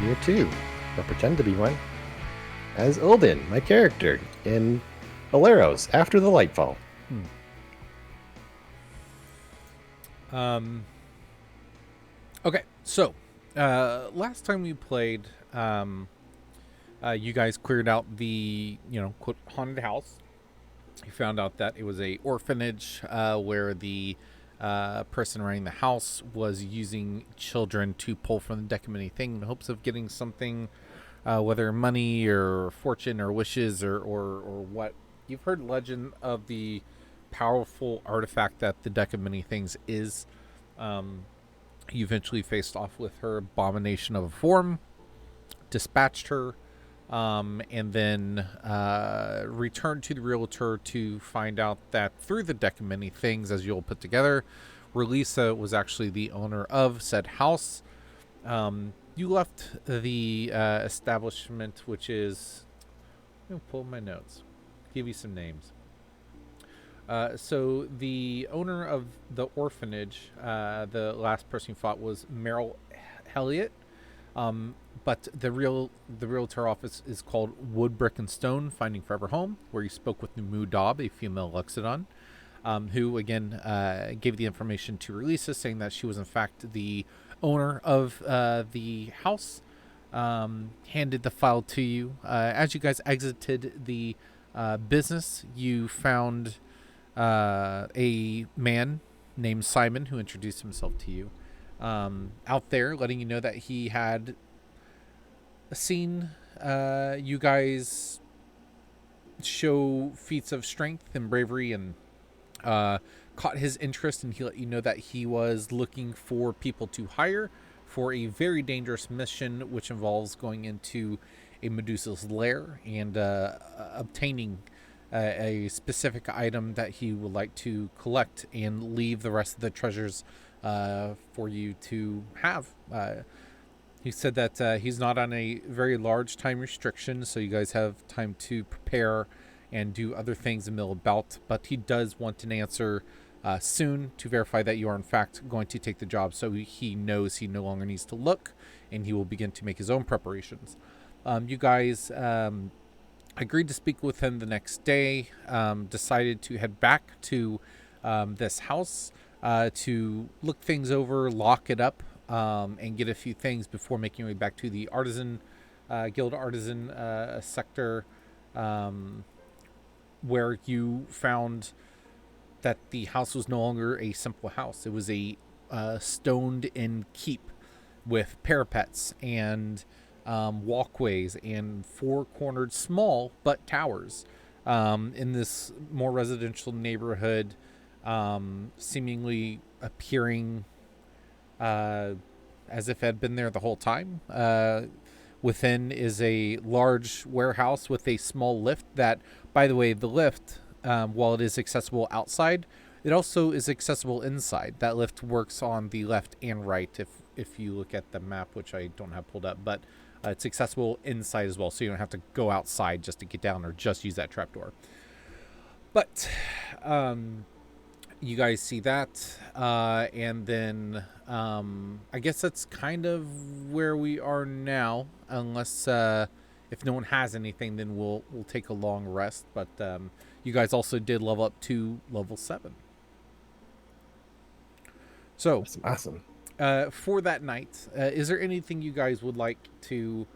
here too, or pretend to be one, as Ulden, my character, in Allaeros, After the Lightfall. Okay, so last time we played, you guys cleared out the quote haunted house. You found out that it was a orphanage where the person running the house was using children to pull from the deck of many things in hopes of getting something, whether money or fortune or wishes or what. You've heard legend of the powerful artifact that the deck of many things is. You eventually faced off with her abomination of a form, dispatched her, and then returned to the realtor to find out that through the deck of many things, as you'll put together, Relisa was actually the owner of said house. You left the establishment, which is... I'm going to pull my notes, give you some names. So the owner of the orphanage, the last person you fought was Meryl Elliott. But the realtor office is called Wood, Brick, and Stone, Finding Forever Home, where you spoke with Numu Daub, a female Luxodon, who, again, gave the information to Relisa, saying that she was, in fact, the owner of the house, handed the file to you. As you guys exited the business, you found a man named Simon who introduced himself to you out there, letting you know that he had seen you guys show feats of strength and bravery and caught his interest, and he let you know that he was looking for people to hire for a very dangerous mission, which involves going into a Medusa's lair and obtaining a specific item that he would like to collect and leave the rest of the treasures for you to have. He said that he's not on a very large time restriction, so you guys have time to prepare and do other things and mill about, but he does want an answer soon to verify that you are in fact going to take the job, so he knows he no longer needs to look, and he will begin to make his own preparations. You guys agreed to speak with him the next day, decided to head back to this house to look things over, lock it up, and get a few things before making your way back to the artisan guild artisan sector, where you found that the house was no longer a simple house. It was a stoned-in keep with parapets and walkways and four-cornered small but towers in this more residential neighborhood, seemingly appearing as if it had been there the whole time. Within is a large warehouse with a small lift that, by the way, the lift, while it is accessible outside, it also is accessible inside. That lift works on the left and right if you look at the map, which I don't have pulled up, but it's accessible inside as well, so you don't have to go outside just to get down or just use that trapdoor. But you guys see that, and then I guess that's kind of where we are now, unless if no one has anything, then we'll take a long rest. But you guys also did level up to level 7. So That's awesome. for that night, is there anything you guys would like to...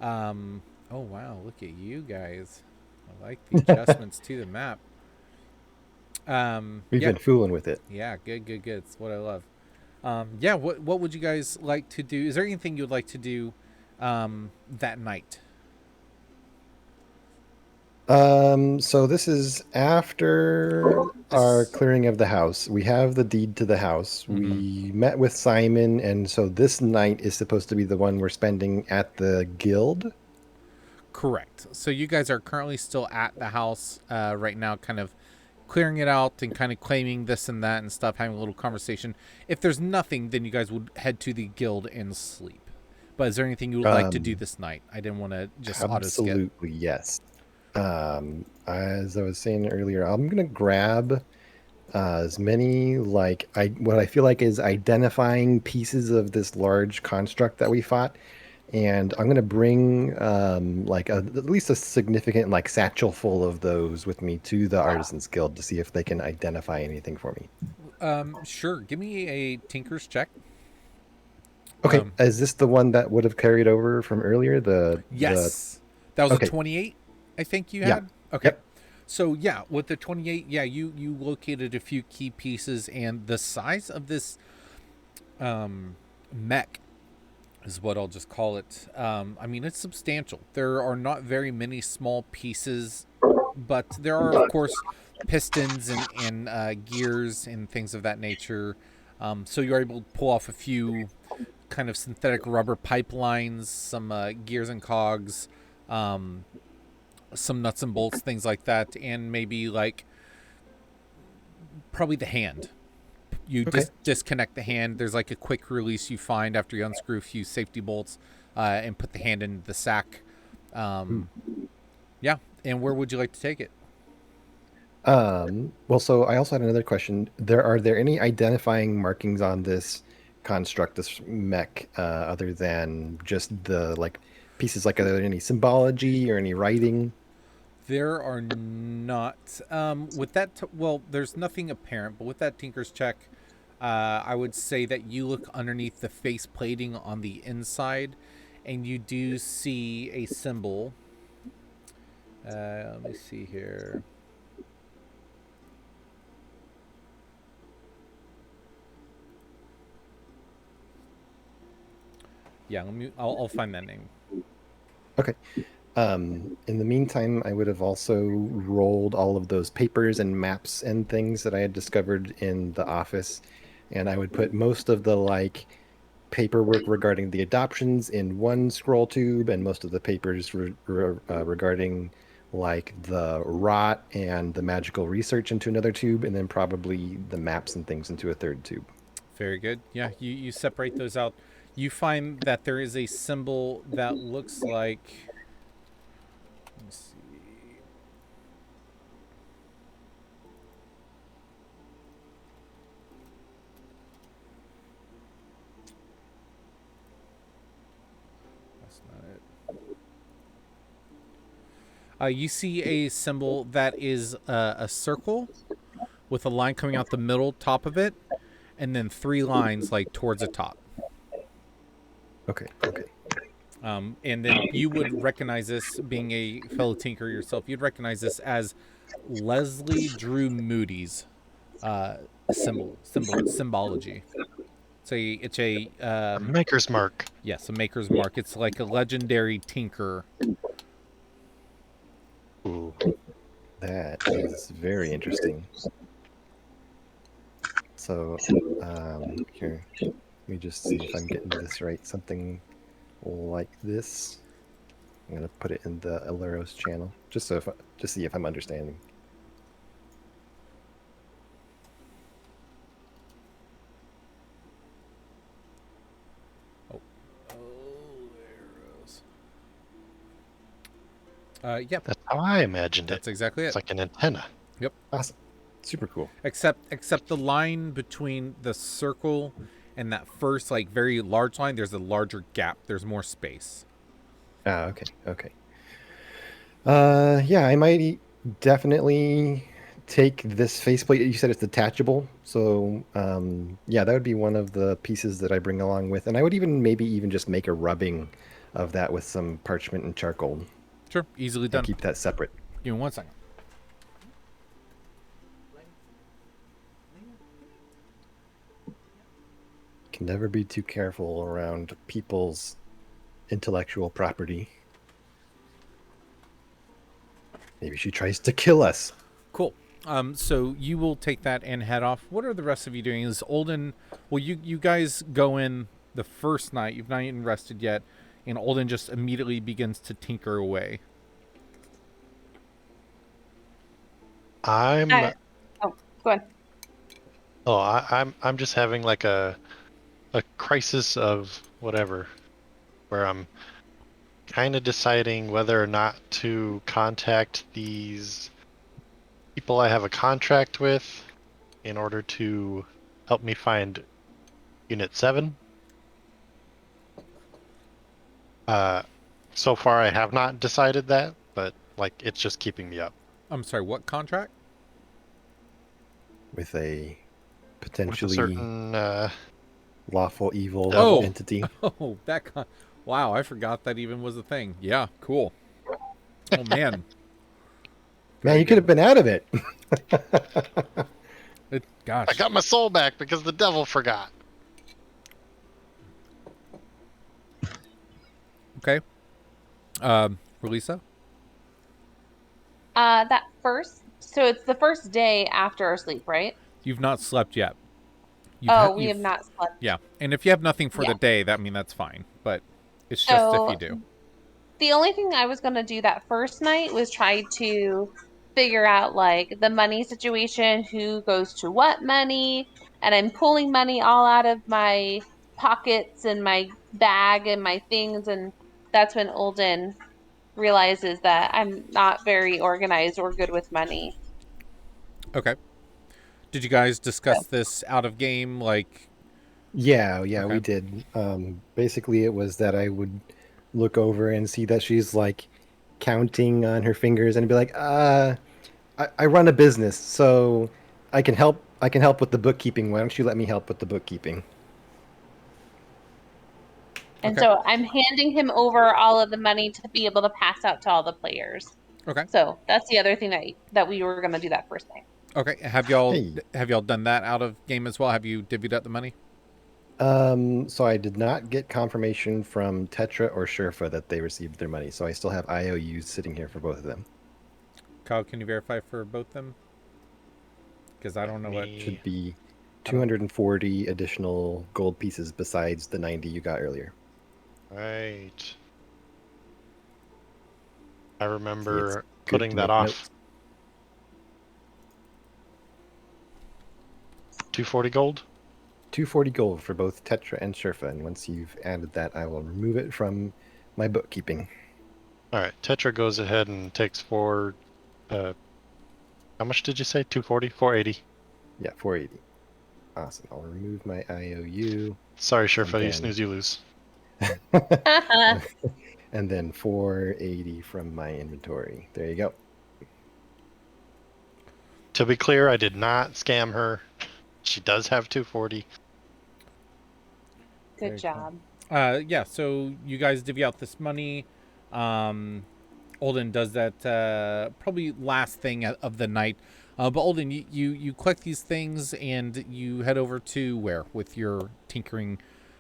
oh wow, look at you guys. I like the adjustments to the map. We've been fooling with it. Yeah, good. It's what I love. Yeah, what would you guys like to do? Is there anything you'd like to do that night? So this is after our clearing of the house. We have the deed to the house. Mm-hmm. We met with Simon, and so this night is supposed to be the one we're spending at the guild. Correct. So you guys are currently still at the house right now, kind of clearing it out and kind of claiming this and that and stuff, having a little conversation. If there's nothing, then you guys would head to the guild and sleep. But is there anything you would like to do this night? I didn't want to just auto-skip. Absolutely, yes. As I was saying earlier, I'm gonna grab as many what I feel like is identifying pieces of this large construct that we fought and I'm gonna bring like at least a significant like satchel full of those with me to the Artisans Guild to see if they can identify anything for me. Sure. Give me a Tinker's check. Okay, Um, is this the one that would have carried over from earlier? The yes, that was a okay, 28. I think you yeah, had. Okay. yep, So yeah, with the 28, yeah, you located a few key pieces, and the size of this mech is what I'll just call it. I mean, it's substantial. There are not very many small pieces, but there are, of course, pistons and gears and things of that nature. So you're able to pull off a few kind of synthetic rubber pipelines, some gears and cogs, um, some nuts and bolts, things like that, and maybe like probably the hand. You okay. just disconnect the hand. There's like a quick release you find after you unscrew a few safety bolts and put the hand in the sack. Hmm. Yeah. And where would you like to take it? Well, so I also had another question. Are there any identifying markings on this construct, this mech, other than just the like pieces? Like, are there any symbology or any writing? There are not. With that, well, there's nothing apparent, but with that Tinker's check, I would say that you look underneath the face plating on the inside, and you do see a symbol. Let me see here. Yeah, let me. I'll find that name. Okay. In the meantime, I would have also rolled all of those papers and maps and things that I had discovered in the office, and I would put most of the like paperwork regarding the adoptions in one scroll tube, and most of the papers regarding like the rot and the magical research into another tube, and then probably the maps and things into a third tube. Very good. Yeah, you separate those out. You find that there is a symbol that looks like. Let me see. That's not it. You see a symbol that is a circle with a line coming out the middle, top of it, and then three lines like towards the top. Okay, okay. And then you would recognize this, being a fellow tinker yourself. You'd recognize this as Leslie Drew Moody's symbology. It's a Maker's Mark. yes, a maker's mark. It's like a legendary tinker. Ooh. That is very interesting. So, here, let me just see if I'm getting this right. Something like this. I'm gonna put it in the Allaeros channel, just so just see if I'm understanding. Oh, Allaeros. Yep, That's how I imagined it. that's exactly It's it. like an antenna. Yep. Awesome, super cool. Except the line between the circle and that first like very large line, there's a larger gap. There's more space. Ah, okay, okay. Yeah, I might definitely take this faceplate. You said it's detachable, so yeah, that would be one of the pieces that I bring along with, and I would even maybe even just make a rubbing of that with some parchment and charcoal Sure, easily and done. keep that separate. Give me 1 second. Can never be too careful around people's intellectual property. Maybe she tries to kill us. Cool. So you will take that and head off. What are the rest of you doing? Is Olden? Well, you guys go in the first night. You've not even rested yet, and Olden just immediately begins to tinker away. I'm I, oh, go ahead. I'm just having like a crisis of whatever, where I'm kind of deciding whether or not to contact these people I have a contract with in order to help me find Unit 7, So far, I have not decided that, but like it's just keeping me up. I'm sorry, what contract? with a With a potentially certain lawful evil devil. Oh, entity. oh, wow, I forgot that even was a thing. Yeah, cool. Oh man, Man, very you could good. have been out of it. I Gosh. got my soul back because the devil forgot. Okay. Relisa? So it's the first day after our sleep, right? You've not slept yet. Oh, we have You've not slept. yeah. And if you have nothing for Yeah. the day, that's fine. But it's just if you So do. the only thing I was gonna do that first night was try to figure out like the money situation, who goes to what money, and I'm pulling money all out of my pockets and my bag and my things, and that's when Olden realizes that I'm not very organized or good with money. Okay. Did you guys So, discuss this out of game? Like, Yeah, we okay. did. Basically, it was that I would look over and see that she's like counting on her fingers and be like, I run a business, so I can help. I can help with the bookkeeping. Why don't you let me help with the bookkeeping?" and Okay. so I'm handing him over all of the money to be able to pass out to all the players. Okay. So that's the other thing that we were gonna do that first night. Okay. Hey, Have y'all done that out of game as well? Have you divvied up the money? so I did not get confirmation from Tetra or Sherfa that they received their money, so I still have IOUs sitting here for both of them. Kyle, can you verify for both them? Because I don't know what. Should Me, be I don't. 240 additional gold pieces besides the 90 you got earlier. right? I See, it's remember good putting to that make off. notes. 240 gold. 240 gold for both Tetra and Sherfa, and once you've added that, I will remove it from my bookkeeping. All right. Tetra goes ahead and takes forward. How much did you say? 240, 480. Yeah, 480. Awesome. I'll remove my IOU, Sorry, and Sherfa. You then snooze, you lose. and then 480 from my inventory. There you go. To be clear, I did not scam her. She does have 240. Good Very cool. job. Yeah. So you guys divvy out this money. Um, Olden does that probably last thing of the night. But Olden, you collect these things and you head over to where with your tinkering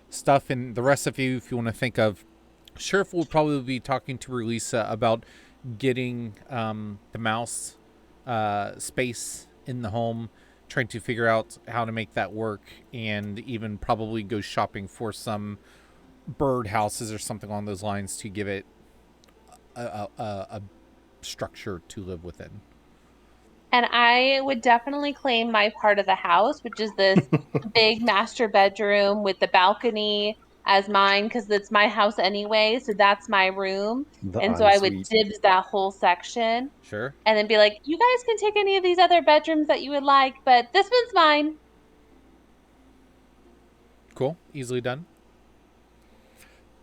stuff, and the rest of you, if you want to think of, Sheriff will probably be talking to Relisa about getting the mouse space in the home, trying to figure out how to make that work, and even probably go shopping for some bird houses or something along those lines to give it a structure to live within. And I would definitely claim my part of the house, which is this big master bedroom with the balcony as mine, because it's my house anyway. So that's my room. The And so I would ensuite. dibs that whole section Sure. and then be like, you guys can take any of these other bedrooms that you would like, but this one's mine. Cool. Easily done.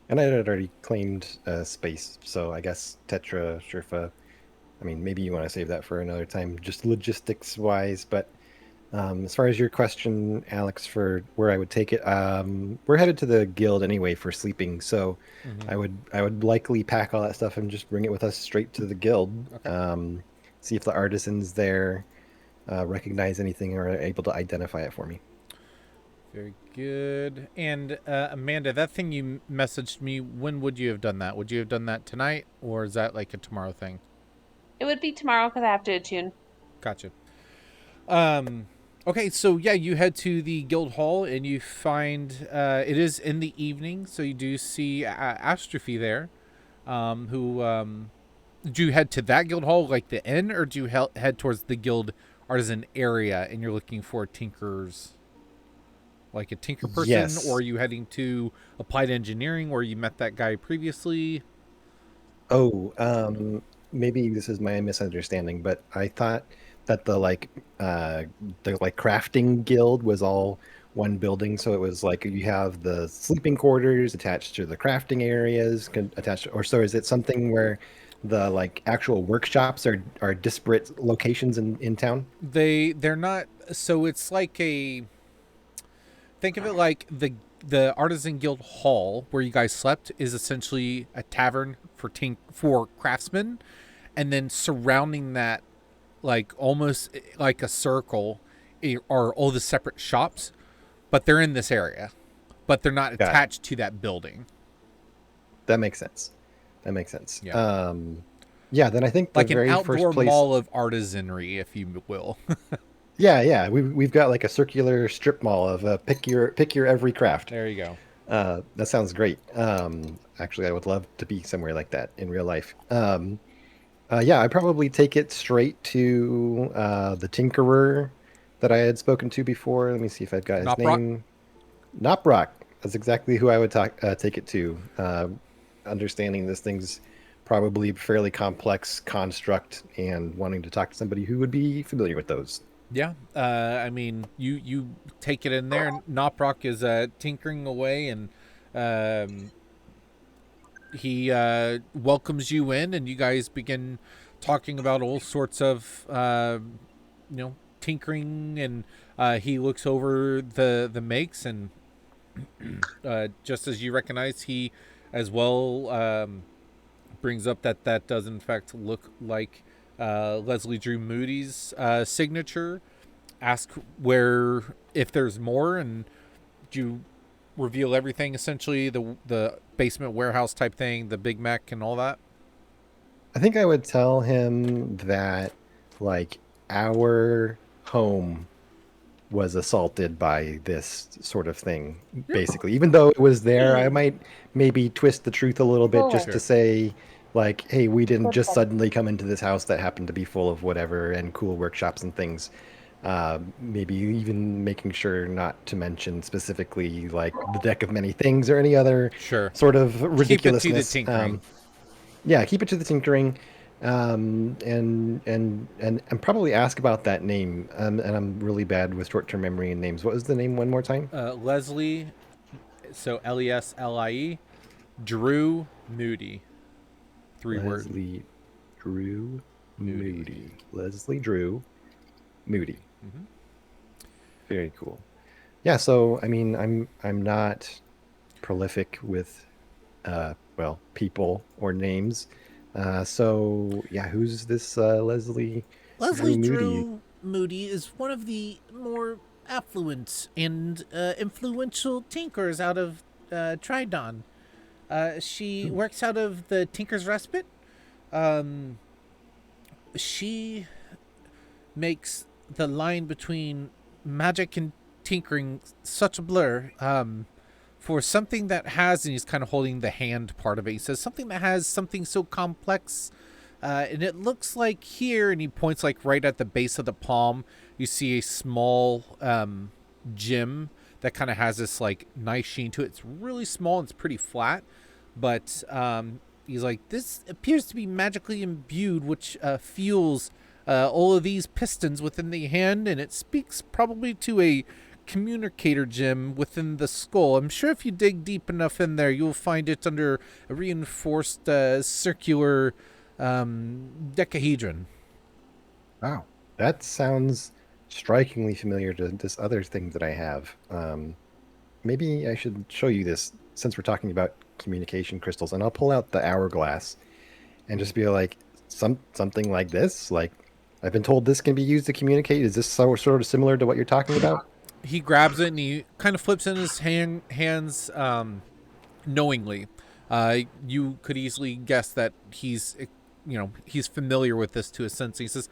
And I had already claimed space, so I guess Tetra, Sherfa. I mean, maybe you want to save that for another time, just logistics wise. But as far as your question, Alex, for where I would take it, we're headed to the guild anyway for sleeping, so Mm-hmm. I would likely pack all that stuff and just bring it with us straight to the guild. Okay. See if the artisans there recognize anything or are able to identify it for me. Very good. And Amanda, that thing you messaged me, when would you have done that? Would you have done that tonight, or is that like a tomorrow thing? It would be tomorrow because I have to attune. Gotcha. Um, okay, so yeah, you head to the guild hall and you find it is in the evening, so you do see Astrophy there. Who do you head to that guild hall, like the inn, or do you head towards the guild artisan area and you're looking for tinkers, like a tinker person, or Yes. are you heading to applied engineering where you met that guy previously? Oh, maybe this is my misunderstanding, but I thought that the like crafting guild was all one building. So it was like you have the sleeping quarters attached to the crafting areas attached, or so is it something where the like actual workshops are disparate locations in town? They're not. So it's like a, think of it like the Artisan Guild Hall where you guys slept is essentially a tavern for craftsmen, and then surrounding that, like almost like a circle, are all the separate shops, but they're in this area, but they're not Got it. attached to that building. That makes sense. That makes sense. Yeah. Yeah, then I think the Like an very first outdoor place. mall of artisanry, if you will. Yeah, yeah, we've got like a circular strip mall of pick your every craft. There you go. That sounds great. Actually, I would love to be somewhere like that in real life. Yeah, I'd probably take it straight to the Tinkerer that I had spoken to before. Let me see if I've got his Knoprock? name. Knoprock. That's exactly who I would take it to. Understanding this thing's probably a fairly complex construct and wanting to talk to somebody who would be familiar with those. Yeah, I mean, you take it in there, and Knoprock is tinkering away, and he welcomes you in, and you guys begin talking about all sorts of tinkering, and he looks over the makes, and just as you recognize, he as well brings up that does in fact look like Leslie Drew Moody's signature. Ask where, if there's more, and you reveal everything, essentially the basement warehouse type thing, the Big Mac and all that. I think I would tell him that, like, our home was assaulted by this sort of thing, basically. Even though it was there, I might maybe twist the truth a little bit just Sure. to say, like, hey, we didn't just Okay. suddenly come into this house that happened to be full of whatever and cool workshops and things. Maybe even making sure not to mention specifically, like, the deck of many things or any other Sure. sort of Keep it to the ridiculousness. tinkering. Yeah, keep it to the tinkering, and probably ask about that name. And I'm really bad with short-term memory and names. What was the name one more time? Leslie, so Leslie, Drew Moody. 3 words. Leslie Drew Moody. Moody. Leslie Drew Moody. Mhm. Very cool. Yeah, so I mean, I'm not prolific with well, people or names. So yeah, who's this Leslie Leslie Drew Moody? Drew Moody is one of the more affluent and influential tinkers out of Tridon. She works out of the Tinker's Respite. Um, she makes the line between magic and tinkering such a blur. For something that has, and he's kind of holding the hand part of it, he says something that has something so complex, and it looks like here, and he points like right at the base of the palm, you see a small gem that kind of has this like nice sheen to it. It's really small and it's pretty flat, but he's like, this appears to be magically imbued, which fuels all of these pistons within the hand, and it speaks probably to a communicator gem within the skull. I'm sure if you dig deep enough in there, you'll find it under a reinforced circular decahedron. Wow, that sounds strikingly familiar to this other thing that I have. Maybe I should show you this since we're talking about communication crystals, and I'll pull out the hourglass and just be like, something like this. Like, I've been told this can be used to communicate. Is this sort of similar to what you're talking about? He grabs it and he kind of flips in his hands knowingly. You could easily guess that he's familiar with this to a sense. He says,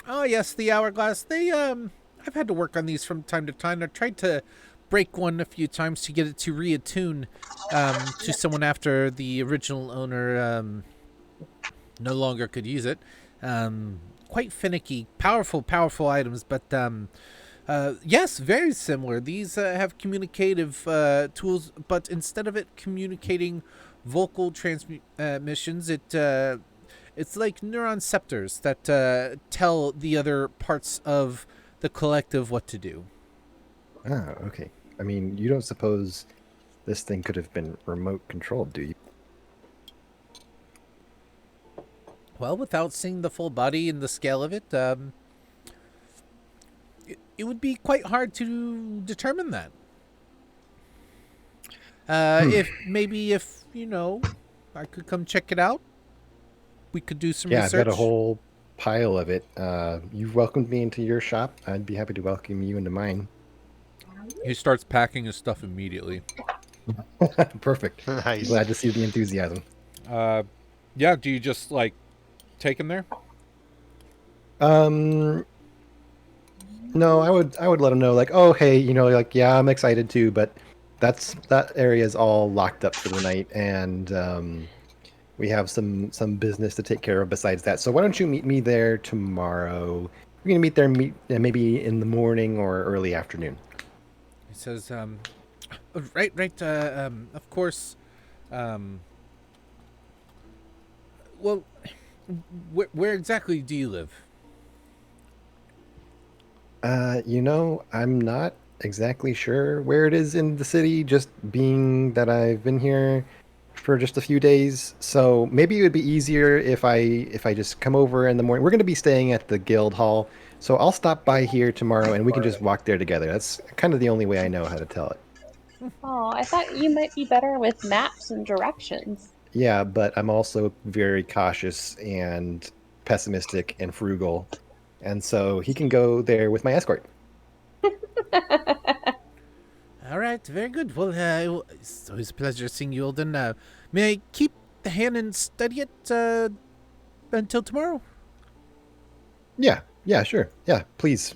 "Oh yes, the hourglass. I've had to work on these from time to time. I tried to break one a few times to get it to reattune to someone after the original owner no longer could use it. Quite finicky, powerful items, but yes, very similar. These have communicative tools, but instead of it communicating vocal transmissions, it's like neuron scepters that tell the other parts of the collective what to do." Ah, okay. I mean, you don't suppose this thing could have been remote controlled, do you? Well, without seeing the full body and the scale of it, it would be quite hard to determine that. If I could come check it out, we could do some Yeah, I've research. got a whole pile of it. You've welcomed me into your shop. I'd be happy to welcome you into mine. He starts packing his stuff immediately. Perfect. Nice. Glad to see the enthusiasm. Yeah, do you just like take him there? No, I would let him know, like, oh hey, like, yeah, I'm excited too, but that area is all locked up for the night, and we have some business to take care of besides that. So why don't you meet me there tomorrow? We're gonna meet there, maybe in the morning or early afternoon. He says, right, of course. Well, where exactly do you live? I'm not exactly sure where it is in the city, just being that I've been here for just a few days. So maybe it would be easier if I just come over in the morning. We're going to be staying at the guild hall, so I'll stop by here tomorrow and we can just walk there together. That's kind of the only way I know how to tell it. Oh, I thought you might be better with maps and directions. Yeah, but I'm also very cautious and pessimistic and frugal. And so he can go there with my escort. All right, very good. Well, it's always a pleasure seeing you, Alden. May I keep the hand and study it until tomorrow? Yeah, sure. Yeah, please.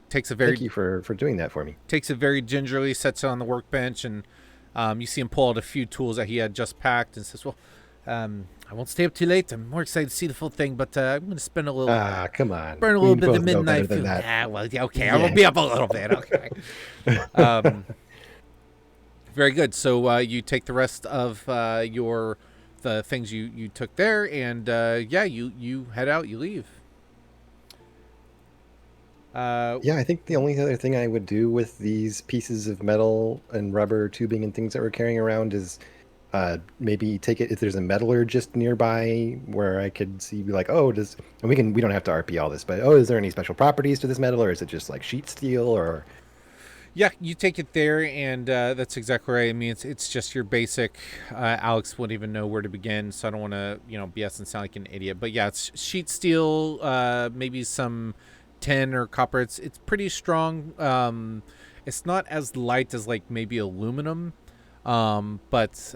Takes a very Thank you for doing that for me. takes it very gingerly, sets it on the workbench, and you see him pull out a few tools that he had just packed, and says, "Well, I won't stay up too late. I'm more excited to see the full thing, but I'm going to spend a little, Come on. burn a We little bit of the both know better midnight than food. that. Yeah, well, yeah, okay, I will be up a little bit. Okay, very good. So you take the rest of the things you took there, and yeah, you head out. You leave. Yeah, I think the only other thing I would do with these pieces of metal and rubber tubing and things that we're carrying around is maybe take it if there's a metallurgist nearby where I could see, be like, oh, and we don't have to RP all this, but oh, is there any special properties to this metal, or is it just like sheet steel, or Yeah, you take it there, and that's exactly right. I mean, it's just your basic. Alex wouldn't even know where to begin, so I don't want to, BS and sound like an idiot. But yeah, it's sheet steel, maybe some tin or copper. It's pretty strong. It's not as light as like maybe aluminum, but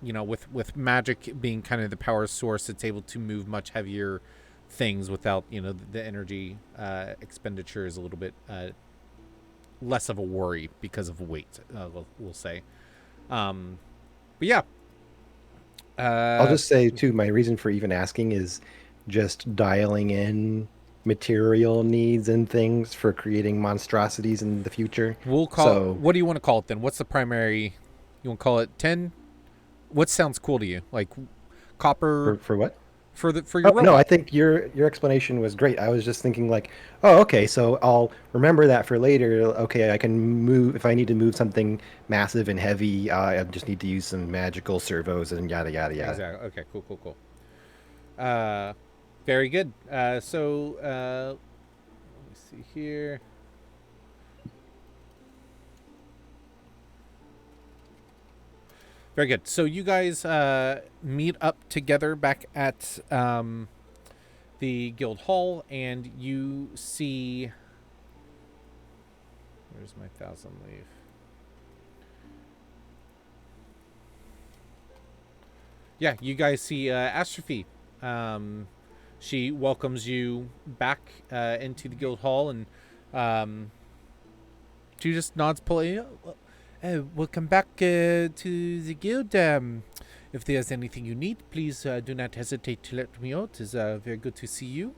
with magic being kind of the power source, it's able to move much heavier things without the energy expenditure is a little bit less of a worry because of weight, we'll say. But yeah. I'll just say too, my reason for even asking is just dialing in material needs and things for creating monstrosities in the future. We'll call what do you want to call it then? What's the primary? You want to call it 10? What sounds cool to you? Like copper For what? for your robot? No, I think your explanation was great. I was just thinking like, oh, okay, so I'll remember that for later. Okay, I can move if I need to move something massive and heavy. I just need to use some magical servos and yada yada yada. Exactly. Okay. Cool. Very good. So let me see here. Very good. So you guys meet up together back at the guild hall, and you see. Where's my 1,000 leaf? Yeah, you guys see Astrophy. She welcomes you back into the guild hall, and she just nods politely. Welcome back to the guild. If there's anything you need, please do not hesitate to let me know. It is very good to see you.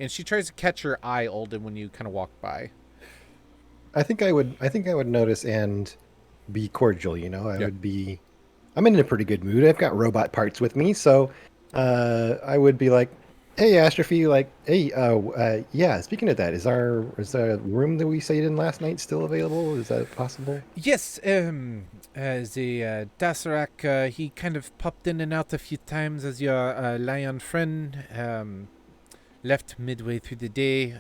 And she tries to catch your eye, Alden, when you kind of walk by. I think I would notice and be cordial. I Yeah. would be. I'm in a pretty good mood. I've got robot parts with me, so I would be like, Hey, Astrophy, like, hey, yeah, speaking of that, is the room that we stayed in last night still available? Is that possible? Yes, the Dasarak, he kind of popped in and out a few times as your lion friend. Left midway through the day.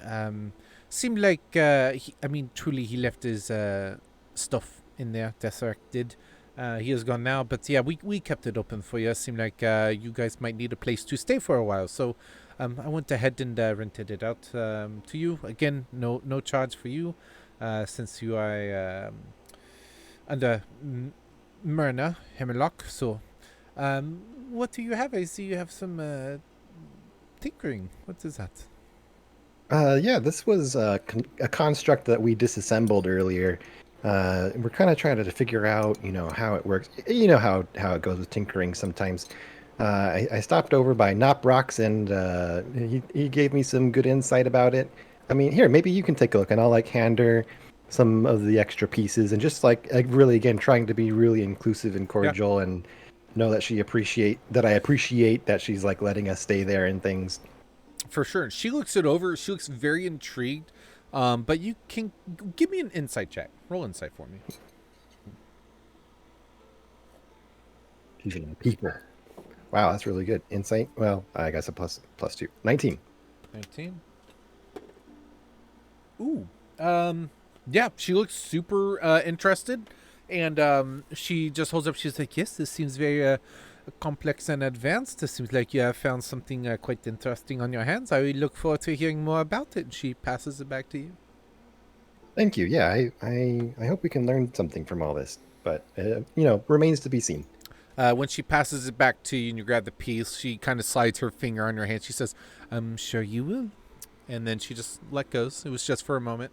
Seemed like, truly, he left his stuff in there. Dasarak did. He is gone now, but yeah, we kept it open for you. Seemed like you guys might need a place to stay for a while, so I went ahead and rented it out to you. Again, no charge for you, since you are under Myrna Hemlock. So, what do you have? I see you have some tinkering. What is that? Yeah, this was a construct that we disassembled earlier. We're kind of trying to figure out, how it works. You know how it goes with tinkering sometimes. I stopped over by Noprox and he gave me some good insight about it. I mean, here, maybe you can take a look and I'll like hand her some of the extra pieces and just like really again trying to be really inclusive and Yeah, cordial and know that I appreciate that she's like letting us stay there and things. for sure. She looks it over. She looks very intrigued. But you can give me an insight check. Roll insight for me. She's in people. Wow, that's really good. Insight. Well, I guess a plus two. 19. 19. Ooh. Yeah, she looks super interested, and she just holds up. She's like, "Yes, this seems very complex and advanced. It seems like you have found something quite interesting on your hands. I look forward to hearing more about it." And she passes it back to you. Thank you. Yeah, I hope we can learn something from all this, but remains to be seen. When she passes it back to you and you grab the piece, she kind of slides her finger on your hand. She says, "I'm sure you will." And then she just let goes. It was just for a moment.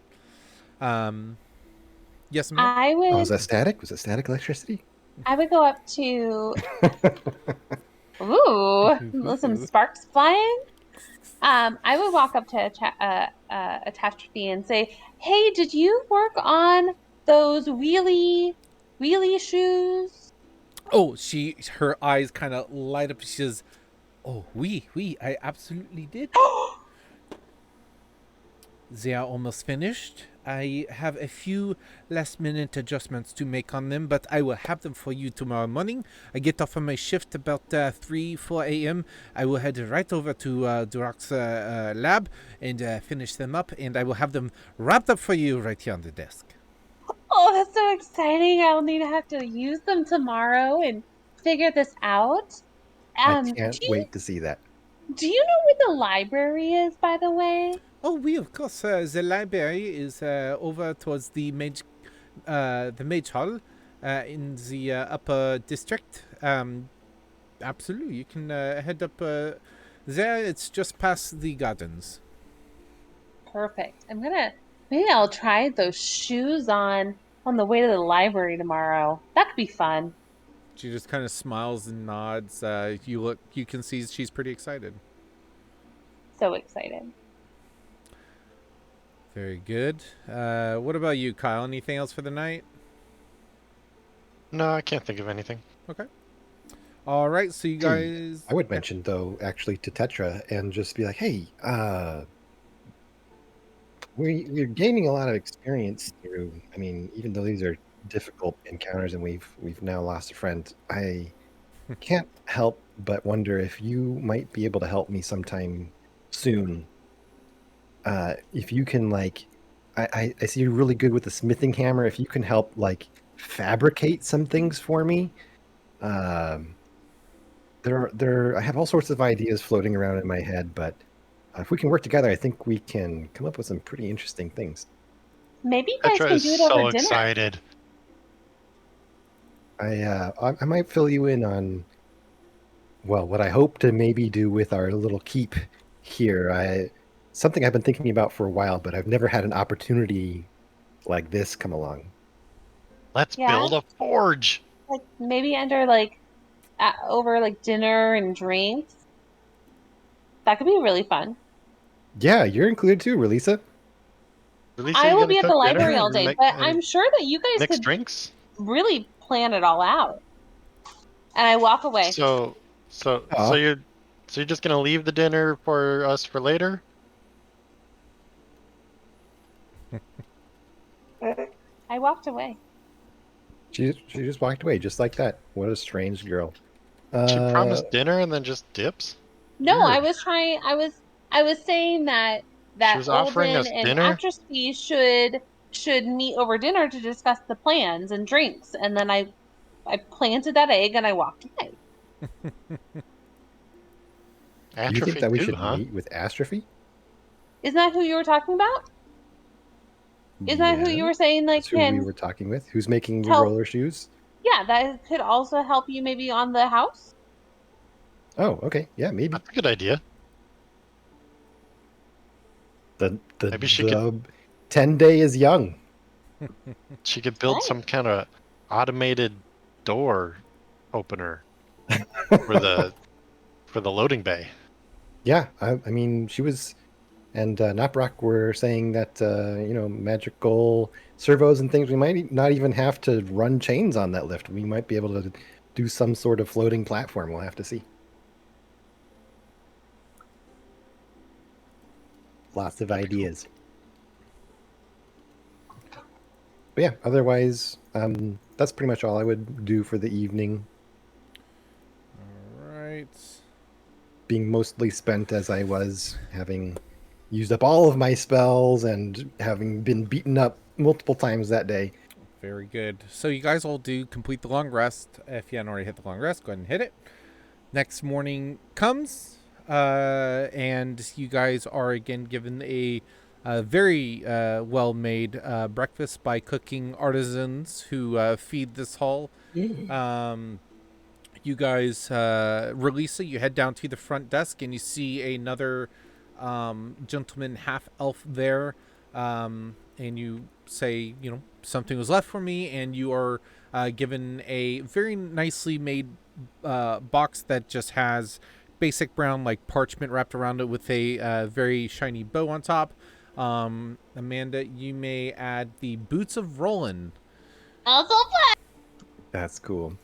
Yes, ma'am? I Oh, would was that static? Was it static electricity? I would go up to some sparks flying. I would walk up to Atastrophe and say, "Hey, did you work on those wheelie shoes?" Oh, her eyes kind of light up. She says, "Oh, I absolutely did. They are almost finished. I have a few last minute adjustments to make on them, but I will have them for you tomorrow morning. I get off of my shift about 4 a.m. I will head right over to Durak's lab and finish them up, and I will have them wrapped up for you right here on the desk." Oh, that's so exciting. I'll need to have to use them tomorrow and figure this out. I Um, can't do you, wait to see that. do you know where the library is, by the way? Oh, we of course. The library is over towards the mage hall, in the upper district. Absolutely, you can head up there. It's just past the gardens. Perfect. Maybe I'll try those shoes on the way to the library tomorrow. That could be fun. She just kind of smiles and nods. You can see she's pretty excited. So excited. Very good. What about you, Kyle? Anything else for the night? No, I can't think of anything. Okay. All right. So you guys. I would mention though, actually, to Tetra and just be like, hey, we're gaining a lot of experience through. I mean, even though these are difficult encounters and we've now lost a friend, I can't help but wonder if you might be able to help me sometime soon. If you can like, I see you're really good with the smithing hammer. If you can help like fabricate some things for me, um, I have all sorts of ideas floating around in my head, but if we can work together, I think we can come up with some pretty interesting things. Maybe you guys Petra can is do it so over dinner. excited. I might fill you in on, well, what I hope to maybe do with our little keep here. Something I've been thinking about for a while, but I've never had an opportunity like this come along. Let's Yeah. build a forge. Like maybe under over like dinner and drinks. That could be really fun. Yeah, you're included too, Relisa. Lisa, I you will gonna be at the cook library dinner all and day, make- but and I'm sure that you guys mix could drinks? really plan it all out. And I walk away. So Aw. So you're just gonna leave the dinner for us for later? I walked away. She just walked away just like that. What a strange girl. She Uh, promised dinner and then just dips? No, I Weird. was trying. I was saying that She was offering Olden us and dinner? Actressy should meet over dinner to discuss the plans and drinks, and then I planted that egg and I walked away. you think Atrophy that we too, should huh? meet with Astrophy? Isn't that who you were talking about? Isn't that who Yeah, you were saying like that's who we can were talking with. Who's making the help? roller shoes? Yeah, that could also help you maybe on the house. Oh, okay. Yeah, maybe. That's a good idea. Maybe The 10-day is young. she could build Nice. some kind of automated door opener for the loading bay. Yeah, I mean, she was, and Naprock were saying that magical servos and things. We might not even have to run chains on that lift. We might be able to do some sort of floating platform. We'll have to see. Lots of That'd be cool. ideas. But yeah, otherwise, that's pretty much all I would do for the evening. All right. Being mostly spent as I was, having used up all of my spells and having been beaten up multiple times that day. Very good. So you guys all do complete the long rest. If you haven't already hit the long rest, go ahead and hit it. Next morning comes, and you guys are again given a very well-made breakfast by cooking artisans who feed this hall. You guys release it. You head down to the front desk, and you see another gentleman, half elf there, and you say, something was left for me, and you are given a very nicely made box that just has basic brown like parchment wrapped around it with a very shiny bow on top. Amanda, you may add the boots of Roland. Also, That's cool.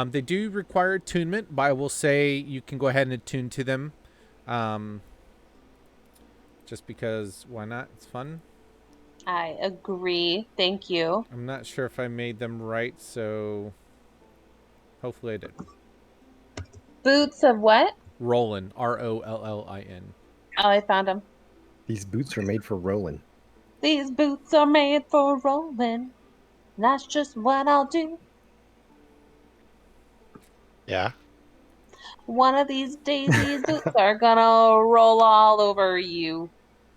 They do require attunement, but I will say you can go ahead and attune to them. Just because, why not? It's fun. I agree. Thank you. I'm not sure if I made them right, so hopefully I did. Boots of what? Rollin, Rollin. Oh, I found them. These boots are made for rolling. These boots are made for rolling. That's just what I'll do. Yeah. One of these days, these boots are gonna roll all over you.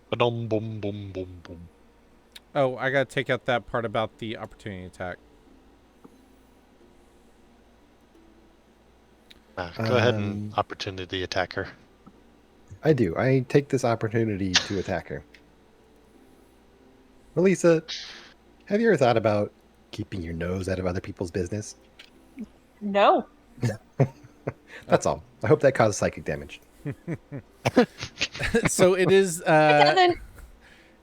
Ba-dum, boom, boom, boom, boom. Oh, I gotta take out that part about the opportunity attack. Go ahead and opportunity attack her. I do. I take this opportunity to attack her. Melissa, have you ever thought about keeping your nose out of other people's business? No. That's all. I hope that caused psychic damage. So it is. It doesn't.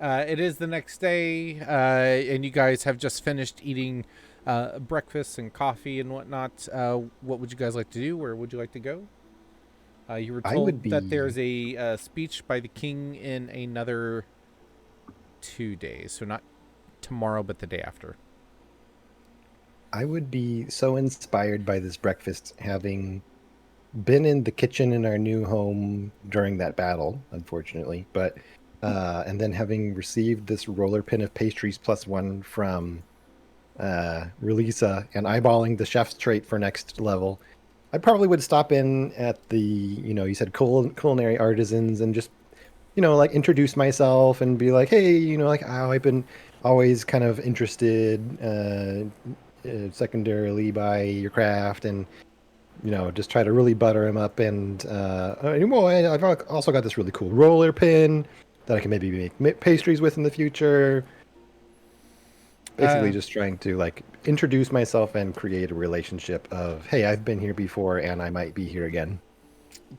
It is the next day, and you guys have just finished eating breakfast and coffee and whatnot. What would you guys like to do? Where would you like to go? You were I told would that be- there's a speech by the king in another 2 days. So not tomorrow, but the day after. I would be so inspired by this breakfast, having been in the kitchen in our new home during that battle, unfortunately, but and then having received this roller pin of pastries +1 from Relisa and eyeballing the chef's trait for next level, I probably would stop in at the, you said culinary artisans and just, like introduce myself and be like, hey, like, oh, I've been always kind of interested secondarily by your craft, and just try to really butter him up. And I've also got this really cool roller pin that I can maybe make pastries with in the future. Basically, just trying to like introduce myself and create a relationship of, hey, I've been here before and I might be here again.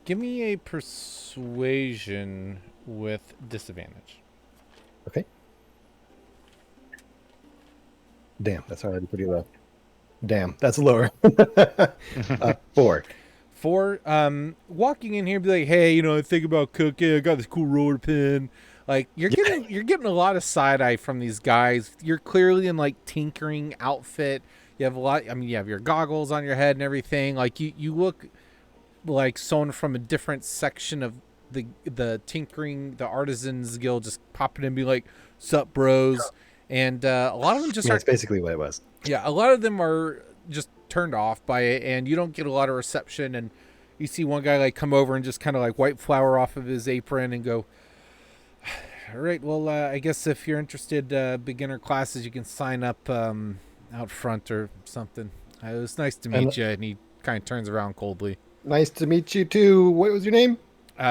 Give me a persuasion with disadvantage. Okay. Damn, that's already pretty low. Damn, that's lower. 4. before. Walking in here, be like, hey, I think about cooking. I got this cool roller pin. Like you're getting a lot of side eye from these guys. You're clearly in like tinkering outfit. You have a lot. I mean, you have your goggles on your head and everything. Like you look like someone from a different section of the tinkering, the artisans guild, just popping in and be like, "Sup, bros." And a lot of them just That's basically what it was. yeah, a lot of them are just turned off by it, and you don't get a lot of reception. And you see one guy like come over and just kind of like wipe flour off of his apron and go, all right, well, I guess if you're interested, beginner classes, you can sign up out front or something. It was nice to meet you. And he kind of turns around coldly. Nice to meet you too. What was your name?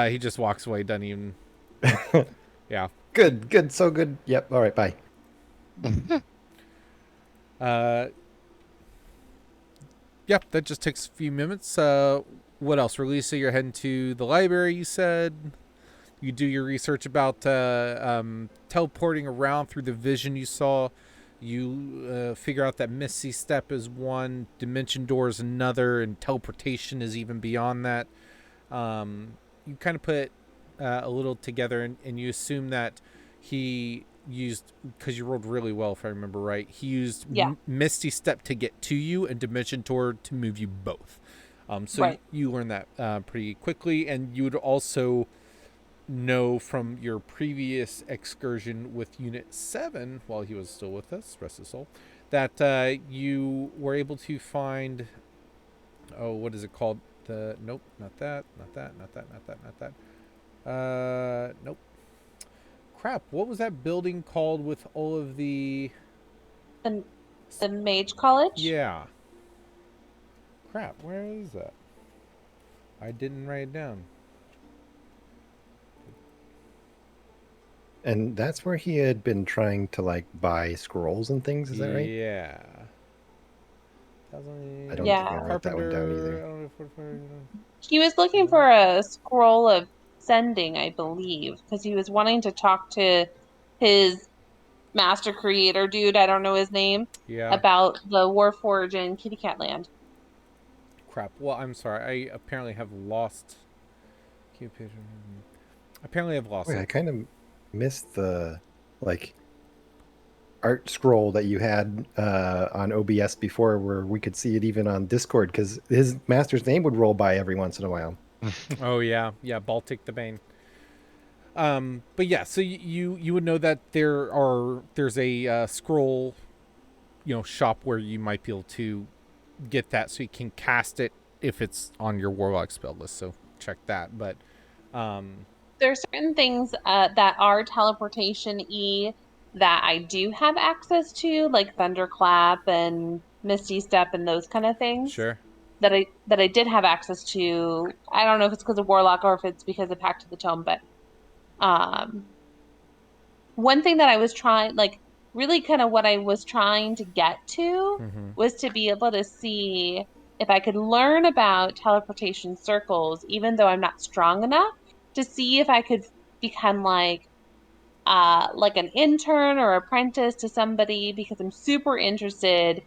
He just walks away, doesn't even. Yeah. Good, so good. Yep. All right, bye. Yep, that just takes a few minutes. What else? Relisa, you're heading to the library, you said. You do your research about teleporting around through the vision you saw. You figure out that Misty Step is one, Dimension Door is another, and teleportation is even beyond that. You kind of put a little together, and you assume that he used, because you rolled really well if I remember right, he used Misty Step to get to you and Dimension Door to move you both. So right. You learn that pretty quickly, and you would also know from your previous excursion with Unit 7, while he was still with us, rest his soul, that you were able to find, what is it called? Nope, not that. Nope. Crap, what was that building called with all of the Mage College? Yeah. Crap, where is that? I didn't write it down. And that's where he had been trying to like buy scrolls and things, is that right? Yeah. I don't think I wrote that one down either. He was looking for a scroll of sending, I believe, because he was wanting to talk to his master creator dude, I don't know his name, about the Warforge in Kitty Cat Land. Crap. Well, I'm sorry. I apparently have lost. Apparently I've lost it. I kind of missed the art scroll that you had on OBS before, where we could see it even on Discord, because his master's name would roll by every once in a while. Oh yeah, Baltic the Bane. But yeah, so you would know that there's a scroll, shop where you might be able to get that, so you can cast it if it's on your Warlock spell list. So check that. But there are certain things that are teleportation-y that I do have access to, like Thunderclap and Misty Step and those kind of things. Sure. That I did have access to. I don't know if it's because of Warlock or if it's because of Pact of the Tome, but one thing that I was trying, really kind of what I was trying to get to was to be able to see if I could learn about teleportation circles, even though I'm not strong enough, to see if I could become like an intern or apprentice to somebody, because I'm super interested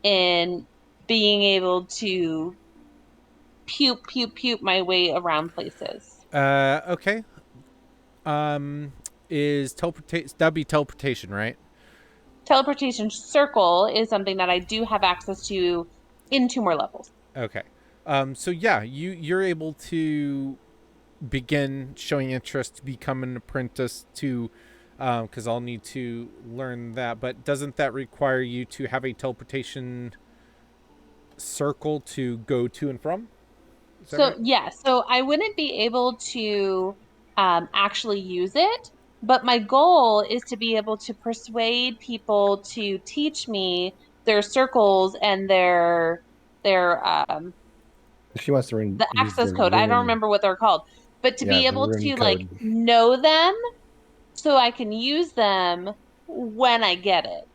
in being able to puke my way around places. Okay. Is teleportation, that'd be teleportation, right? Teleportation circle is something that I do have access to in 2 more levels. Okay. So yeah, you're able to begin showing interest to become an apprentice to, because I'll need to learn that. But doesn't that require you to have a teleportation circle to go to and from? So right? Yeah, so I wouldn't be able to actually use it, but my goal is to be able to persuade people to teach me their circles and their she wants to the access code. I don't remember what they're called, but to be able to code. know them so I can use them when I get it.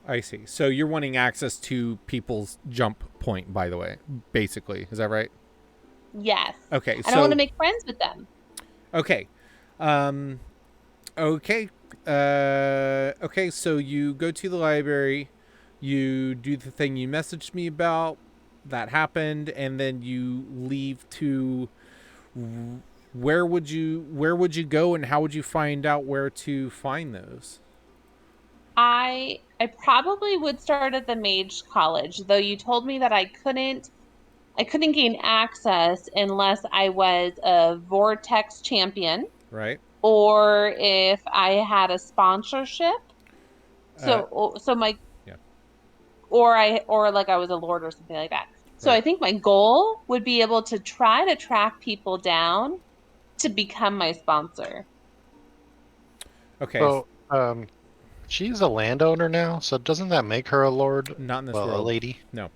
I see. So you're wanting access to people's jump point, by the way, basically. Is that right? Yes. Okay. And I want to make friends with them. Okay. Okay. Okay. So you go to the library. You do the thing you messaged me about. that happened, and then you leave to where would you go, and how would you find out where to find those? I probably would start at the mage college, though you told me that I couldn't gain access unless I was a Vortex champion Right. or if I had a sponsorship. Uh, So my yeah. or like I was a lord or something like that. So Right. I think my goal would be able to try to track people down to become my sponsor. Okay. So, she's a landowner now, so doesn't that make her a lord? Not in this Well, a world. lady. No.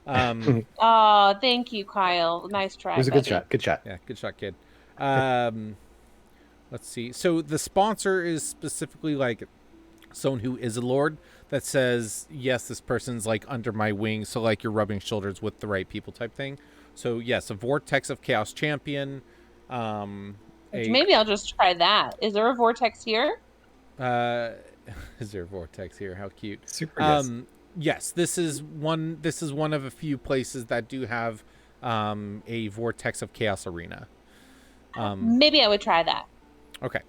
It Oh, thank you, Kyle. Nice try, was a good buddy. shot. Good shot. Yeah. Good shot, kid. Um, let's see. So the sponsor is specifically like someone who is a lord that says, yes, this person's like under my wing, so like you're rubbing shoulders with the right people type thing. So yes, a Vortex of Chaos champion. Which A maybe I'll just try that. Is there a vortex here? uh, is there a Vortex here? How cute. Super yes. Yes, this is one. This is one of a few places that do have a Vortex of Chaos arena. Maybe I would try that. Okay.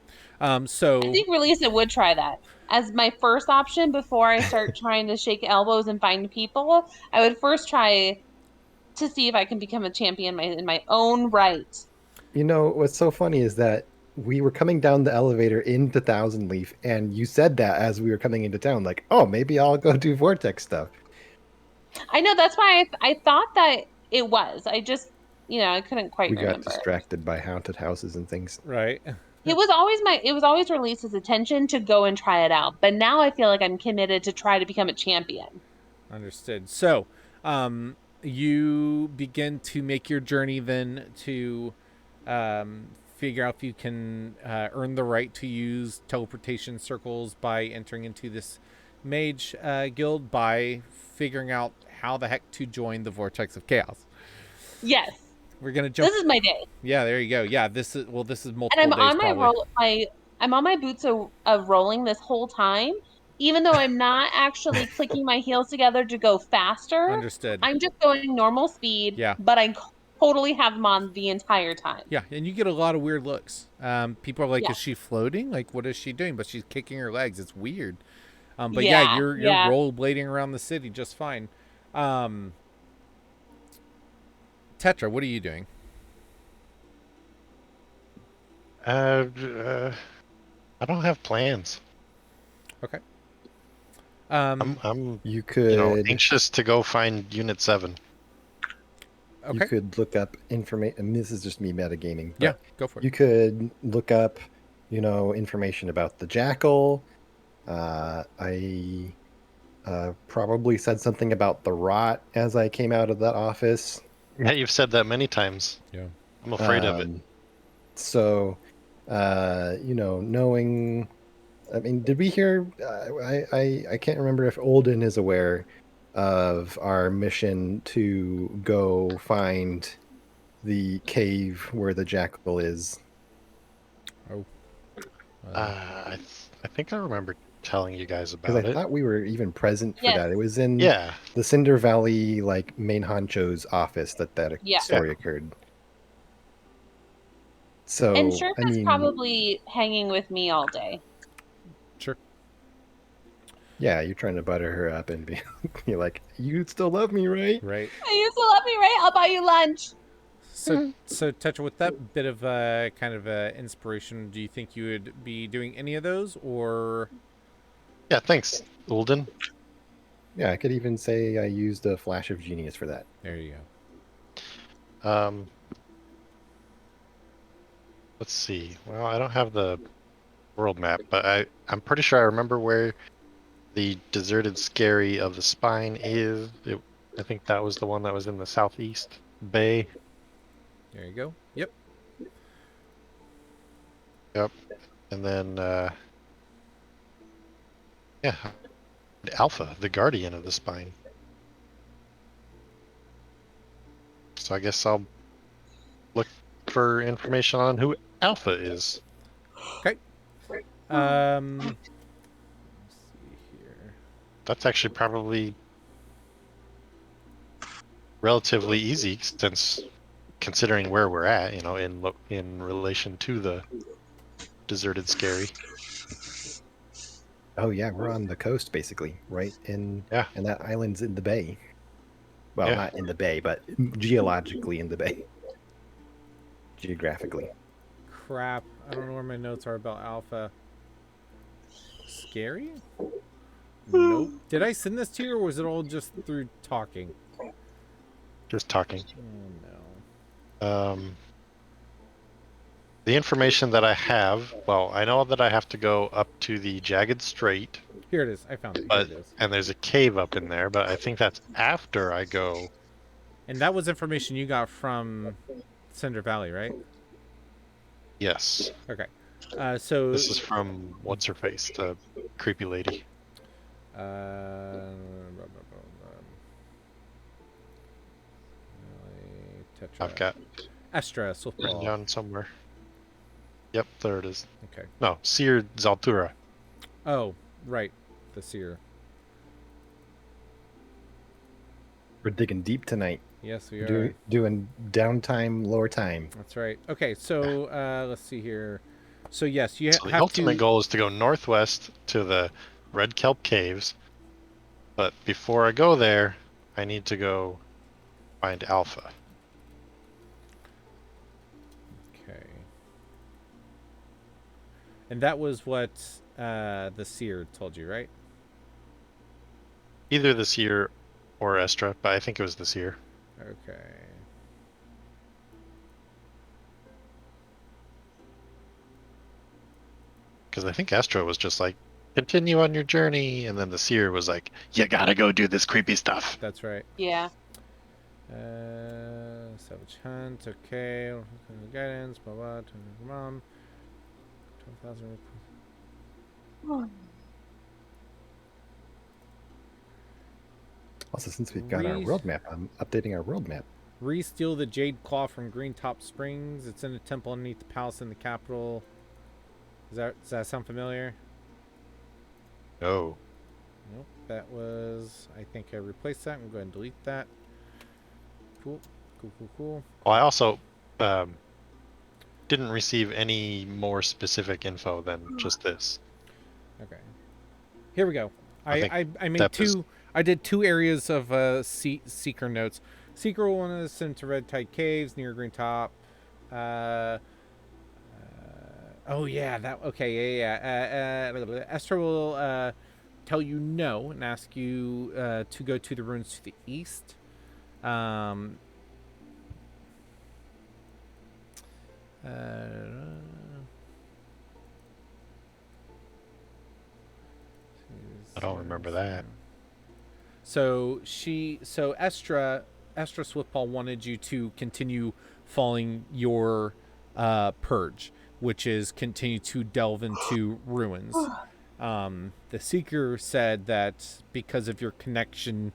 I So think Relisa would try that as my first option before I start trying to shake elbows and find people. I would first try to see if I can become a champion in my own right. You know, what's so funny is that we were coming down the elevator into Thousand Leaf, and you said that as we were coming into town, like, oh, maybe I'll go do Vortex stuff. I know that's why I thought that it was. I just, I couldn't quite We got remember. distracted by haunted houses and things. right. It was always Release's attention to go and try it out. But now I feel like I'm committed to try to become a champion. Understood. So, you begin to make your journey then to figure out if you can earn the right to use teleportation circles by entering into this mage guild by figuring out how the heck to join the Vortex of Chaos. Yes. We're gonna jump. This is my day. Yeah, there you go. Yeah, this is multiple And I'm days on my probably. I'm on my boots of rolling this whole time, even though I'm not actually clicking my heels together to go faster. Understood. I'm just going normal speed, Yeah. but I totally have them on the entire time. Yeah, and you get a lot of weird looks. People are like, Yeah. "Is she floating? Like, what is she doing?" But she's kicking her legs. It's weird. But yeah, Yeah, you're yeah. rollerblading around the city just fine. Tetra, what are you doing? I don't have plans. Okay. I'm You could anxious to go find Unit 7. Okay. you could look up information, and this is just me metagaming. But Yeah, go for it. you could look up, information about the jackal. I probably said something about the rot as I came out of that office. Yeah, you've said that many times. Yeah. I'm afraid of it. So, knowing, I mean, did we hear? I can't remember if Olden is aware of our mission to go find the cave where the jackal is. Oh. I think I remember telling you guys Because I about it. thought we were even present for Yes. that. It was in Yeah. the Cinder Valley, like, main honcho's office that Yeah. story occurred. So, And Sheriff I is mean, probably hanging with me all day. Sure. yeah, you're trying to butter her up and be you're like, you still love me, right? Right. You still love me, right? I'll buy you lunch. So Tetra, with that bit of kind of inspiration, do you think you would be doing any of those, or? Yeah, thanks, Ulden. Yeah, I could even say I used a flash of genius for that. There you go. Let's see. Well, I don't have the world map, but I'm pretty sure I remember where the deserted scary of the spine is. I think that was the one that was in the southeast bay. There you go. Yep. Yep. And then, yeah, Alpha, the guardian of the spine. So I guess I'll look for information on who Alpha is. Okay. Let's see here. That's actually probably relatively easy since considering where we're at, in relation to the deserted scary. Oh yeah, we're on the coast basically, right in Yeah, and that island's in the bay. Well, yeah. not in the bay, but geologically in the bay. Geographically. Crap. I don't know where my notes are about Alpha. Scary? Nope. Did I send this to you, or was it all just through talking? Just talking. Oh no. The information that I have, well, I know that I have to go up to the Jagged Strait, Here it is. I found it. Here but it is. and there's a cave up in there, but I think that's after I go. And that was information you got from Cinder Valley, right? Yes, Okay. So this is from what's her face, the creepy lady. Uh, I've got Estra written Swiftball. down somewhere. Yep, there it is. Okay. No, Seer Zaltura. Oh, right. The seer. We're digging deep tonight. Yes, we are. Doing downtime, lore time. That's right. Okay, so let's see here. So yes, you So the have ultimate to. goal is to go northwest to the Red Kelp Caves. But before I go there, I need to go find Alpha. Okay. And that was what the seer told you, right? Either the Seer or Estra, but I think it was the Seer. Okay. Because I think Estra was just like, continue on your journey, and then the Seer was like, you gotta go do this creepy stuff. That's right. Yeah. Savage Hunt, okay. Guidance, blah blah. Mom. 12,000. Also, since we've got our world map, I'm updating our world map. Re-steal the Jade Claw from Green Top Springs. It's in a temple underneath the palace in the capital. Does that sound familiar? No. Nope. That was. I think I replaced that. I'm going to go ahead and delete that. Cool. Cool. Well, I also didn't receive any more specific info than just this. Okay. Here we go. I made that was- two. I did 2 areas of seeker notes. Seeker will want to send to Red Tide Caves near Green Top. Oh yeah, that okay. Yeah. Esther will tell you no and ask you to go to the ruins to the east. I don't remember that. So Estra Swiftball wanted you to continue following your purge, which is continue to delve into ruins. The Seeker said that because of your connection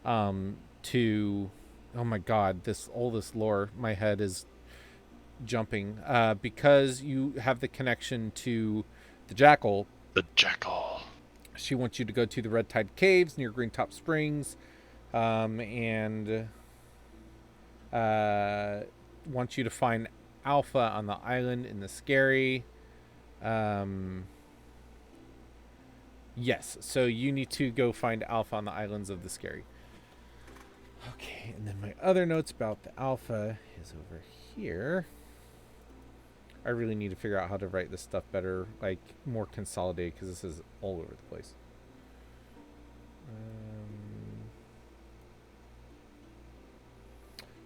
to, oh my God, all this lore, my head is jumping. Because you have the connection to the Jackal. The Jackal. She wants you to go to the Red Tide Caves near Green Top Springs, and wants you to find Alpha on the island in the Scary. Yes, so you need to go find Alpha on the islands of the Scary. Okay, and then my other notes about the Alpha is over here. I really need to figure out how to write this stuff better, like more consolidated, because this is all over the place.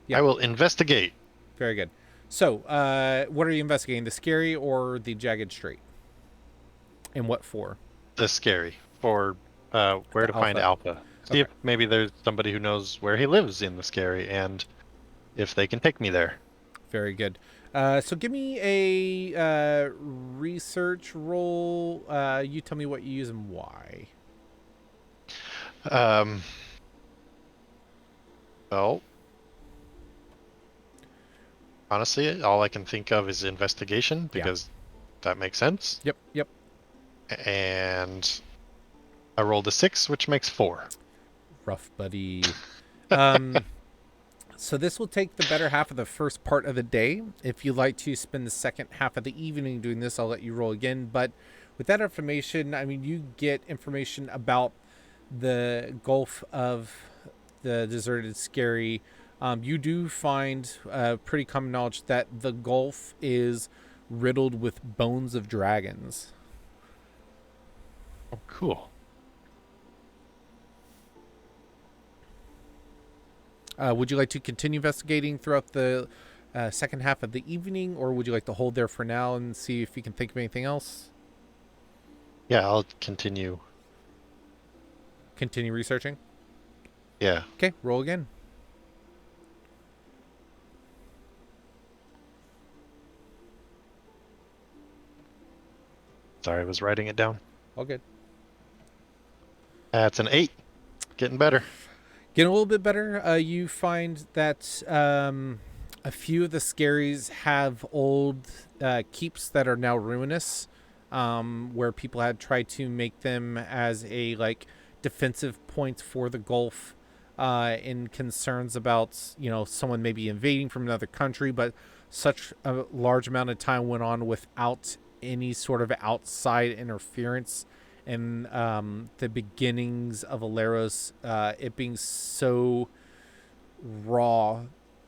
Yeah. I will investigate. Very good. So, what are you investigating? The Scary or the Jagged Strait? And what for? The Scary. For where to find Alpha. See if maybe there's somebody who knows where he lives in the Scary, and if they can take me there. Very good. So give me a research roll. You tell me what you use and why. Well, honestly, all I can think of is investigation, because that makes sense. Yep. And I rolled a 6, which makes 4. Rough, buddy. So this will take the better half of the first part of the day. If you'd like to spend the second half of the evening doing this, I'll let you roll again. But with that information, I mean, you get information about the Gulf of the Deserted Scary. You do find pretty common knowledge that the Gulf is riddled with bones of dragons. Oh, cool. Would you like to continue investigating throughout the second half of the evening, or would you like to hold there for now and see if you can think of anything else? Yeah, I'll continue. Continue researching? Yeah. Okay, roll again. Sorry, I was writing it down. All good. That's an 8. Getting better. Getting a little bit better. You find that a few of the scaries have old keeps that are now ruinous, where people had tried to make them as a like defensive point for the Gulf, in concerns about someone maybe invading from another country, but such a large amount of time went on without any sort of outside interference. And the beginnings of Allaeros, it being so raw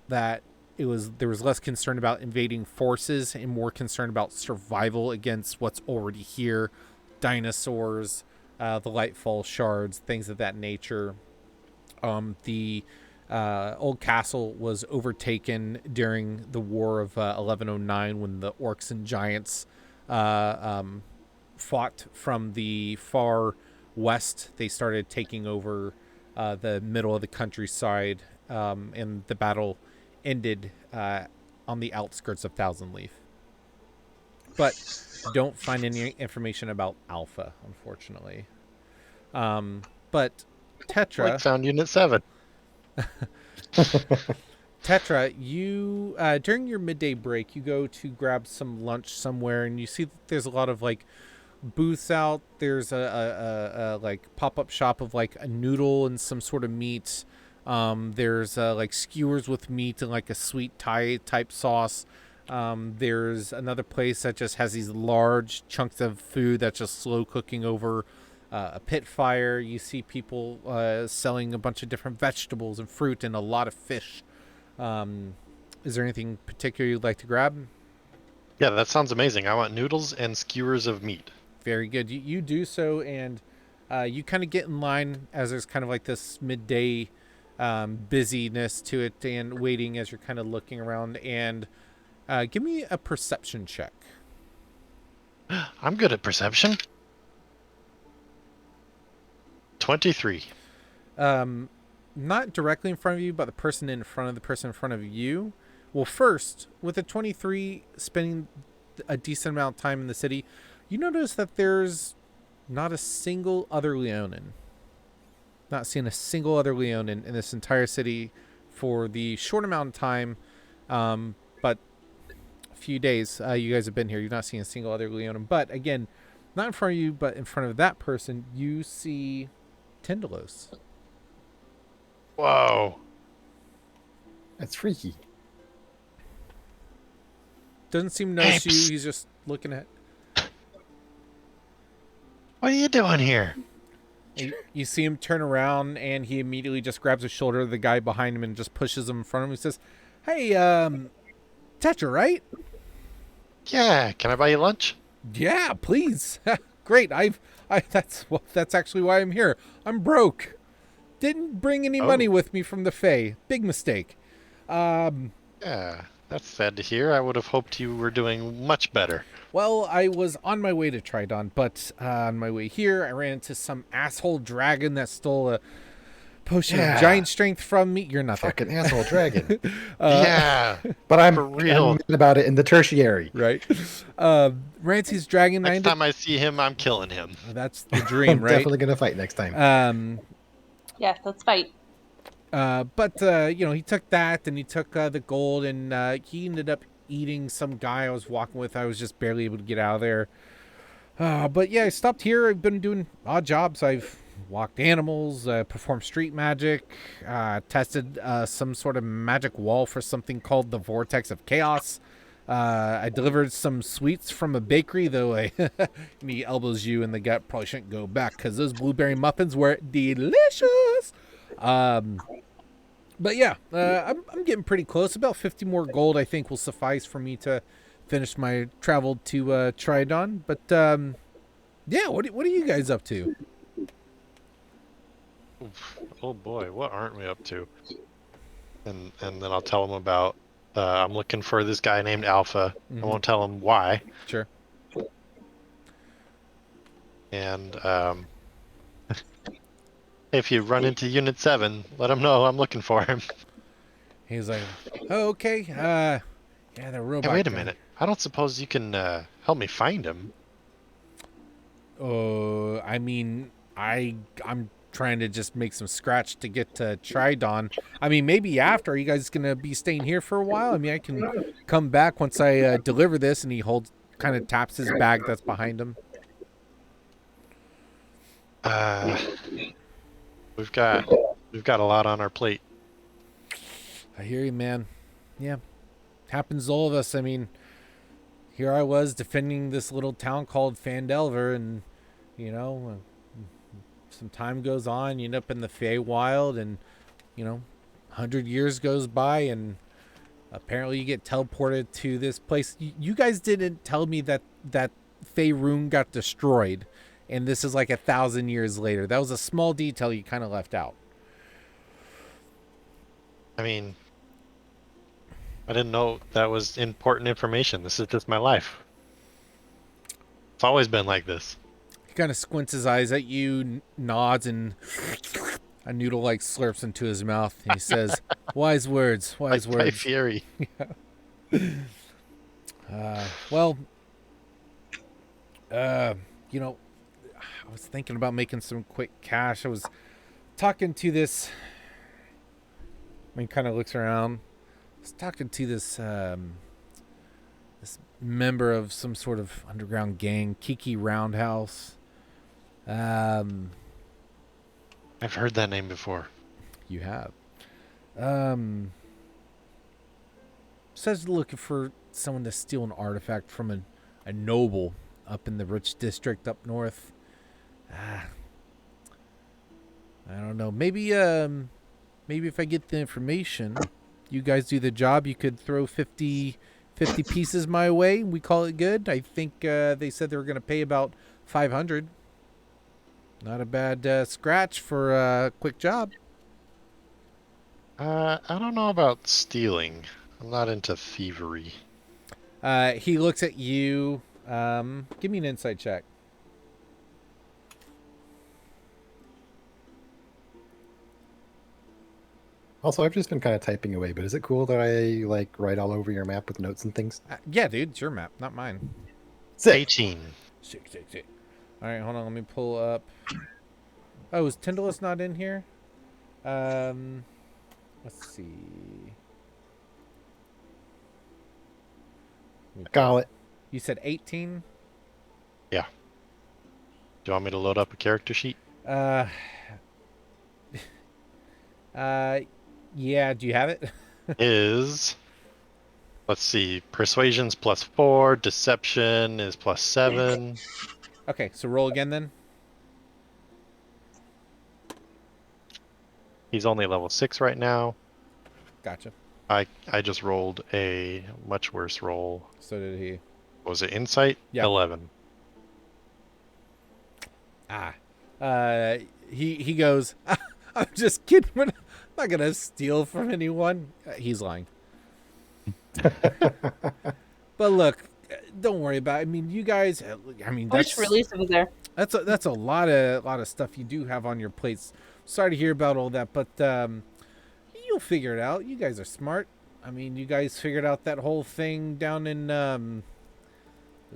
that there was less concern about invading forces and more concern about survival against what's already here, dinosaurs, the Lightfall shards, things of that nature. The old castle was overtaken during the War of 1109 when the orcs and giants fought from the far west. They started taking over the middle of the countryside, and the battle ended on the outskirts of Thousand Leaf. But don't find any information about Alpha, unfortunately. But Tetra... Like found Unit 7. Tetra, you during your midday break, you go to grab some lunch somewhere, and you see that there's a lot of like booths out. There's a like pop-up shop of like a noodle and some sort of meat. There's like skewers with meat and like a sweet Thai type sauce. There's another place that just has these large chunks of food that's just slow cooking over a pit fire. You see people selling a bunch of different vegetables and fruit and a lot of fish. Is there anything particular you'd like to grab? Yeah, that sounds amazing. I want noodles and skewers of meat. Very good. You do so, and you kind of get in line as there's kind of like this midday busyness to it and waiting as you're kind of looking around. And give me a perception check. I'm good at perception. 23. Not directly in front of you, but the person in front of the person in front of you. Well, first, with a 23 spending a decent amount of time in the city, you notice that there's not a single other Leonin. Not seeing a single other Leonin in this entire city for the short amount of time, but a few days you guys have been here. You've not seen a single other Leonin. But again, not in front of you, but in front of that person, you see Tendalos. Whoa. That's freaky. Doesn't seem to notice you. He's just looking at. What are you doing here? You see him turn around, and he immediately just grabs the shoulder of the guy behind him and just pushes him in front of him. He says, "Hey, Tetra, right? Yeah, can I buy you lunch? Yeah, please. Great. That's actually why I'm here. I'm broke. Didn't bring any money with me from the Fae. Big mistake. Yeah, that's sad to hear. I would have hoped you were doing much better. Well, I was on my way to Tridon, but on my way here, I ran into some asshole dragon that stole a potion of giant strength from me. You're not Fucking asshole dragon. Yeah, But I'm for real. I'm mad about it in the tertiary. right. Rancy's dragon. Next time I see him, I'm killing him. That's the dream, I'm right? definitely gonna fight next time. Yes, let's fight. But he took that and he took the gold, and he ended up eating some guy I was walking with. I was just barely able to get out of there. But yeah, I stopped here. I've been doing odd jobs. I've walked animals, performed street magic, tested some sort of magic wall for something called the Vortex of Chaos. I delivered some sweets from a bakery, though and he elbows you in the gut. Probably shouldn't go back because those blueberry muffins were delicious. But yeah, I'm getting pretty close. About 50 more gold, I think, will suffice for me to finish my travel to Tridon. But yeah, what are you guys up to? Oh boy, what aren't we up to? And then I'll tell him about. I'm looking for this guy named Alpha. I won't tell him why. Sure. And if you run into Unit 7, let him know I'm looking for him. He's like, oh, okay. Yeah, the robot. Hey, wait a guy. minute. I don't suppose you can help me find him. I mean, I'm trying to just make some scratch to get to Tridon. I mean, maybe after. Are you guys gonna be staying here for a while? I mean, I can come back once I deliver this. And he kind of taps his bag that's behind him. We've got a lot on our plate. I hear you, man. Yeah, happens to all of us. I mean, here I was defending this little town called Fandelver, and you know, some time goes on, you end up in the Feywild, and 100 years goes by, and apparently you get teleported to this place. You guys didn't tell me that Faerun got destroyed, and this is like 1,000 years later. That was a small detail you kind of left out. I mean, I didn't know that was important information. This is just my life. It's always been like this. He kind of squints his eyes at you, nods, and a noodle like slurps into his mouth. And he says, "Wise words, wise Like words." Fury. Well, I was thinking about making some quick cash. I was talking to this. He kind of looks around. I was talking to this this member of some sort of underground gang, Kiki Roundhouse. I've heard that name before. You have. Says looking for someone to steal an artifact from a noble up in the rich district up north. I don't know. Maybe if I get the information, you guys do the job. You could throw 50 pieces my way. We call it good. I think they said they were going to pay about 500. Not a bad scratch for a quick job. I don't know about stealing. I'm not into thievery. He looks at you. Give me an insight check. Also, I've just been kind of typing away, but is it cool that I write all over your map with notes and things? Yeah, dude, it's your map, not mine. Sick. 18. Sick. All right, hold on. Let me pull up. Oh, is Tyndallus not in here? Let's see. Got it. You said 18? Yeah. Do you want me to load up a character sheet? Yeah, do you have it? Is, let's see, persuasion's +4, deception is +7. Okay, so roll again then. He's only level 6 right now. Gotcha. I just rolled a much worse roll. So did he. Was it insight? Yeah. 11. He goes, I'm just kidding. I'm not going to steal from anyone. He's lying. But look, don't worry about it. I mean, you guys, Which release was there? That's a lot of stuff you do have on your plates. Sorry to hear about all that, but you'll figure it out. You guys are smart. I mean, you guys figured out that whole thing down in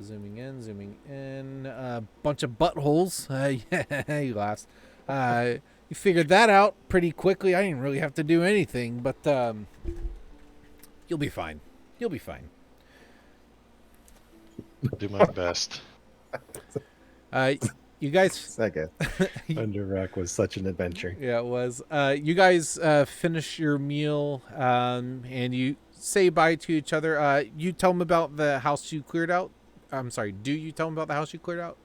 zooming in, a bunch of buttholes. Yeah, he laughs. You figured that out pretty quickly. I didn't really have to do anything, but you'll be fine. You'll be fine. Do my best. You guys, I guess Under Rock was such an adventure. yeah, it was. You guys finish your meal, and you say bye to each other. You tell them about the house you cleared out. I'm sorry. Do you tell them about the house you cleared out?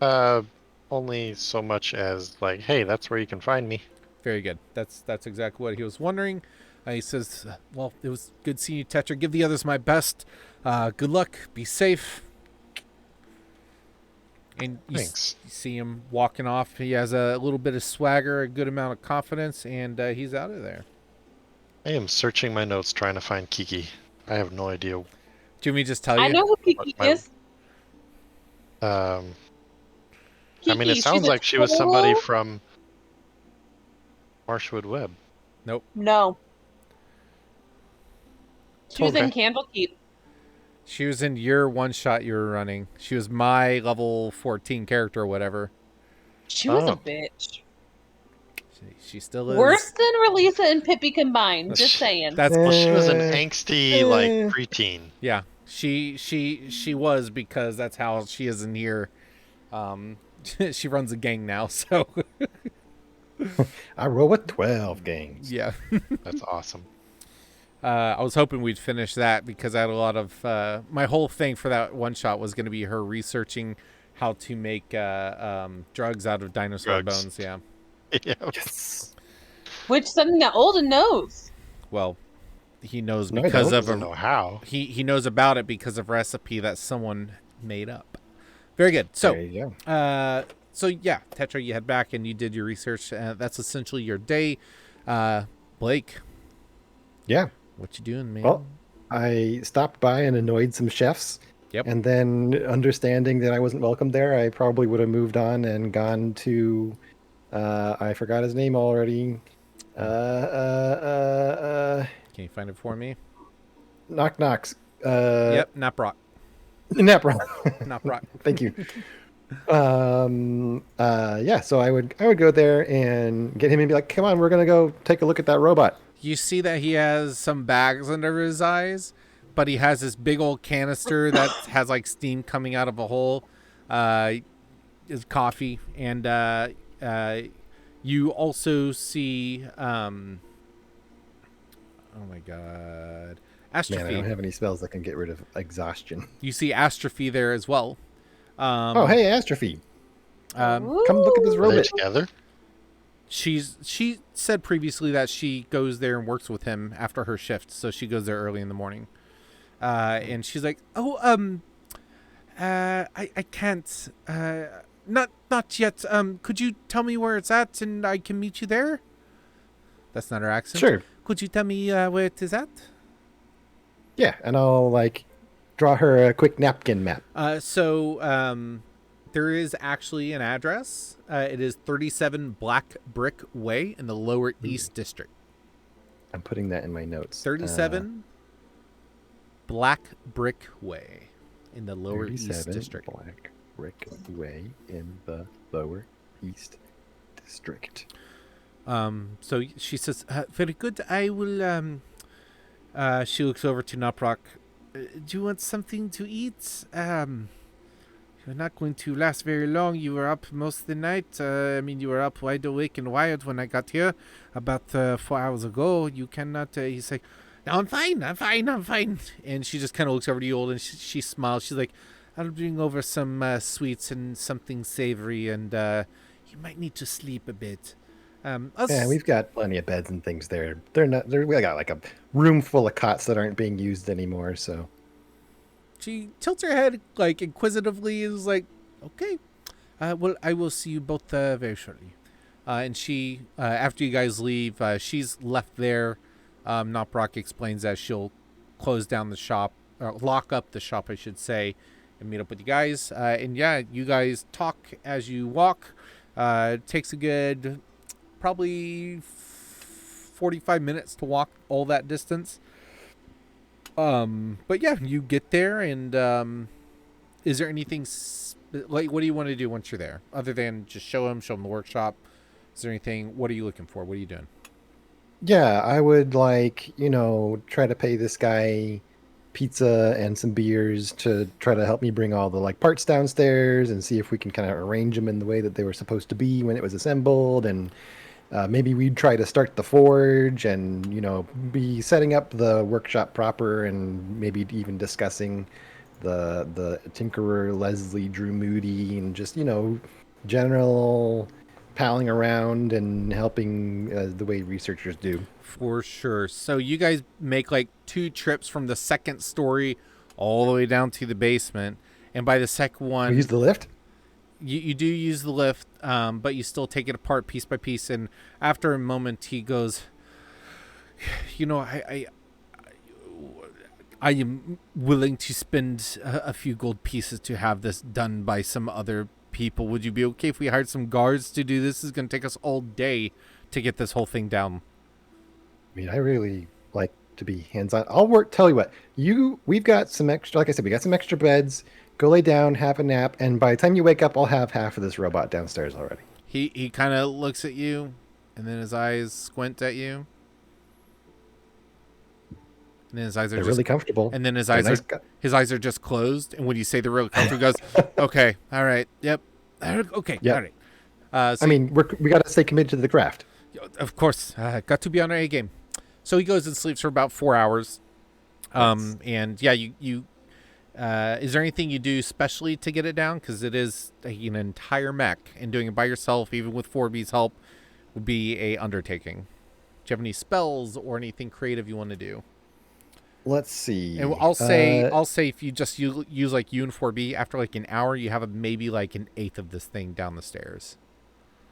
Uh, Only so much as like, hey, that's where you can find me. Very good. That's exactly what he was wondering. He says, "Well, it was good seeing you, Tetra. Give the others my best. Good luck. Be safe." And you Thanks. see him walking off. He has a little bit of swagger, a good amount of confidence, and he's out of there. I am searching my notes trying to find Kiki. I have no idea. Jimmy, just tell I you. know who Kiki my- is. I mean, it Kiki, sounds she's a like she was somebody total- from Marshwood Web. No. She was in Okay. Candlekeep. She was in your one shot you were running. She was my level 14 character or whatever. She was a Oh. bitch. She still is. Worse than Relisa and Pippi combined. Just saying. That's Well, she was an Eh, angsty like preteen. yeah. She was, because that's how she is in here. She runs a gang now, so I roll with 12 gangs. yeah. That's awesome. I was hoping we'd finish that because I had a lot of my whole thing for that one shot was going to be her researching how to make drugs out of dinosaur Drugs. bones. Yeah. Yeah. Yes. Which something that Olden knows. Well, he knows No, I because don't. of Doesn't know how. he knows about it because of recipe that someone made up. Very good. So There you go. so yeah, Tetra, you head back and you did your research. That's essentially your day. Blake, Yeah. what you doing, man? Well, I stopped by and annoyed some chefs. Yep. And then, understanding that I wasn't welcome there, I probably would have moved on and gone to. I forgot his name already. Can you find it for me? Knock knocks. Yep, not Brock. Napron. Not Brock. Thank you. Yeah, so I would go there and get him and be like, come on, we're gonna go take a look at that robot. You see that he has some bags under his eyes, but he has this big old canister that has like steam coming out of a hole. Is coffee, and you also see oh my god, Astrophy. Man, I don't have any spells that can get rid of exhaustion. You see Astrophy there as well. Oh, hey, Astrophy. Um, Come look at this Ooh. Are they robot. together? she said previously that she goes there and works with him after her shift, so she goes there early in the morning. And she's like, I can't, not yet. Could you tell me where it's at and I can meet you there? That's not her accent. Sure. Could you tell me where it is at? Yeah, and I'll like draw her a quick napkin map. So there is actually an address. It is 37 Black Brick Way in the Lower East District. I'm putting that in my notes. 37 Black Brick Way in the Lower East 37 District. Black Brick Way in the Lower East District. So she says, very good. I will, she looks over to Naprok. Do you want something to eat? You're not going to last very long. You were up most of the night. You were up wide awake and wired when I got here about 4 hours ago. You cannot, he's like, no, I'm fine. And she just kind of looks over to you, old, and she smiles. She's like, I'll bring over some sweets and something savory, and you might need to sleep a bit. Yeah, we've got plenty of beds and things there. We got like a room full of cots that aren't being used anymore, so. She tilts her head like inquisitively, is like, okay, well, I will see you both very shortly. And she, after you guys leave, she's left there. Noprock explains that she'll close down the shop, or lock up the shop, I should say, and meet up with you guys. And yeah, you guys talk as you walk. It takes a good, probably 45 minutes to walk all that distance. But yeah, you get there, and is there anything like, what do you want to do once you're there, other than just show him the workshop? Is there anything? What are you looking for? What are you doing? Yeah, I would try to pay this guy pizza and some beers to try to help me bring all the like parts downstairs and see if we can kind of arrange them in the way that they were supposed to be when it was assembled. And maybe we'd try to start the forge and, be setting up the workshop proper and maybe even discussing the Tinkerer Leslie Drew Moody and just, general palling around and helping the way researchers do. For sure. So you guys make like 2 trips from the second story all the way down to the basement. And by the second one, We use the lift? you do use the lift, but you still take it apart piece by piece. And after a moment, he goes, I am willing to spend a few gold pieces to have this done by some other people. Would you be okay if we hired some guards to do this? It's going to take us all day to get this whole thing down. I mean, I really like to be hands-on. Tell you what, we've got some extra, like I said, we got some extra beds. Go lay down, have a nap, and by the time you wake up, I'll have half of this robot downstairs already. He kind of looks at you, and then his eyes squint at you. And then his eyes are They're really comfortable. And then his They're eyes nice his eyes are just closed. And when you say they're really comfortable, he goes, "Okay, all right, yep, okay, Yep. all right." So I mean, we got to stay committed to the craft. of course, got to be on our A game. So he goes and sleeps for about 4 hours. And yeah, you is there anything you do specially to get it down? Because it is an entire mech, and doing it by yourself, even with 4B's help, would be a undertaking. Do you have any spells or anything creative you want to do? Let's see. And I'll say if you just use like U and 4B, after like an hour, you have maybe like an eighth of this thing down the stairs.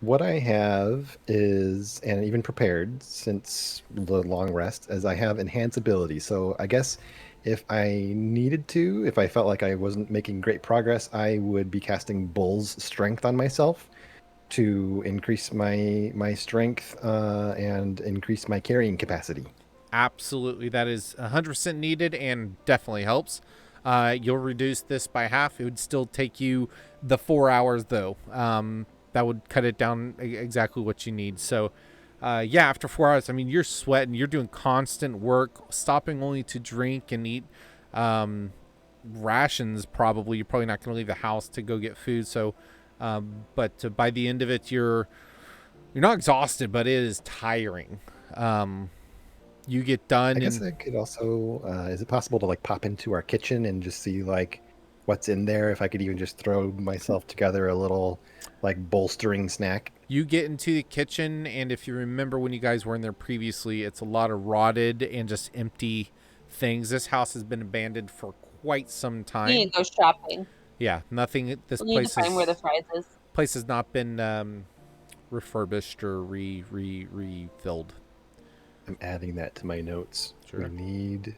What I have is, and even prepared since the long rest, as I have enhance ability. So I guess if I needed to, if I felt like I wasn't making great progress, I would be casting Bull's Strength on myself to increase my strength and increase my carrying capacity. Absolutely, that is 100% needed and definitely helps. You'll reduce this by half. It would still take you the 4 hours, though. That would cut it down exactly what you need. So, yeah, after 4 hours, I mean, you're sweating. You're doing constant work, stopping only to drink and eat rations, probably. You're probably not going to leave the house to go get food. So, but by the end of it, you're not exhausted, but it is tiring. You get done. I guess I could also, is it possible to like pop into our kitchen and just see like what's in there? If I could even just throw myself together a little like bolstering snack. You get into the kitchen, and if you remember when you guys were in there previously, it's a lot of rotted and just empty things. This house has been abandoned for quite some time. We need to go shopping. Yeah, nothing. This We need to find where the fries is. place has not been refurbished or refilled. I'm adding that to my notes. Sure. We need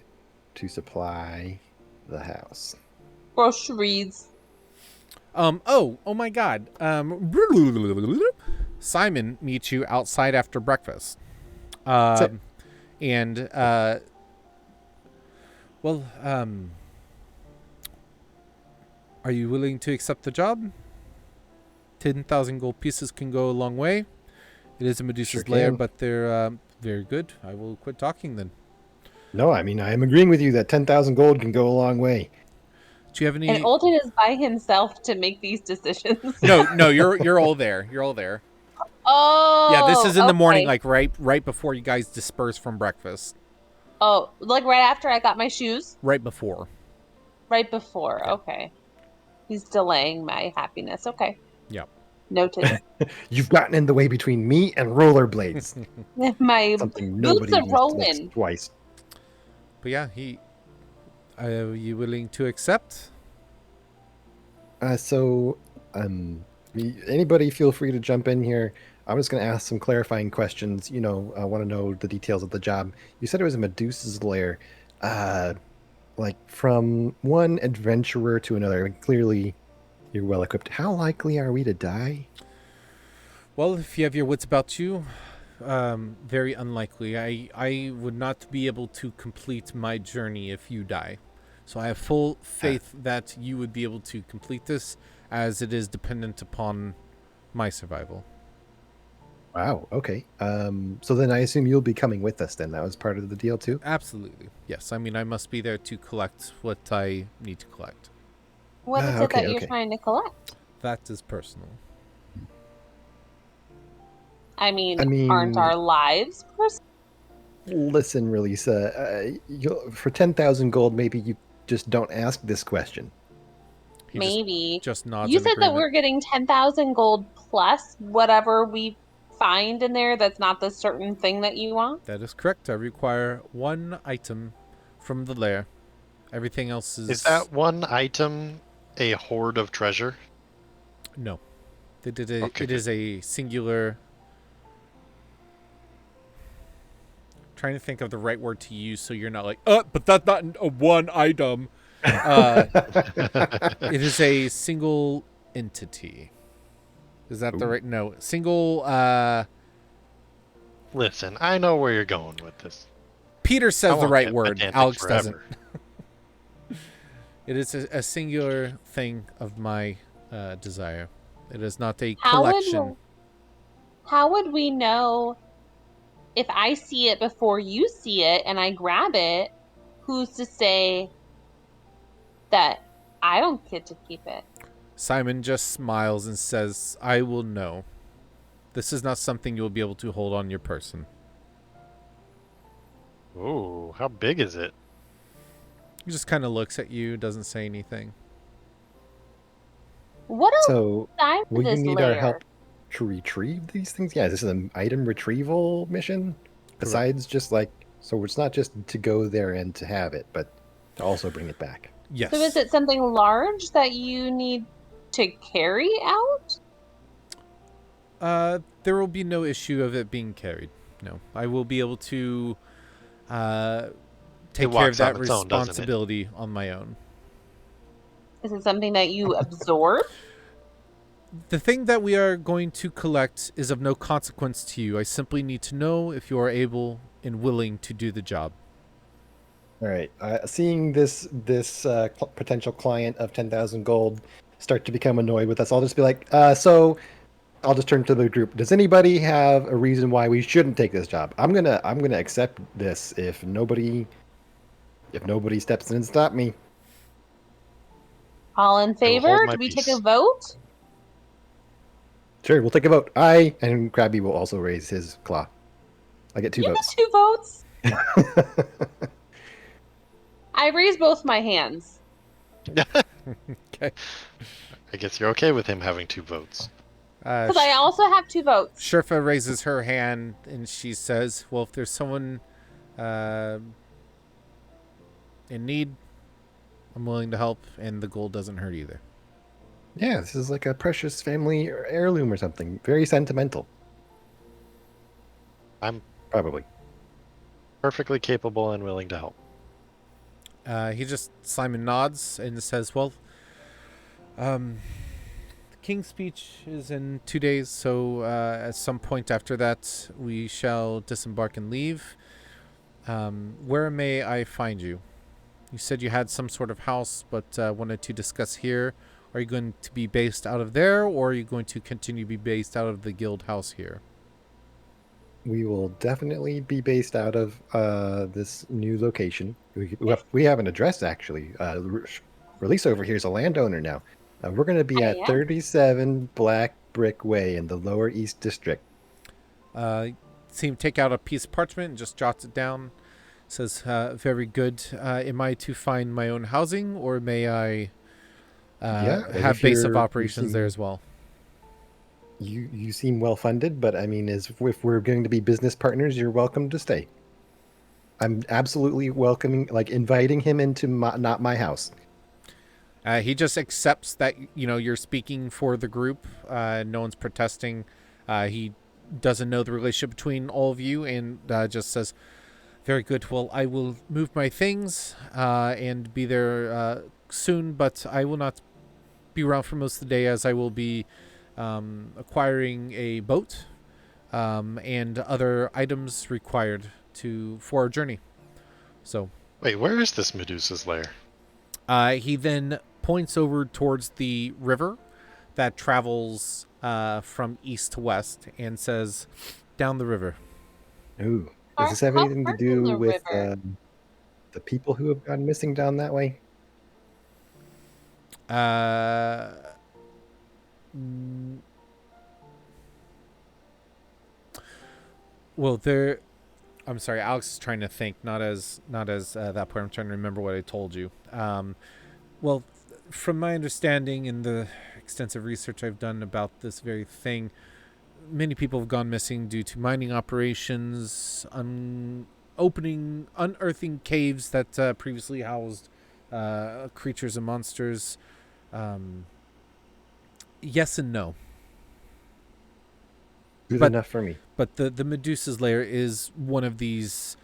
to supply the house. Groceries. Oh my God. Simon meets you outside after breakfast. And are you willing to accept the job? 10,000 gold pieces can go a long way. It is a Medusa's Sure lair, can. but they're very good. I will quit talking then. No, I mean, I am agreeing with you that 10,000 gold can go a long way. Do you have any? And Alton is by himself to make these decisions. No, you're all there. You're all there. Oh. Yeah, this is in the morning, okay. like right before you guys disperse from breakfast. Oh, like right after I got my shoes? Right before. Right before. Okay. He's delaying my happiness. Okay. Yep. Noted. You've gotten in the way between me and rollerblades. My Something boots nobody are needs rolling. twice. But yeah, are you willing to accept? Anybody feel free to jump in here. I'm just going to ask some clarifying questions. I want to know the details of the job. You said it was a Medusa's lair. Like from one adventurer to another. I mean, clearly, you're well equipped. How likely are we to die? Well, if you have your wits about you, very unlikely. I would not be able to complete my journey if you die. So I have full faith that you would be able to complete this, as it is dependent upon my survival. Wow. Okay. So then I assume you'll be coming with us. Then that was part of the deal too. Absolutely. Yes. I mean, I must be there to collect what I need to collect. What is it Okay. that you're Okay. trying to collect? That is personal. I mean, I aren't our mean, lives personal? listen, Relisa. For 10,000 gold, maybe you just don't ask this question. He Maybe. just nods You in said that agreement. we're getting 10,000 gold plus whatever we find in there that's not the certain thing that you want. That is correct. I require one item from the lair. Everything else Is is that one item a hoard of treasure? no. It Okay, good. is a singular. Trying to think of the right word to use so you're not like, but that's not a one item. It is a single entity. Is that the Ooh. right? No, single. Listen, I know where you're going with this. Peter I says the won't right get word. pedantic Alex doesn't. forever. It is a singular thing of my desire. It is not a How collection. how would we know if I see it before you see it and I grab it? Who's to say that I don't get to keep it? Simon just smiles and says, "I will know. This is not something you will be able to hold on your person." Ooh, how big is it? He just kind of looks at you, doesn't say anything. What else So, inside will you this need our layer? help to retrieve these things? Yeah, this is an item retrieval mission. Besides just like, so it's not just to go there and to have it, but to also bring it back. Yes. So is it something large that you need to carry out? There will be no issue of it being carried. No, I will be able to take care of walks on that its own, doesn't it? responsibility on my own. Is it something that you absorb? The thing that we are going to collect is of no consequence to you. I simply need to know if you are able and willing to do the job. All right. Seeing this potential client of 10,000 gold start to become annoyed with us, I'll just be like, so I'll just turn to the group. Does anybody have a reason why we shouldn't take this job? I'm gonna accept this if nobody steps in and stop me. All in I will hold favor? my Do we take a peace. vote? Sure, we'll take a vote. Aye, and Krabby will also raise his claw. I get 2 You get votes. 2 votes. I raise both my hands. Okay. I guess you're okay with him having 2 votes. Because I also have 2 votes. Sherfa raises her hand and she says, "Well, if there's someone in need, I'm willing to help, and the gold doesn't hurt either." Yeah, this is like a precious family heirloom or something. Very sentimental. I'm Probably. perfectly capable and willing to help. Simon nods and says, "Well, the king's speech is in 2 days, so at some point after that, we shall disembark and leave. Where may I find you? You said you had some sort of house, but wanted to discuss here. Are you going to be based out of there, or are you going to continue to be based out of the guild house here?" We will definitely be based out of this new location. We have an address, actually. Release over here is a landowner now. We're going to be I at am. 37 Black Brick Way in the Lower East District. See him take out a piece of parchment and just jots it down. Says, "Very good. Am I to find my own housing, or may I have if base of you operations there seem- as well?" You seem well funded, but I mean, if we're going to be business partners, you're welcome to stay. I'm absolutely welcoming, like inviting him into not my house. He just accepts that you're speaking for the group. No one's protesting. He doesn't know the relationship between all of you, and just says, "Very good. Well, I will move my things and be there soon, but I will not be around for most of the day, as I will be acquiring a boat and other items required for our journey." So Wait, where is this Medusa's lair? he then points over towards the river that travels from east to west and says, "Down the river." Ooh, does this have How anything to far from do the with river? the people who have gone missing down that way? Uh, mm, well, there. I'm sorry, Alex is trying to think. Not as that point. I'm trying to remember what I told you. Well, from my understanding and the extensive research I've done about this very thing, many people have gone missing due to mining operations, unearthing caves that previously housed creatures and monsters. Um, yes and no. Good But enough for me. But the Medusa's lair is one of these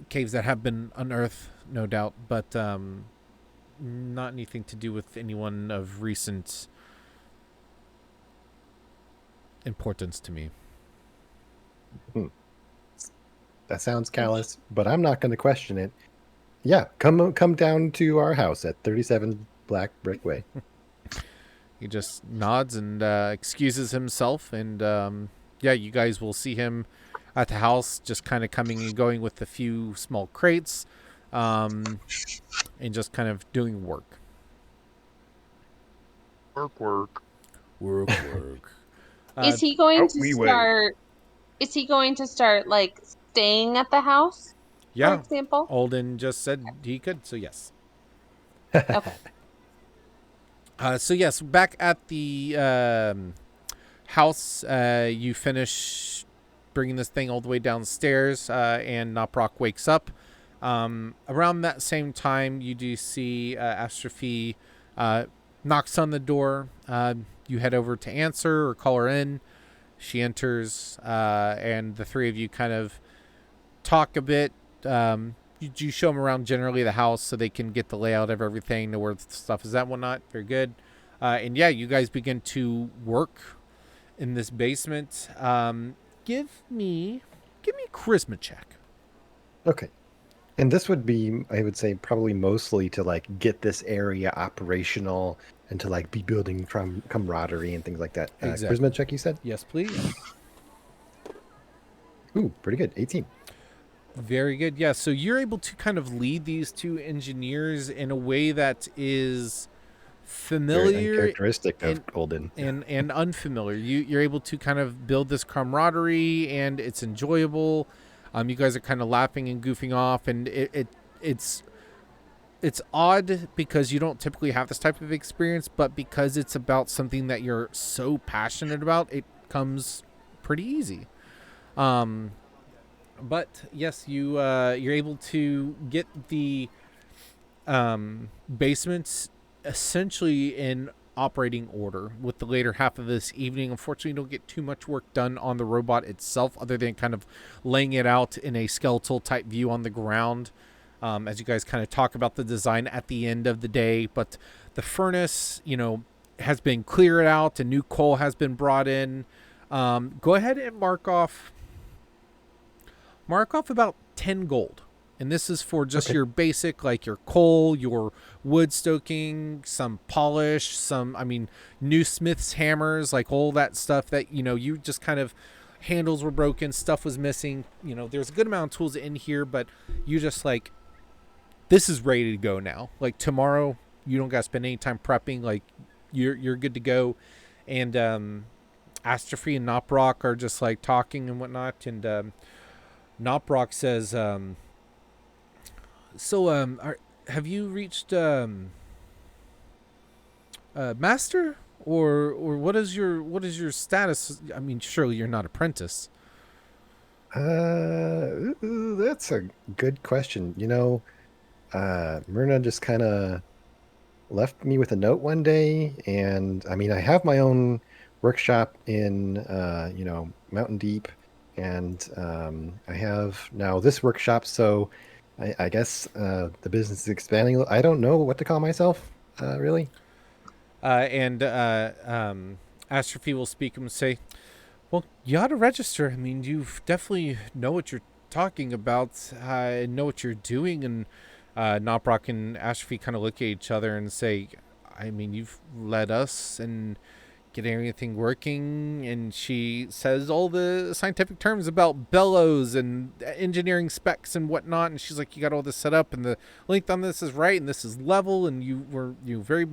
caves that have been unearthed, no doubt, but not anything to do with anyone of recent importance to me. That sounds callous, but I'm not going to question it. Yeah, come down to our house at 37 Black Brick Way. He just nods and excuses himself, and yeah, you guys will see him at the house, just kind of coming and going with a few small crates, and just kind of doing work. Work. Work. Is he going out to we way. start? Is he going to start like staying at the house, for Yeah, example? Alden just said he could, so yes. Okay. So yes, back at the house, you finish bringing this thing all the way downstairs, and Noprock wakes up. Around that same time, you do see Astrophy knocks on the door. You head over to answer or call her in. She enters, and the three of you kind of talk a bit. You show them around generally the house so they can get the layout of everything, know where the stuff is at, whatnot. Very good. And yeah, you guys begin to work in this basement. Give me a charisma check. Okay. And this would be, I would say, probably mostly to like get this area operational and to like be building from camaraderie and things like that. Exactly. Charisma check, you said? Yes, please. Ooh, pretty good. 18. Very good. Yeah, so you're able to kind of lead these two engineers in a way that is Very familiar uncharacteristic of and Golden. and unfamiliar. You're able to kind of build this camaraderie, and it's enjoyable. You guys are kind of laughing and goofing off, and it's odd because you don't typically have this type of experience, but because it's about something that you're so passionate about, it comes pretty easy. But yes, you're able to get the basements essentially in operating order with the later half of this evening. Unfortunately, you don't get too much work done on the robot itself other than kind of laying it out in a skeletal type view on the ground, as you guys kind of talk about the design at the end of the day. But the furnace, has been cleared out and new coal has been brought in. Go ahead and mark off about 10 gold. And this is for just your basic, like your coal, your wood stoking, some polish, new smith's hammers, like all that stuff that, you just kind of, handles were broken, stuff was missing. There's a good amount of tools in here, but you just like, this is ready to go now. Like tomorrow, you don't got to spend any time prepping. Like you're good to go. And Astrophy and Noprock are just like talking and whatnot. And Noprock says, have you reached master, or what is your status? I mean, surely you're not apprentice. That's a good question. Myrna just kind of left me with a note one day, and I mean, I have my own workshop in, Mountain Deep, and I have now this workshop, so I guess the business is expanding. I don't know what to call myself, really. And Astrophy will speak and say, well, you ought to register. I mean, you definitely know what you're talking about, and know what you're doing. And Noprock and Astrophy kind of look at each other and say, I mean, you've led us and getting everything working, and she says all the scientific terms about bellows and engineering specs and whatnot, and she's like, you got all this set up, and the length on this is right, and this is level, and you were very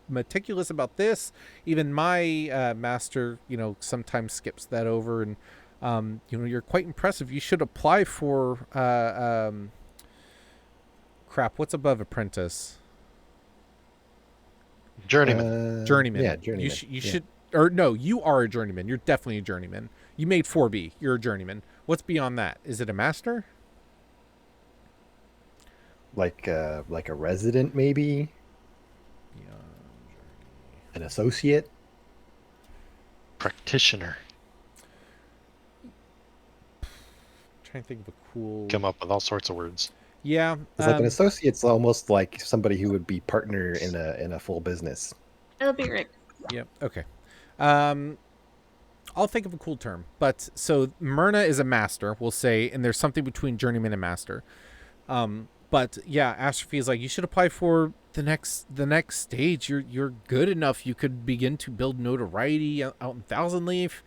meticulous about this. Even my master, sometimes skips that over, and you're quite impressive. You should apply for crap, what's above apprentice? Journeyman. Journeyman. Yeah, journeyman. You should, or no, you are a journeyman. You're definitely a journeyman. You made 4B. You're a journeyman. What's beyond that? Is it a master? Like a resident, maybe an associate. Practitioner. Trying to think of a cool. Come up with all sorts of words. Yeah, It's like an associate's almost like somebody who would be partner in a full business. It'll be Rick. Yep. Okay. I'll think of a cool term. But so Myrna is a master, we'll say, and there's something between journeyman and master. But yeah, Astrophy is like, you should apply for the next stage. You're good enough. You could begin to build notoriety out in Thousand Leaf.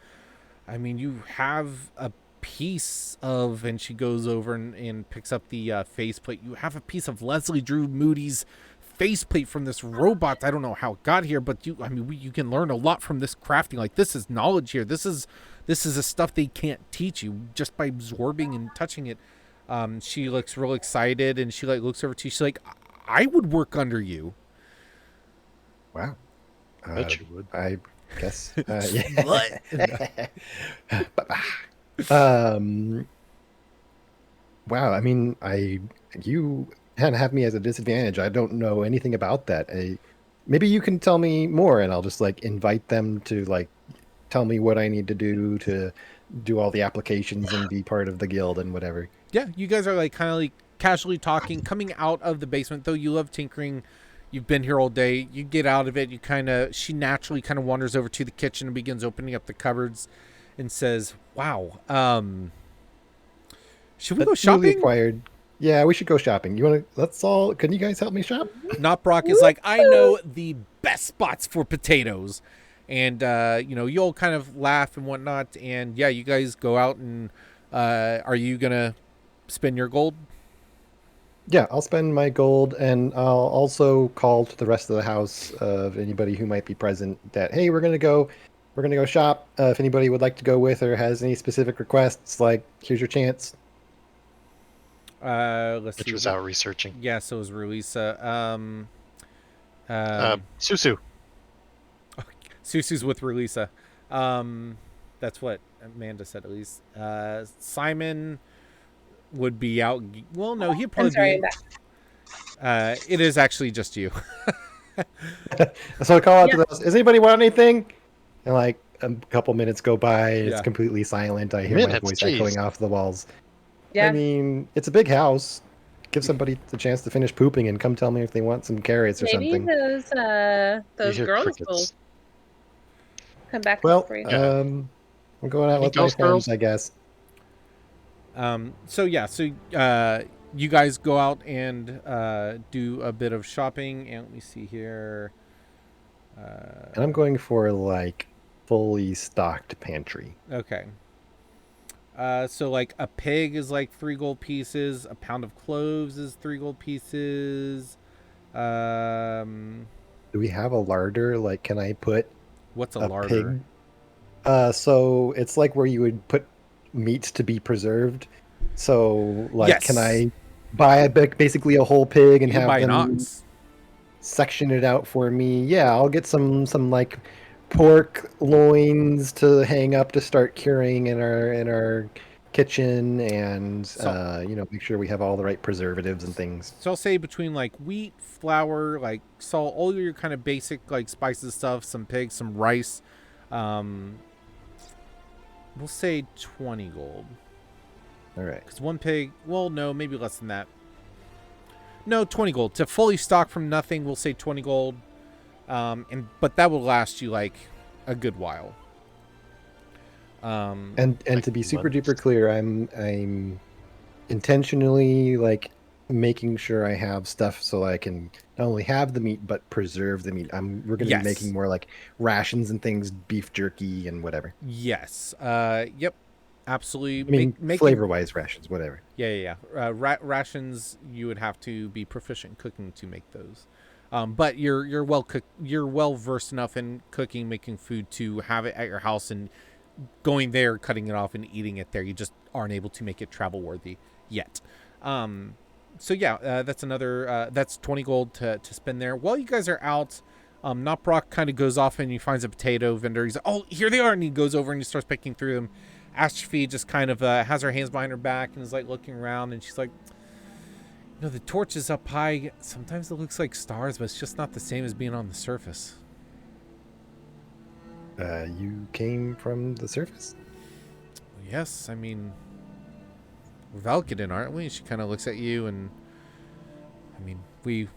I mean, you have a piece of, and she goes over and picks up the faceplate. You have a piece of Leslie Drew Moody's faceplate from this robot. I don't know how it got here, but you can learn a lot from this crafting. Like, this is knowledge here. This is the stuff they can't teach you just by absorbing and touching it. She looks real excited, and she looks over to you. She's like, I would work under you. Wow. Bet you would. I guess. Yeah. What? Wow. I mean, you kind of have me as a disadvantage. I don't know anything about that. Maybe you can tell me more, and I'll just invite them to tell me what I need to do all the applications and be part of the guild and whatever. Yeah, you guys are kind of casually talking, coming out of the basement. Though you love tinkering, you've been here all day. You get out of it. She naturally kind of wanders over to the kitchen and begins opening up the cupboards, and says, "Wow, should we go That's newly shopping?" acquired. Yeah, we should go shopping. Can you guys help me shop? Not Brock is like, I know the best spots for potatoes. And, you all kind of laugh and whatnot. And, yeah, you guys go out and are you going to spend your gold? Yeah, I'll spend my gold, and I'll also call to the rest of the house of anybody who might be present that, hey, we're gonna go shop. If anybody would like to go with or has any specific requests, here's your chance. Let's Which see. was out researching. Yeah, so was Relisa. Susu. Susu's with Relisa. That's what Amanda said, at least. Simon would be out. Well, no, he'd probably I'm sorry, be. It is actually just you. So I call out to the house, does anybody want anything? And a couple minutes go by, it's Yeah. completely silent. I hear my Minutes, voice geez. echoing off the walls. Yeah. I mean, it's a big house. Give somebody the chance to finish pooping and come tell me if they want some carrots or Maybe something. those You hear girls will crickets. come back Well, for you. I'm going out Any with my ghost girls? friends, I guess. So you guys go out and do a bit of shopping, and let me see here. And I'm going for fully stocked pantry. Okay. So a pig is 3 gold pieces. A pound of cloves is 3 gold pieces. Do we have a larder? Can I put What's a a larder? pig? So it's where you would put meats to be preserved. So Yes. can I buy basically a whole pig and You can have buy an them ox. section it out for me? Yeah, I'll get some pork loins to hang up to start curing in our kitchen, and make sure we have all the right preservatives and things. So I'll say between wheat, flour, salt, all your kind of basic spices stuff, some pigs, some rice. We'll say 20 gold. All right. Because one pig, well, no, maybe less than that. No, 20 gold. To fully stock from nothing, we'll say 20 gold. But that will last you a good while. And to be super duper clear, I'm intentionally making sure I have stuff so I can not only have the meat but preserve the meat. We're going to be Yes. making more like rations and things, beef jerky and whatever. Yes. Yep. Absolutely. I mean, Making. flavor-wise rations, whatever. Yeah. Rations. You would have to be proficient in cooking to make those. But you're well cook. You're well versed enough in cooking, making food to have it at your house and going there, cutting it off, and eating it there. You just aren't able to make it travel worthy yet. So yeah, that's another. That's 20 gold to spend there. While you guys are out, Noprock kind of goes off and he finds a potato vendor. He's like, "Oh, here they are!" And he goes over and he starts picking through them. Astrophy just kind of has her hands behind her back and is like looking around, and she's like, the torch is up high. Sometimes it looks like stars, but it's just not the same as being on the surface." You came from the surface? Well, yes, I mean, we're Valkiden, aren't we? She kind of looks at you, and I mean, we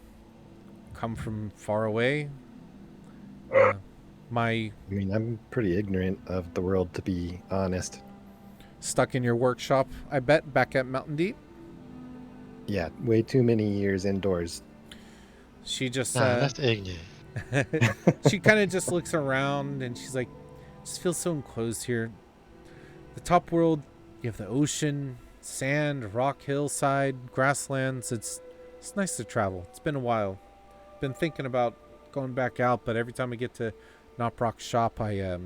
come from far away. My I mean, I'm pretty ignorant of the world, to be honest. stuck in your workshop, I bet, back at Mountain Deep. Yeah, way too many years indoors. She just That's ignorant. she kind of just looks around and she's like, just feels so enclosed here. The top world, you have the ocean, sand, rock, hillside, grasslands. It's nice to travel. It's been a while. Been thinking about going back out, but every time I get to Noprock's shop, I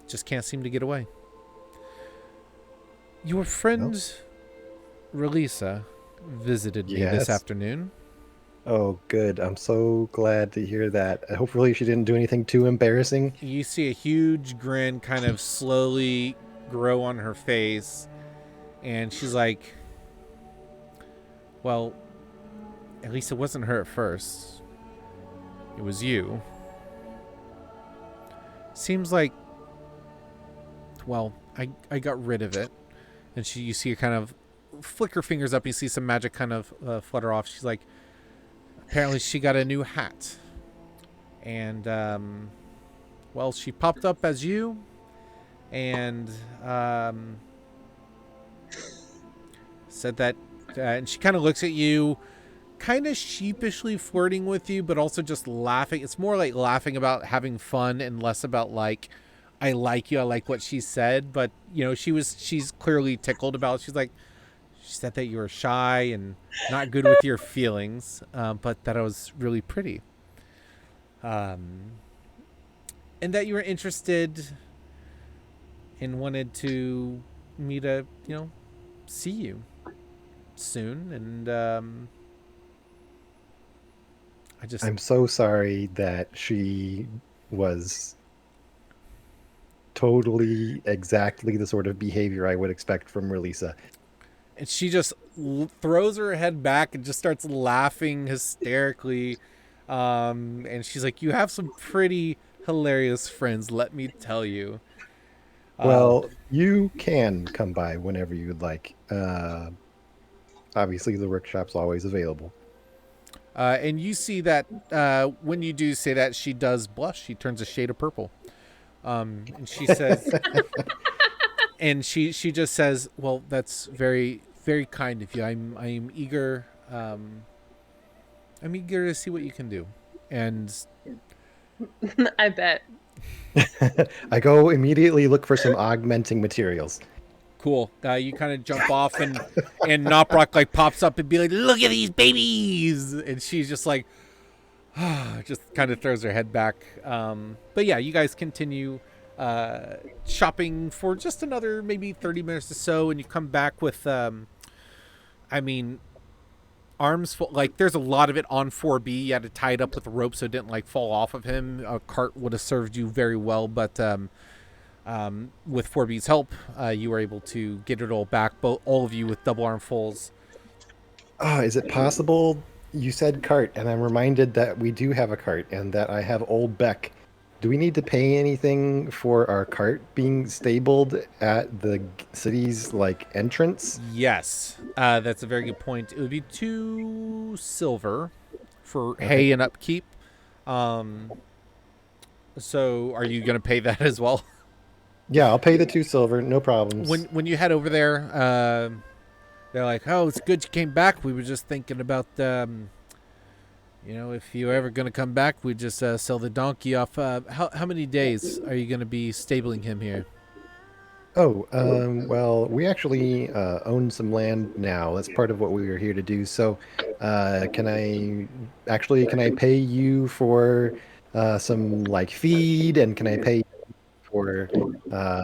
just can't seem to get away. Your friend Relisa visited me this Yes. afternoon. Oh, good. I'm so glad to hear that. Hopefully she didn't do anything too embarrassing. You see a huge grin kind of slowly grow on her face, and she's like, well, at least it wasn't her at first. It was you. Seems like, well, I got rid of it. And you see her kind of flick her fingers up. You see some magic kind of flutter off. She's like, apparently she got a new hat. And, well, she popped up as you. And said that, and she kind of looks at you, kind of sheepishly flirting with you, but also just laughing. It's more like laughing about having fun and less about like, I like you, I like what she said. But she's clearly tickled about it. She said that you were shy and not good with your feelings, but that I was really pretty, and that you were interested and wanted to me to see you soon. And I'm so sorry that she was totally exactly the sort of behavior I would expect from Relisa. And she just throws her head back and just starts laughing hysterically. And she's like, you have some pretty hilarious friends, let me tell you. Well, you can come by whenever you'd like. Obviously, the workshop's always available. And you see that when you do say that, she does blush. She turns a shade of purple. And she says, and she just says, well, that's very, very kind of you. I'm eager. I'm eager to see what you can do. And I bet. I go immediately look for some augmenting materials. cool. You kind of jump off, and Noprock like pops up and be like, look at these babies. And she's just like, just kind of throws her head back. But yeah, you guys continue shopping for just another maybe 30 minutes or so, and you come back with, arms full. Like, there's a lot of it on 4B. You had to tie it up with a rope so it didn't like fall off of him. A cart would have served you very well, but with 4B's help, you were able to get it all back, all of you with double armfuls. Is it possible? You said cart, and I'm reminded that we do have a cart, and that I have Old Beck. Do we need to pay anything for our cart being stabled at the city's entrance? Yes, that's a very good point. It would be 2 silver for hay and upkeep. So are you going to pay that as well? Yeah, I'll pay the 2 silver, no problems. When you head over there, They're like, "Oh, it's good you came back. We were just thinking about, if you're ever gonna come back, we just sell the donkey off. How many days are you gonna be stabling him here?" Oh, well, we actually own some land now. That's part of what we were here to do. So, can I pay you for some like feed, and can I pay for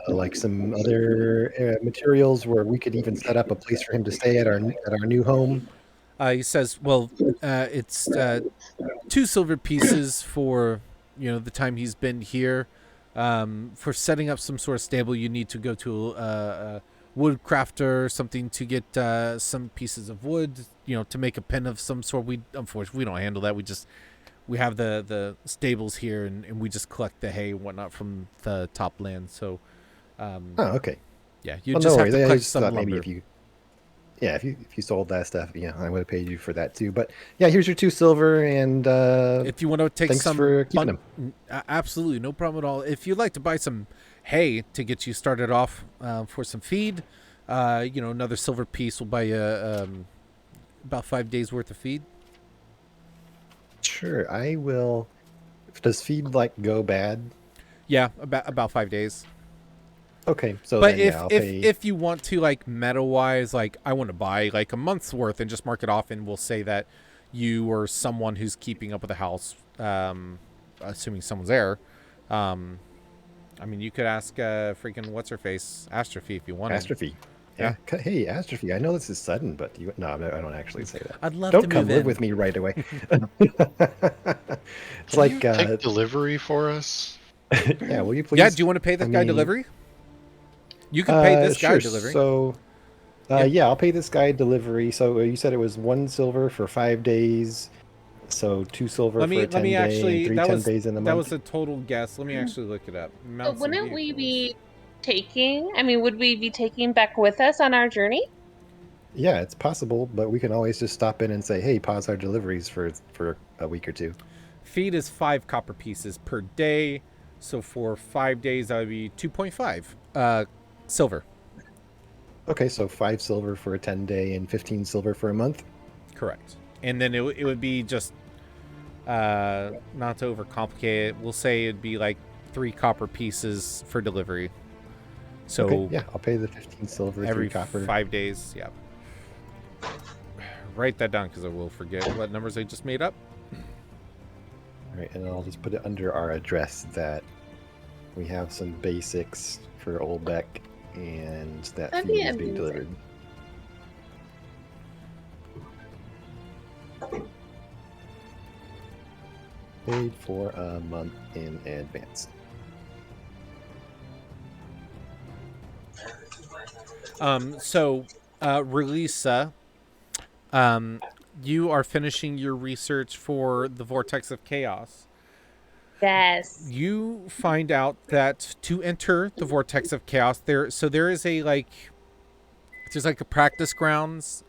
like some other materials where we could even set up a place for him to stay at our new home? He says, "Well, it's 2 silver pieces for the time he's been here. For setting up some sort of stable, you need to go to a wood crafter or something to get some pieces of wood, to make a pen of some sort. We unfortunately we don't handle that. We have the stables here, and we just collect the hay and whatnot from the top land. So, Oh, okay. yeah, you Well, just no have worries. to I collect just some thought lumber. maybe if you sold that stuff, I would have paid you for that too. But yeah, here's your 2 silver, and If you want to take thanks some for keeping them. absolutely no problem at all. If you'd like to buy some hay to get you started off for some feed, another silver piece will buy you about 5 days worth of feed. Sure, I will. Does feed like go bad? Yeah, about 5 days. Okay, so But then yeah, I'll pay. if you want to, like, meta wise, like, I want to buy like a month's worth and just mark it off, and we'll say that you or someone who's keeping up with the house, assuming someone's there. um I mean, you could ask freaking what's her face Astrophy if you wanted. Astrophy. Yeah. Hey, Astrophy. I know this is sudden, but no, I don't actually say that. I'd love Don't to come move live in. with me right away. It's Can you like, take delivery for us? yeah. Will you please? Yeah, do you want to pay this I guy mean, delivery? You could pay this guy sure. delivery. So, Yeah. yeah, I'll pay this guy delivery. So you said it was 1 silver for 5 days. So 2 silver Let for a me 10 day and actually, three that 10 days in a that month. was a total guess. Let me actually look it up. But Mounts and wouldn't we vehicles. be would we be taking Beck with us on our journey? Yeah, it's possible, but we can always just stop in and say, "Hey, pause our deliveries for a week or two." Feed is 5 copper pieces per day. So for 5 days, that would be 2.5 silver. Okay, so 5 silver for a 10 day and 15 silver for a month. Correct. And then it would be just, not to overcomplicate it, we'll say it'd be like 3 copper pieces for delivery. So Okay, yeah, I'll pay the 15 silver, every 3 copper. 5 days. Yeah. Write that down because I will forget what numbers I just made up. All right, and I'll just put it under our address that we have some basics for Old Beck, and that That'd feed be is being amazing. delivered. Paid for a month in advance. So, Relisa, you are finishing your research for the Vortex of Chaos. Yes. You find out that to enter the Vortex of Chaos, there is there's like a practice grounds,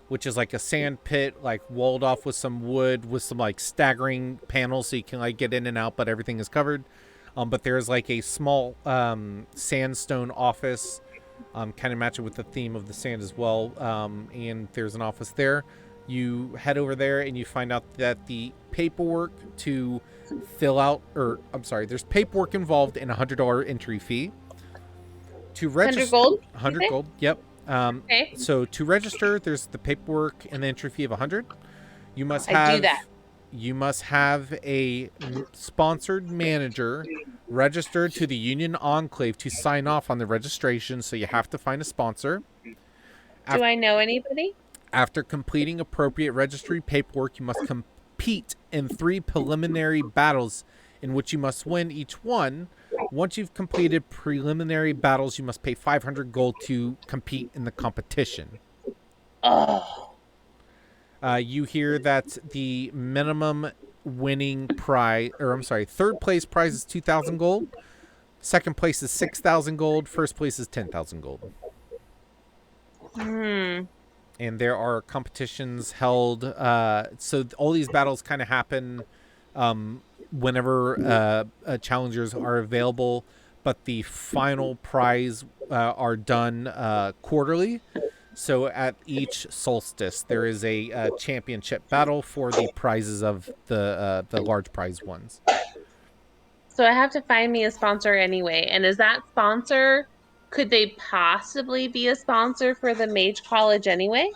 which is like a sand pit, like walled off with some wood, with some like staggering panels, so you can like get in and out, but everything is covered. But there's like a small sandstone office, kind of matching with the theme of the sand as well. And there's an office there. You head over there and you find out that the paperwork to fill out, or I'm sorry, there's paperwork involved in $100 entry fee. To 100 register, gold? 100 Okay. gold. Yep. Okay. So to register, there's the paperwork and the entry fee of 100. You must I have do that. You must have a sponsored manager registered to the Union Enclave to sign off on the registration. So you have to find a sponsor. Do I know anybody? After completing appropriate registry paperwork, you must compete in 3 preliminary battles in which you must win each one. Once you've completed preliminary battles, you must pay 500 gold to compete in the competition. Oh. You hear that the minimum winning prize, or I'm sorry, third place prize is 2,000 gold. Second place is 6,000 gold. First place is 10,000 gold. And there are competitions held. So all these battles kind of happen whenever challengers are available, but the final prize are done quarterly. So at each solstice, there is a championship battle for the prizes of the large prize ones. So I have to find me a sponsor anyway. And is that sponsor, could they possibly be a sponsor for the Mage College anyway?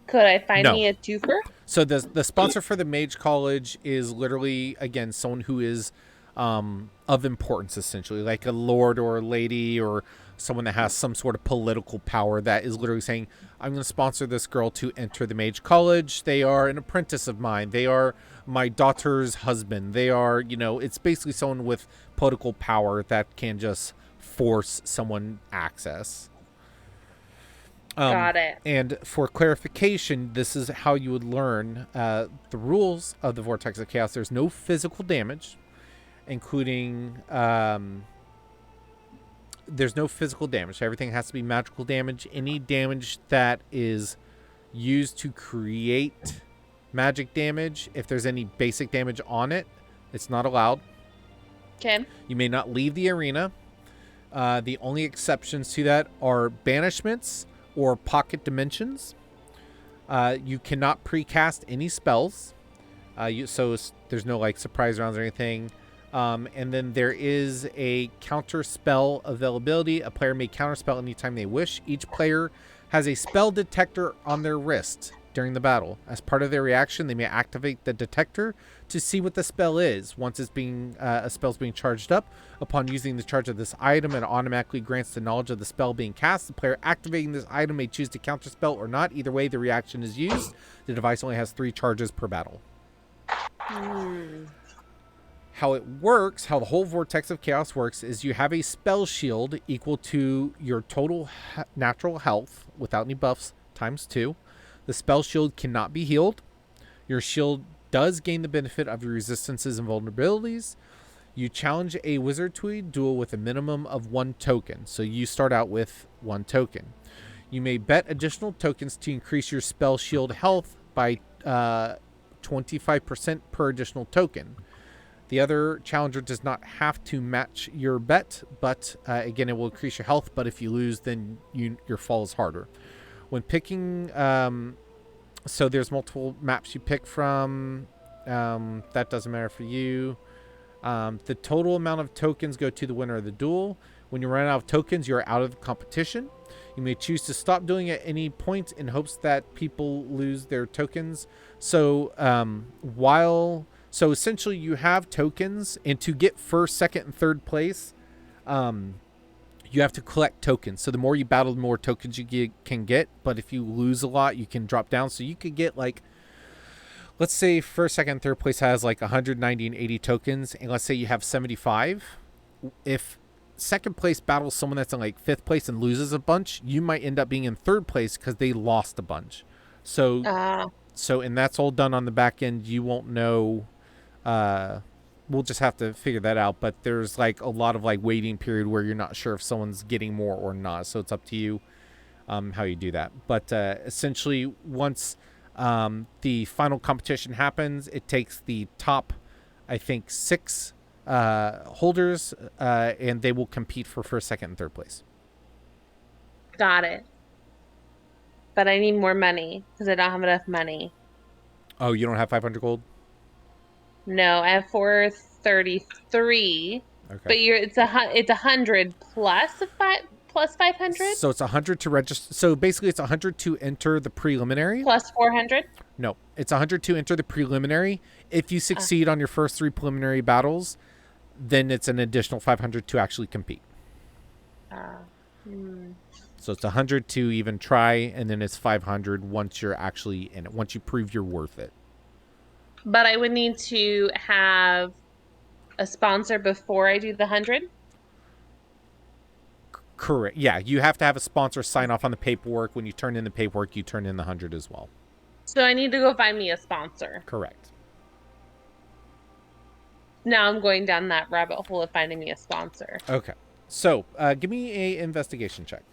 Could I find No. me a twofer? So the sponsor for the Mage College is literally, again, someone who is of importance, essentially, like a lord or a lady or someone that has some sort of political power that is literally saying, I'm going to sponsor this girl to enter the Mage College. They are an apprentice of mine. They are my daughter's husband. They are, it's basically someone with political power that can just force someone access. Got it. And for clarification, this is how you would learn the rules of the Vortex of Chaos. There's no physical damage, including there's no physical damage. Everything has to be magical damage. Any damage that is used to create magic damage, if there's any basic damage on it, it's not allowed. Okay. You may not leave the arena. The only exceptions to that are banishments or pocket dimensions. You cannot precast any spells. So there's no like surprise rounds or anything. And then there is a counter spell availability. A player may counter spell anytime they wish. Each player has a spell detector on their wrist during the battle. As part of their reaction, they may activate the detector to see what the spell is. Once it's being a spell's being charged up, upon using the charge of this item, it automatically grants the knowledge of the spell being cast. The player activating this item may choose to counter spell or not. Either way, the reaction is used. The device only has 3 charges per battle. How it works, how the whole Vortex of Chaos works, is you have a spell shield equal to your total natural health without any buffs times 2. The spell shield cannot be healed. Your shield does gain the benefit of your resistances and vulnerabilities. You challenge a wizard to a duel with a minimum of 1 token. So you start out with 1 token. You may bet additional tokens to increase your spell shield health by 25% per additional token. The other challenger does not have to match your bet, but again, it will increase your health. But if you lose, then your fall is harder. When picking, so there's multiple maps you pick from. That doesn't matter for you. The total amount of tokens go to the winner of the duel. When you run out of tokens, you're out of the competition. You may choose to stop doing it at any point in hopes that people lose their tokens. So so essentially you have tokens, and to get first, second, and third place, you have to collect tokens. So the more you battle, the more tokens you can get. But if you lose a lot, you can drop down. So you could get like, let's say first, second, third place has like 190 and 80 tokens. And let's say you have 75. If second place battles someone that's in like fifth place and loses a bunch, you might end up being in third place because they lost a bunch. So, and that's all done on the back end. You won't know. We'll just have to figure that out. But there's like a lot of like waiting period where you're not sure if someone's getting more or not. So it's up to you how you do that. But essentially, once the final competition happens, it takes the top, I think, 6 holders, and they will compete for first, second, and third place. Got it. But I need more money because I don't have enough money. Oh, you don't have 500 gold? No, I have 433. Okay. But it's 100 plus 500. So it's 100 to register. So basically, it's 100 to enter the preliminary. Plus 400. No, it's 100 to enter the preliminary. If you succeed on your first 3 preliminary battles, then it's an additional 500 to actually compete. So it's 100 to even try, and then it's 500 once you're actually in it. Once you prove you're worth it. But I would need to have a sponsor before I do the 100? Correct. Yeah, you have to have a sponsor sign off on the paperwork. When you turn in the paperwork, you turn in the 100 as well. So I need to go find me a sponsor. Correct. Now I'm going down that rabbit hole of finding me a sponsor. Okay. So give me a investigation check.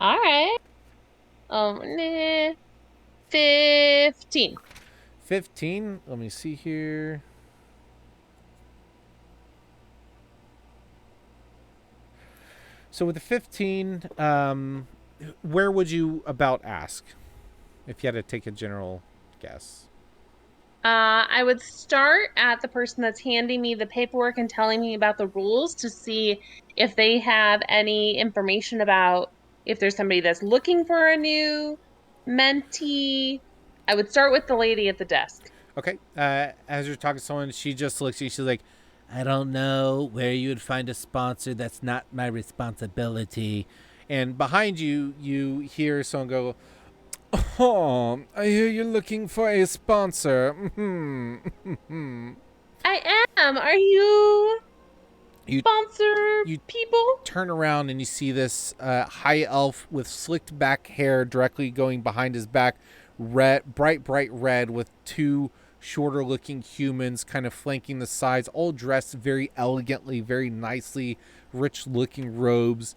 All right. 15. 15. Let me see here. So with the 15, where would you about ask if you had to take a general guess? I would start at the person that's handing me the paperwork and telling me about the rules to see if they have any information about if there's somebody that's looking for a new mentee. I would start with the lady at the desk. Okay. As you're talking to someone, she just looks at you. She's like, I don't know where you would find a sponsor. That's not my responsibility. And behind you, you hear someone go, oh, I hear you're looking for a sponsor. I am. Are you You sponsor you- people? turn around and you see this high elf with slicked back hair directly going behind his back, bright red, with two shorter looking humans kind of flanking the sides, all dressed very elegantly, very nicely, rich looking robes.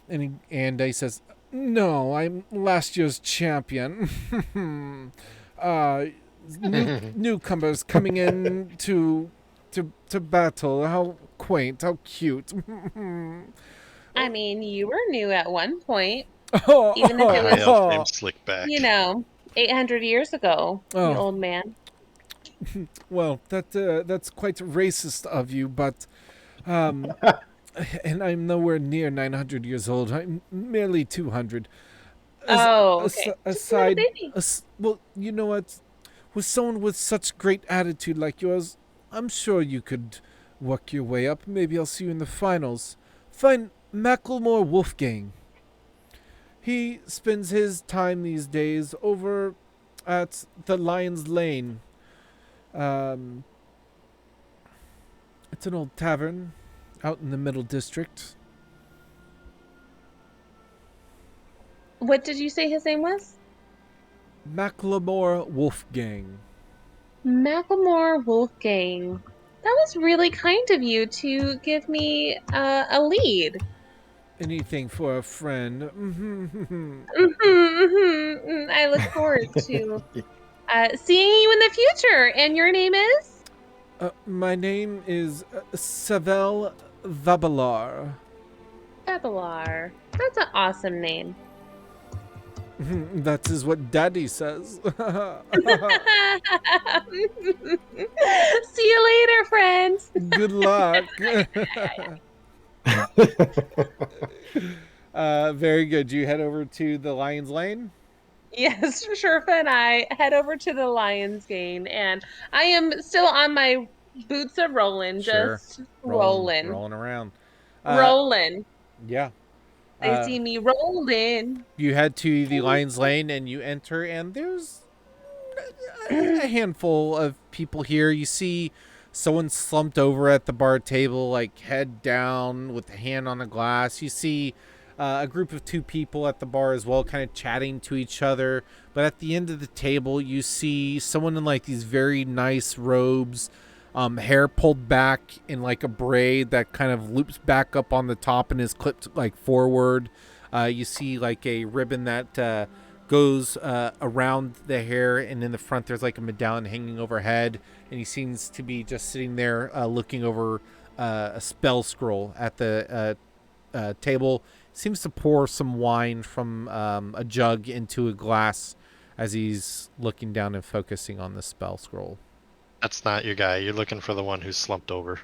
And he says, no, I'm last year's champion. Newcomers coming in to battle. How quaint, how cute. I mean, you were new at one point, Oh, even if it High was, elf named Slickback. 800 years ago, you Oh. old man. well, that's quite racist of you, but and I'm nowhere near 900 years old. I'm merely 200. Oh, okay. Just another Aside, baby. well, you know what? With someone with such great attitude like yours, I'm sure you could work your way up. Maybe I'll see you in the finals. Find Macklemore Wolfgang. He spends his time these days over at the Lion's Lane. It's an old tavern out in the Middle District. What did you say his name was? Macklemore Wolfgang. Macklemore Wolfgang. That was really kind of you to give me a lead. Anything for a friend. I look forward to seeing you in the future. And your name is? My name is Savel Vabalar. Babelar. That's an awesome name. That is what Daddy says. See you later, friends. Good luck. Very good. You head over to the Lion's Lane? Yes, Sherfa and I head over to the Lion's Gate, and I am still on my boots of rolling, Sure. just rolling. Rolling around. Rolling. Yeah. They see me rolling. You head to the Lion's Lane and you enter, and there's a handful of people here. You see someone slumped over at the bar table, like head down with a hand on a glass. You see a group of two people at the bar as well, kind of chatting to each other. But at the end of the table, you see someone in like these very nice robes, hair pulled back in like a braid that kind of loops back up on the top and is clipped like forward. You see like a ribbon that goes around the hair, and in the front there's like a medallion hanging overhead, and he seems to be just sitting there looking over a spell scroll at the table. Seems to pour some wine from a jug into a glass as he's looking down and focusing on the spell scroll. That's not your guy. You're looking for the one who's slumped over.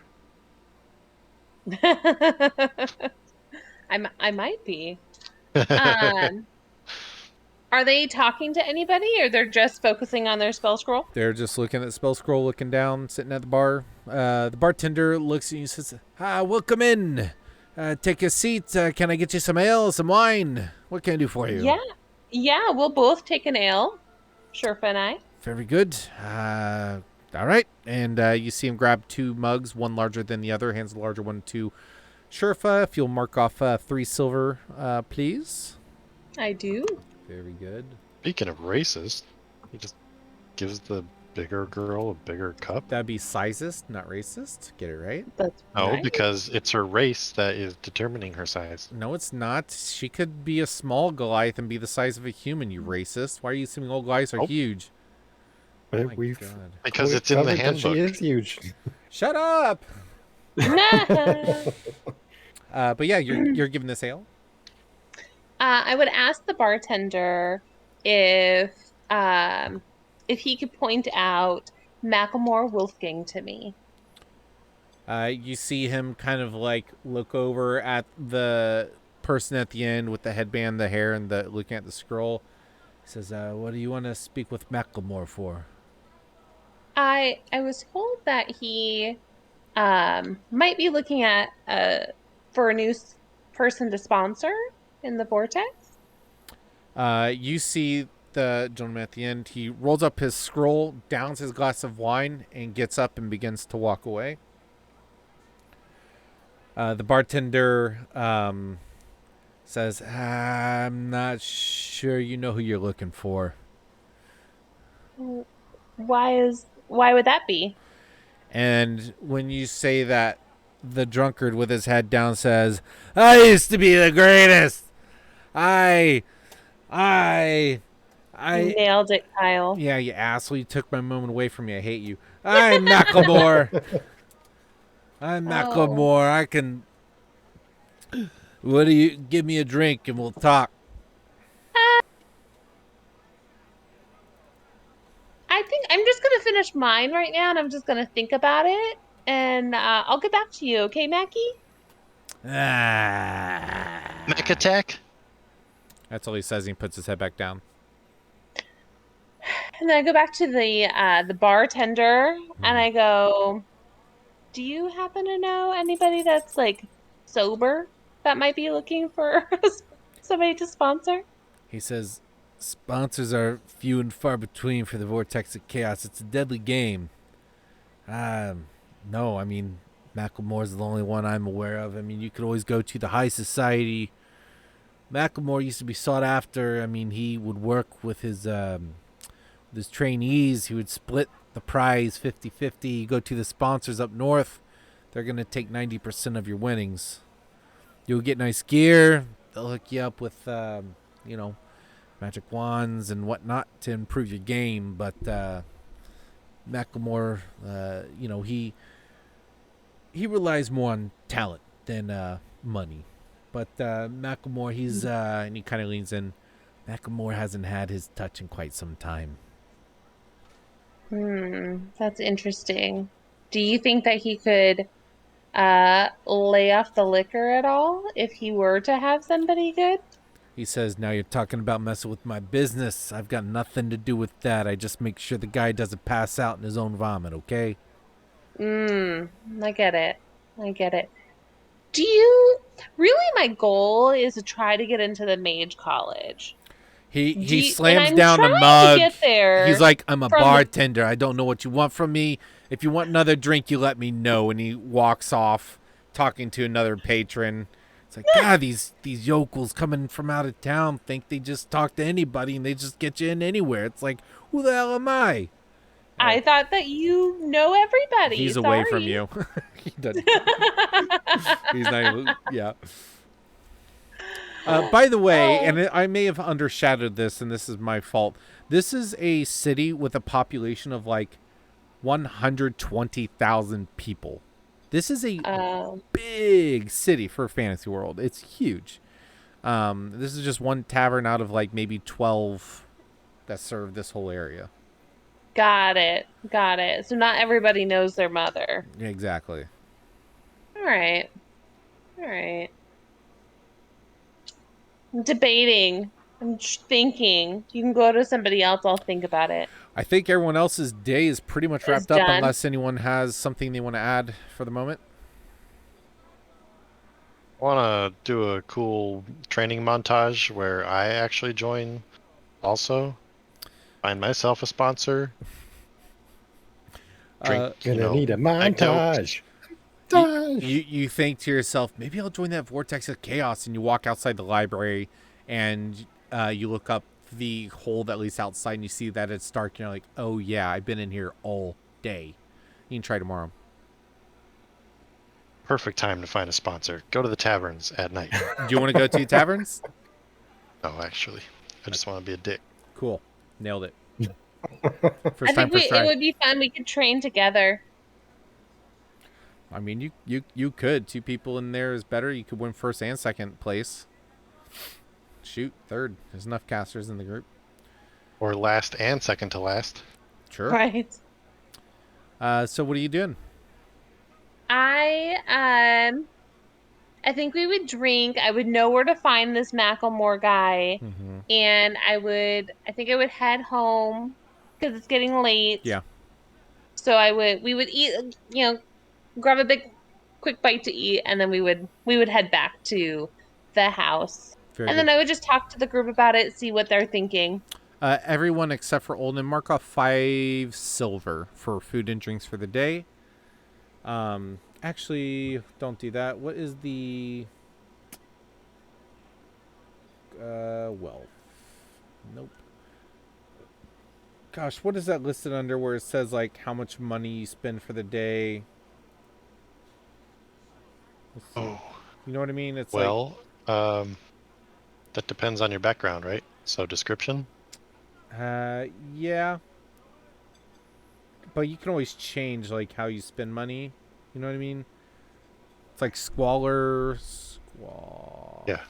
I might be. Are they talking to anybody, or they're just focusing on their spell scroll? They're just looking at the spell scroll, looking down, sitting at the bar. The bartender looks at you and says, welcome in. Take a seat. Can I get you some ale, some wine? What can I do for you? Yeah, we'll both take an ale. Sherfa and I. Very good. All right. And you see him grab two mugs, one larger than the other, hands the larger one to Sherfa. If you'll mark off 3 silver, please. I do. Very good. Speaking of racist, he just gives the bigger girl a bigger cup. That'd be sizist, not racist. Get it right? That's No, right. because it's her race that is determining her size. No, it's not. She could be a small Goliath and be the size of a human, you racist. Why are you assuming all Goliaths are Oh. huge? Oh my We've God. Because it's in the covered that handbook. She is huge. Shut up! Nah. But yeah, you're given this ale. I would ask the bartender if um if he could point out Macklemore Wolfgang to me. You see him kind of like look over at the person at the end with the headband, the hair, and the looking at the scroll. He says, "What do you want to speak with Macklemore for?" I was told that he might be looking at for a new person to sponsor in the Vortex. You see the gentleman at the end. He rolls up his scroll, downs his glass of wine, and gets up and begins to walk away. The bartender says, "I'm not sure you know who you're looking for." Why would that be? And when you say that, the drunkard with his head down says, "I used to be the greatest. I, I, I." Nailed it, Kyle. Yeah, you asshole! You took my moment away from me. I hate you. I'm Macklemore. I'm Oh. Macklemore. I can. What do you give me a drink and we'll talk? I think I'm just gonna finish mine right now, and I'm just gonna think about it, and I'll get back to you, okay, Mackie? Mech attack? That's all he says. And he puts his head back down. And then I go back to the bartender, and I go, "Do you happen to know anybody that's like sober that might be looking for somebody to sponsor?" He says, "Sponsors are few and far between for the Vortex of Chaos. It's a deadly game." No, I mean, Macklemore's the only one I'm aware of. I mean, you could always go to the high society. Macklemore used to be sought after. I mean, he would work with his trainees. He would split the prize 50-50. You go to the sponsors up north, they're going to take 90% of your winnings. You'll get nice gear. They'll hook you up with, magic wands and whatnot to improve your game. But Macklemore, he relies more on talent than money. But Macklemore, he's and he kind of leans in. Macklemore hasn't had his touch in quite some time. That's interesting. Do you think that he could lay off the liquor at all if he were to have somebody good? He says, "Now you're talking about messing with my business. I've got nothing to do with that. I just make sure the guy doesn't pass out in his own vomit, okay?" I get it. I get it. Do you really? My goal is to try to get into the mage college. He and slams I'm down the trying to mug. get there He's like, "I'm a from the- bartender. I don't know what you want from me. If you want another drink, you let me know." And he walks off, talking to another patron. It's like, God, these yokels coming from out of town think they just talk to anybody and they just get you in anywhere. It's like, who the hell am I? I thought that you know everybody. He's Sorry. away from you. He doesn't. He's not even, yeah. By the way, and I may have undershadowed this, and this is my fault. This is a city with a population of like 120,000 people. This is a big city for Fantasy World. It's huge. This is just one tavern out of like maybe 12 that serve this whole area. Got it. Got it. So not everybody knows their mother. Yeah, exactly. All right. All right. I'm debating. I'm thinking. You can go to somebody else. I'll think about it. I think everyone else's day is pretty much wrapped up done. unless anyone has something they want to add for the moment. I want to do a cool training montage where I actually join also. Find myself a sponsor. Drink, Gonna need a anecdote. montage. You think to yourself, maybe I'll join that vortex of chaos, and you walk outside the library and you look up the hole that leads outside and you see that it's dark and you're like, oh yeah, I've been in here all day. You can try tomorrow. Perfect time to find a sponsor. Go to the taverns at night. Do you want to go to taverns? No, actually. I just want to be a dick. Cool. Nailed it. I First time, think first try. it would be fun. We could train together. I mean, you could. 2 people in there is better. You could win first and second place. Shoot, third. There's enough casters in the group. Or last and second to last. Sure. Right. So what are you doing? I think we would drink. I would know where to find this Macklemore guy, Mm-hmm. and I think I would head home because it's getting late. Yeah. So we would eat, grab a big, quick bite to eat, and then we would head back to the house. Very And good. then I would just talk to the group about it, see what they're thinking. Everyone except for Olden, mark off 5 silver for food and drinks for the day. Actually, don't do that. What is the wealth? Nope. Gosh, what is that listed under where it says like how much money you spend for the day? Let's see. Oh, You know what I mean? It's well, that depends on your background, right? So description. yeah. But you can always change like how you spend money. You know what I mean? It's like squalor. Yeah.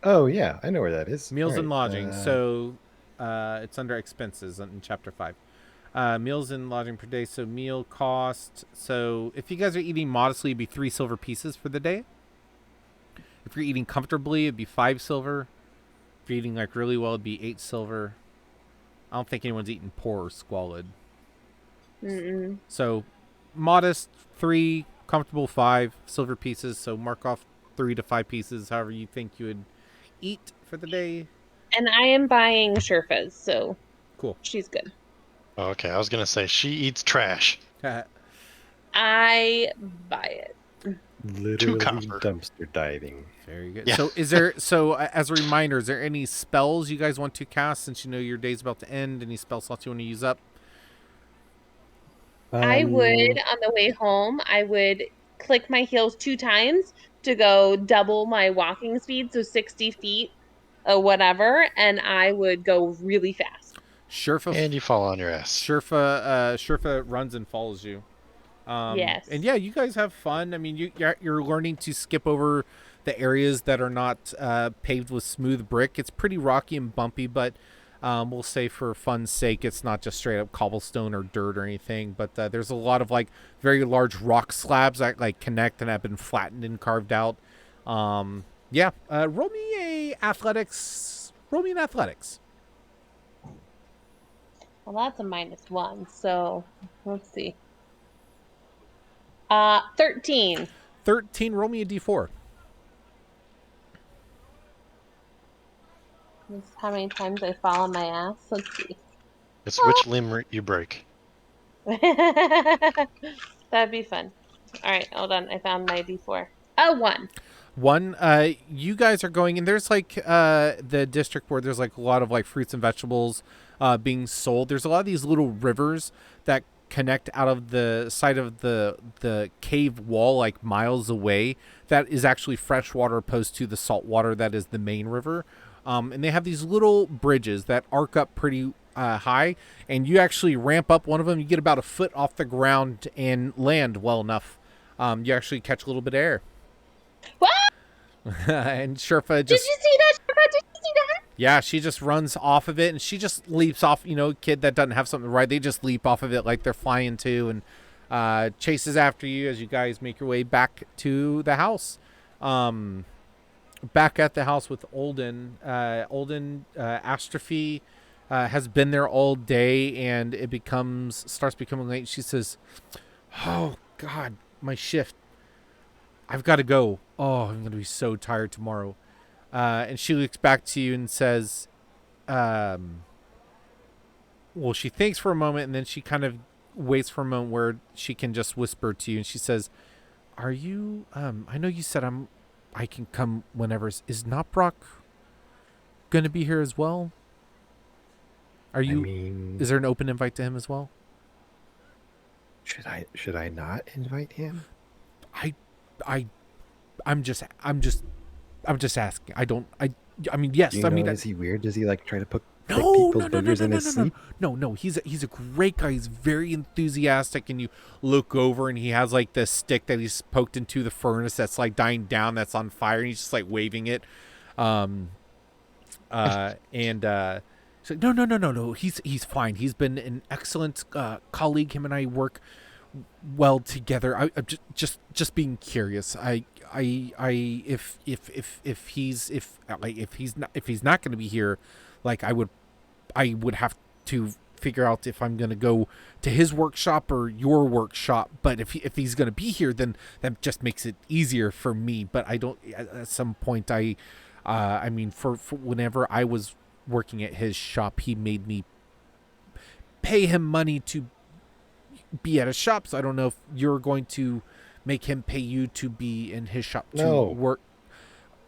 Oh yeah, I know where that is. Meals All and right, lodging. So it's under expenses in chapter 5. Meals and lodging per day. So meal cost. So if you guys are eating modestly, it'd be 3 silver pieces for the day. If you're eating comfortably, it'd be 5 silver. If you're eating like really well, it'd be 8 silver. I don't think anyone's eating poor or squalid. Mm-mm. So modest 3, comfortable 5 silver pieces. So mark off 3 to 5 pieces, however you think you would eat for the day. And I am buying Sherpas, so Cool. she's good. Oh, okay, I was gonna say she eats trash. I buy it. literally copper. dumpster diving. Very good. Yeah. So as a reminder, is there any spells you guys want to cast since you know your day's about to end? Any spell slots you want to use up? I would, on the way home, I would click my heels 2 times to go double my walking speed, so 60 feet or whatever, and I would go really fast. Sherfa And you fall on your ass. Sherfa runs and follows you. Yes. And yeah, you guys have fun. I mean, you're learning to skip over the areas that are not paved with smooth brick. It's pretty rocky and bumpy, but we'll say for fun's sake, it's not just straight up cobblestone or dirt or anything. But there's a lot of like very large rock slabs that like connect and have been flattened and carved out. Yeah. Roll me an athletics. Well, that's a -1, so let's see. 13. 13. Roll me a d4. This is how many times I fall on my ass. Let's see. It's which limb you break. That'd be fun. All right, hold on. I found my D4. Oh, 1. 1. You guys are going, and there's like the district where there's like a lot of like fruits and vegetables being sold. There's a lot of these little rivers that connect out of the side of the cave wall like miles away. That is actually fresh water opposed to the salt water that is the main river. And they have these little bridges that arc up pretty high, and you actually ramp up one of them. You get about a foot off the ground and land well enough. You actually catch a little bit of air. What? And Sherpa Did just... you see that? Sherpa? Did you see that? Yeah, she just runs off of it, and she just leaps off. You know, kid that doesn't have something to ride, they just leap off of it like they're flying too, and chases after you as you guys make your way back to the house. Back at the house with Olden. Astrophy has been there all day, and it starts becoming late. She says, "Oh God, my shift. I've got to go. Oh, I'm going to be so tired tomorrow." And she looks back to you and says, well, she thinks for a moment, and then she kind of waits for a moment where she can just whisper to you, and she says, "Are you, I know you said I can come whenever. Is Nopbrock going to be here as well? Are you, I mean, is there an open invite to him as well?" should I not invite him? I'm just asking. I mean, yes. Do you I know, mean, is he weird? Does he like try to Take No, people's no, no, no, burgers no, in no, his no, no, sleep? no. He's a great guy. He's very enthusiastic, and you look over, and he has like this stick that he's poked into the furnace that's like dying down, that's on fire, and he's just like waving it. Um, so no, no, no, no, no. He's fine. He's been an excellent colleague. Him and I work well together. I'm just being curious. If he's not going to be here, like I would have to figure out if I'm going to go to his workshop or your workshop. But if he's going to be here, then that just makes it easier for me. But I don't. At some point, I mean, for whenever I was working at his shop, he made me pay him money to be at a shop. So I don't know if you're going to make him pay you to be in his shop to No. work.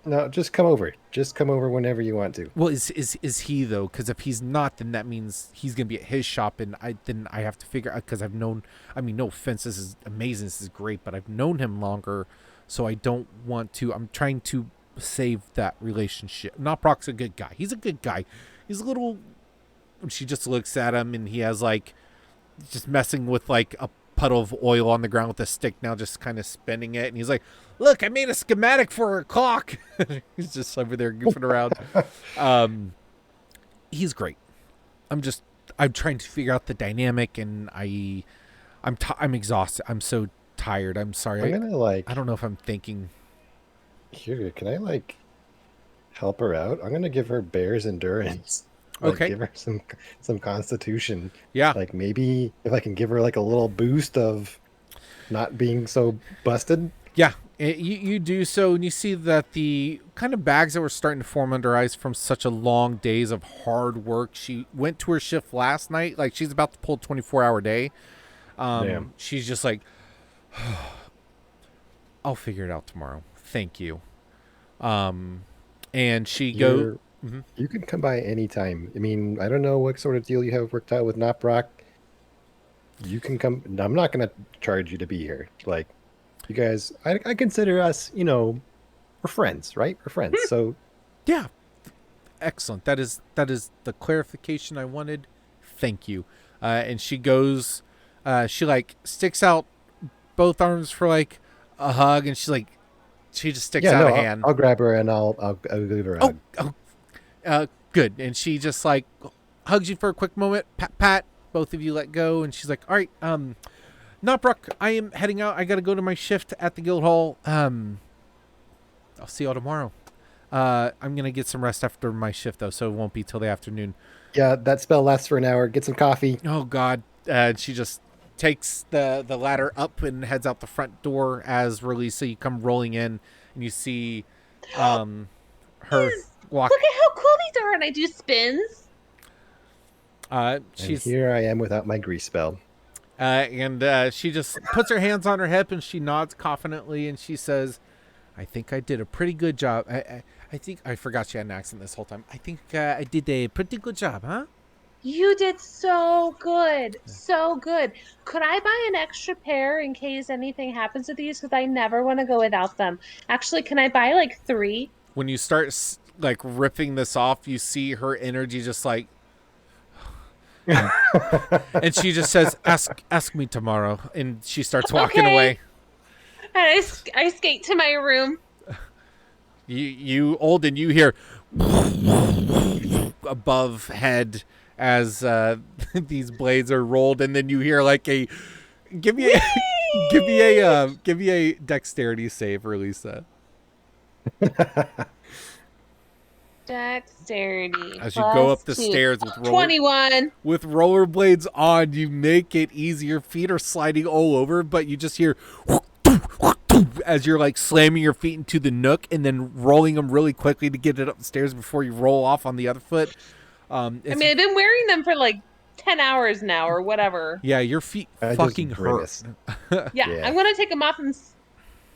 No, just come over. Just come over whenever you want to. Well, is he though? Because if he's not, then that means he's gonna be at his shop, and I have to figure out, because I've known. I mean, no offense, this is amazing, this is great, but I've known him longer, so I don't want to. I'm trying to save that relationship. Noproc's a good guy. He's a good guy. He's a little. She just looks at him, and he has like, just messing with like a puddle of oil on the ground with a stick now, just kind of spinning it, and he's like, look, I made a schematic for a clock. He's just over there goofing around. He's great. I'm trying to figure out the dynamic, and I'm exhausted. I'm so tired. I'm sorry. I'm gonna I don't know if I'm thinking. Here, can I like help her out? I'm gonna give her bear's endurance. Like, Okay. give her some constitution. Yeah. Like maybe if I can give her like a little boost of not being so busted. Yeah, you do so, and you see that the kind of bags that were starting to form under her eyes from such a long days of hard work. She went to her shift last night, like she's about to pull a 24-hour day. Damn. She's just like, I'll figure it out tomorrow. Thank you. And she goes. You can come by anytime. I mean, I don't know what sort of deal you have worked out with Noproc. You can come. I'm not going to charge you to be here. Like, you guys, I consider us, we're friends, right? We're friends. So, Yeah, excellent. That is the clarification I wanted. Thank you. And she goes. She like sticks out both arms for like a hug, and she just sticks out a hand. I'll grab her and I'll give her a hug. Good. And she just like hugs you for a quick moment. Pat. Both of you let go, and she's like, all right, Notbrook, I am heading out. I got to go to my shift at the guild hall. I'll see y'all tomorrow. I'm going to get some rest after my shift, though, so it won't be till the afternoon. Yeah, that spell lasts for an hour. Get some coffee. Oh, God. She just takes the ladder up and heads out the front door as Relisa. You come rolling in, and you see her walk. Look at how cool these are, and I do spins. And here I am without my grease spell. And she just puts her hands on her hip, and she nods confidently, and she says, I think I did a pretty good job. I think I forgot she had an accent this whole time. I think I did a pretty good job, huh? You did so good. So good. Could I buy an extra pair in case anything happens with these? Because I never want to go without them. Actually, can I buy like 3? When you start like ripping this off, you see her energy just like, and she just says, ask me tomorrow, and she starts walking away. And I skate to my room. You Olden, you hear above head as these blades are rolled, and then you hear like a give me a dexterity save, Relisa. Dexterity. As you go up the +2. stairs 21. with rollerblades on, you make it easy. Your feet are sliding all over, but you just hear as you're like slamming your feet into the nook and then rolling them really quickly to get it up the stairs before you roll off on the other foot. I mean, I've been wearing them for like 10 hours now or whatever. Yeah, your feet fucking hurt. Yeah, I'm going to take them off and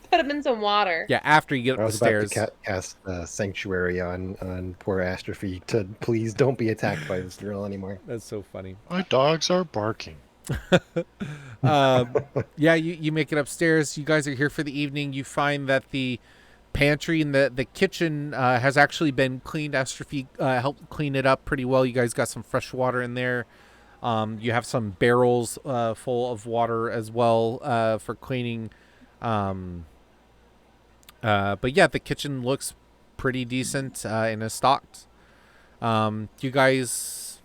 put them in some water. Yeah, after you get I up was the stairs. about to cast Sanctuary on poor Astrophy to please don't be attacked by this girl anymore. That's so funny. My dogs are barking. Yeah, you make it upstairs. You guys are here for the evening. You find that the pantry and the kitchen has actually been cleaned. Astrophy helped clean it up pretty well. You guys got some fresh water in there. You have some barrels full of water as well for cleaning. But yeah, the kitchen looks pretty decent and is stocked. You guys,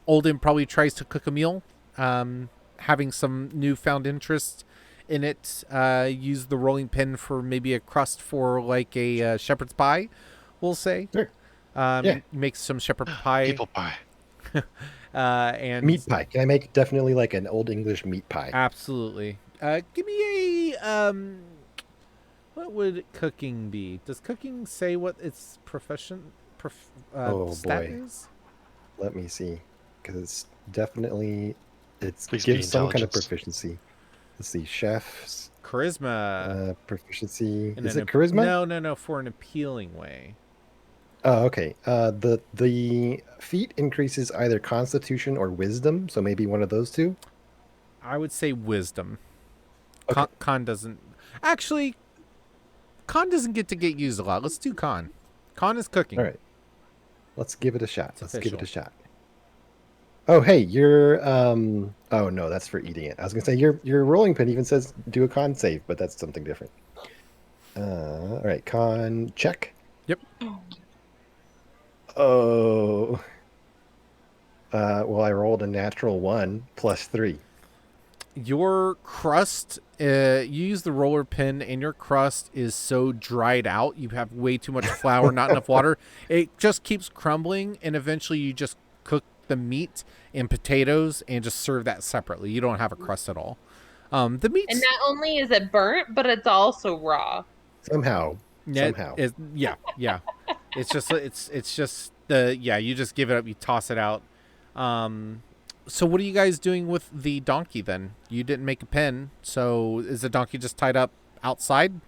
Olden probably tries to cook a meal, having some newfound interest in it. Use the rolling pin for maybe a crust for like a shepherd's pie, we'll say. Sure. Yeah. Make some shepherd pie. People pie. And Meat pie. Can I make definitely like an old English meat pie? absolutely. Give me a what would cooking be? Does cooking say what its Oh, stat boy. is? Let me see, because it's definitely Please be gives some kind of intelligence. proficiency. Let's see, chef's Charisma. proficiency. In Is an it charisma? No, for an appealing way. Oh, okay. The feat increases either Constitution or Wisdom, so maybe one of those two. I would say wisdom. Okay. Con doesn't. Actually, con doesn't get used a lot. Let's do con. Con is cooking. All right. Let's give it a shot. It's Let's give it a official. shot. Oh, hey, you're oh no, that's for eating it. I was gonna say your rolling pin even says do a con save, but that's something different. All right, con check. Yep. Oh. Well, I rolled a natural 1 plus 3. Your crust, you use the roller pin, and your crust is so dried out. You have way too much flour, not enough water. It just keeps crumbling, and eventually you just cook the meat and potatoes and just serve that separately. You don't have a crust at all. The meat, And not only is it burnt, but it's also raw. Somehow. yeah. It's just the you just give it up, you toss it out. So what are you guys doing with the donkey then? You didn't make a pen, so is the donkey just tied up outside?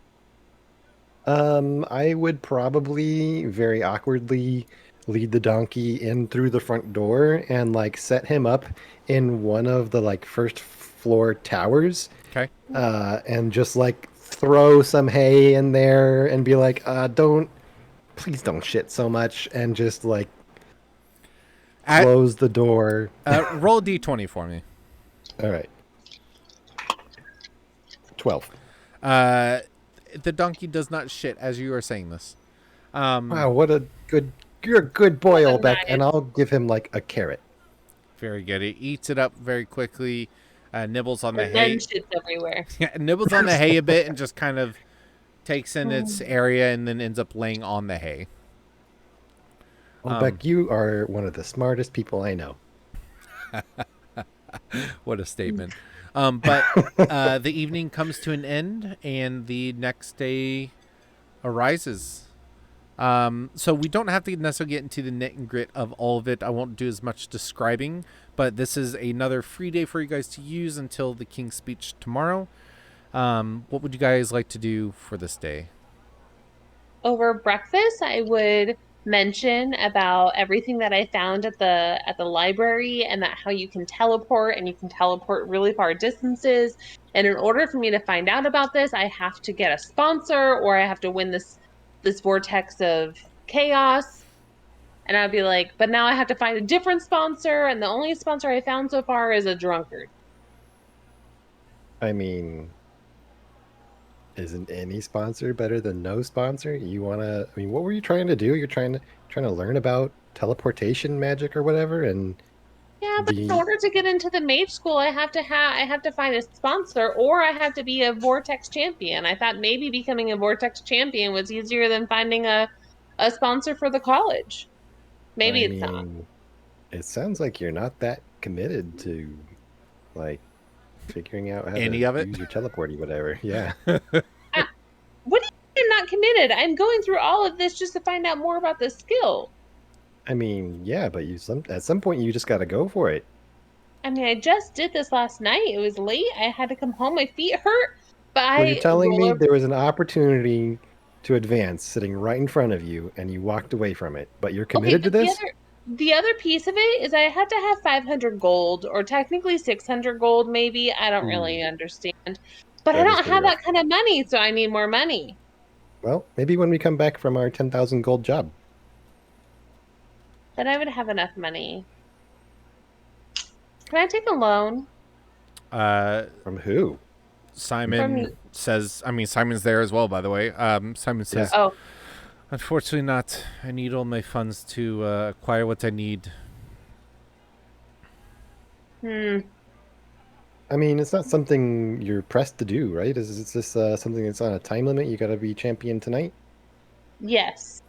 I would probably very awkwardly lead the donkey in through the front door and like set him up in one of the like first floor towers, Okay. and just like throw some hay in there and be like, please don't shit so much, and just like close the door. Roll a d20 for me. All right. 12. The donkey does not shit as you are saying this. Wow, you're a good boy, What a Olbeck, nice- and I'll give him like a carrot. Very good. He eats it up very quickly, nibbles on the And hay. then shit's everywhere. Yeah, nibbles on the hay a bit and just kind of takes in its area and then ends up laying on the hay. Olbeck, you are one of the smartest people I know. What a statement. But the evening comes to an end and the next day arises. So we don't have to necessarily get into the nit and grit of all of it. I won't do as much describing, but this is another free day for you guys to use until the King's Speech tomorrow. What would you guys like to do for this day? Over breakfast, I would mention about everything that I found at the library, and that how you can teleport, and you can teleport really far distances. And in order for me to find out about this, I have to get a sponsor, or I have to win this vortex of chaos. And I'd be like, but now I have to find a different sponsor, and the only sponsor I found so far is a drunkard. I mean, isn't any sponsor better than no sponsor? What were you trying to do? You're trying to learn about teleportation magic or whatever, and Yeah, but in order to get into the mage school, I have to find a sponsor, or I have to be a vortex champion. I thought maybe becoming a vortex champion was easier than finding a sponsor for the college. Maybe it's not. It sounds like you're not that committed to like figuring out how Any to of it? use your teleporty, whatever. Yeah. What do you mean not committed? I'm going through all of this just to find out more about the skill. I mean, yeah, but at some point you just got to go for it. I mean, I just did this last night. It was late. I had to come home. My feet hurt. But Well, you're telling me there was an opportunity to advance sitting right in front of you, and you walked away from it. But you're committed to but this? The other piece of it is I had to have 500 gold, or technically 600 gold, maybe. I don't really understand. But I That is don't pretty have rough. that kind of money, so I need more money. Well, maybe when we come back from our 10,000 gold job. Then I would have enough money. Can I take a loan From who? from you? Simon says, I mean, Simon's there as well, by the way. Simon Yeah. says, Oh, unfortunately not. I need all my funds to acquire what I need. hmm. I mean, it's not something you're pressed to do, right? Is this something that's on a time limit? You got to be champion tonight? Yes.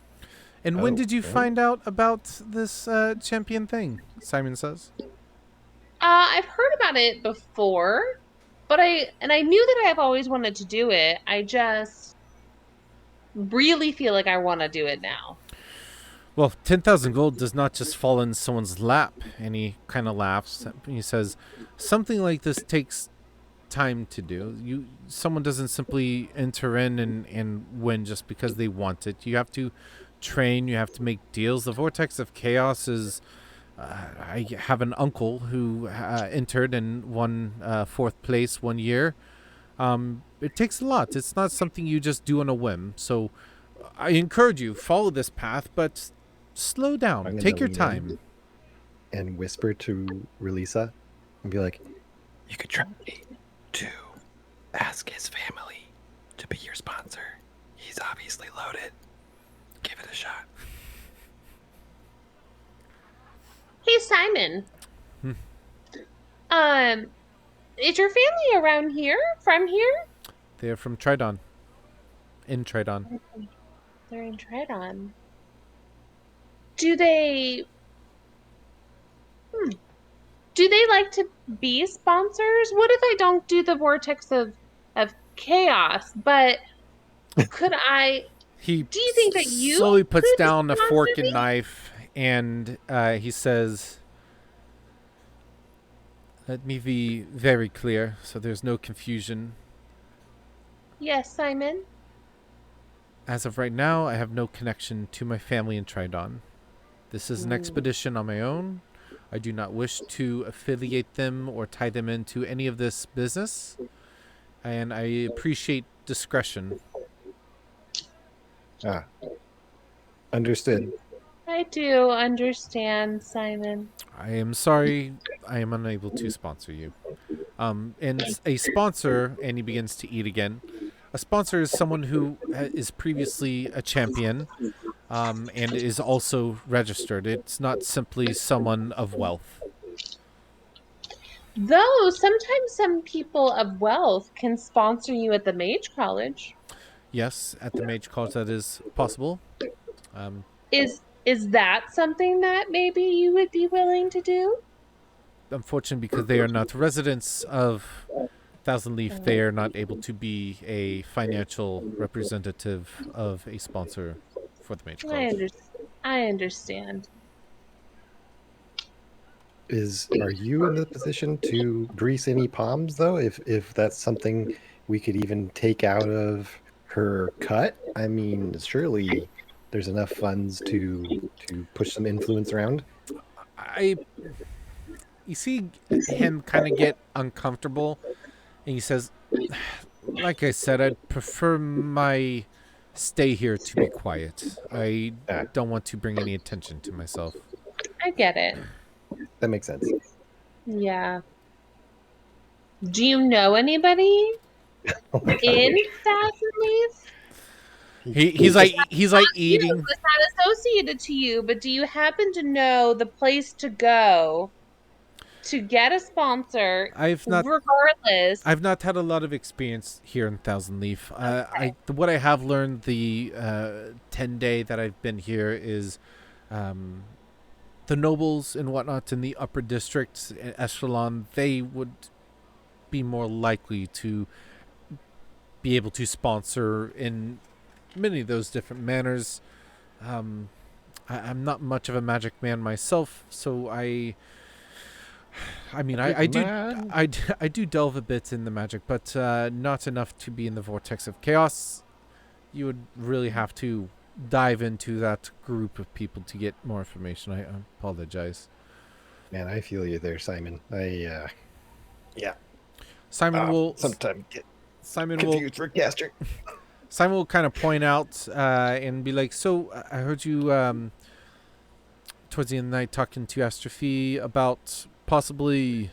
And when Oh, did you well. find out about this champion thing? Simon says. I've heard about it before, but I knew that I've always wanted to do it. I just really feel like I want to do it now. Well, 10,000 gold does not just fall in someone's lap. And he kind of laughs. He says, something like this takes time to do. Someone doesn't simply enter in and win just because they want it. You have to train, you have to make deals. The Vortex of Chaos is I have an uncle who entered and won fourth place one year. It takes a lot. It's not something you just do on a whim. So I encourage you, follow this path, but slow I'm down. gonna Take your lean in time. and whisper to Relisa and be like, you could try to ask his family to be your sponsor. He's obviously loaded. Give it a shot. Hey, Simon. Hmm. Is your family around here? From here? They're from Tridon. In Tridon. They're in Tridon. Do they? Do they like to be sponsors? What if I don't do the Vortex of Chaos? But could I? He Do you think that you slowly puts could down a sponsor fork me? and knife, and he says, let me be very clear so there's no confusion. Yes, Simon. As of right now, I have no connection to my family in Tridon. This is an expedition on my own. I do not wish to affiliate them or tie them into any of this business, and I appreciate discretion. Ah, understood. I do understand, Simon. I am sorry, I am unable to sponsor you. And a sponsor, and he begins to eat again. A sponsor is someone who is previously a champion, and is also registered. It's not simply someone of wealth. Though sometimes some people of wealth can sponsor you at the Mage College. Yes, at the Mage College that is possible. Is that something that maybe you would be willing to do? Unfortunately, because they are not residents of Thousand Leaf, they are not able to be a financial representative of a sponsor for the Mage College. I understand. Are you in the position to grease any palms though? If that's something we could even take out of her cut? I mean, surely there's enough funds to push some influence around. You see him kind of get uncomfortable, and he says, like I said, I'd prefer my stay here to be quiet. I don't want to bring any attention to myself. I get it. That makes sense. Yeah. Do you know anybody Oh my God. in Thousand Leaf? He's like eating. It's not associated to you, but do you happen to know the place to go to get a sponsor? Regardless. I've not had a lot of experience here in Thousand Leaf. What I have learned the 10-day that I've been here is the nobles and whatnot in the upper districts, echelon, they would be more likely to be able to sponsor in many of those different manners. I'm not much of a magic man myself, so I do delve a bit in the magic, but not enough to be in the Vortex of Chaos. You would really have to dive into that group of people to get more information. I apologize. Man, I feel you there, Simon. Simon will sometimes get Simon confused for gastric. Simon will kind of point out and be like, "So I heard you towards the end of the night talking to Astrophy about possibly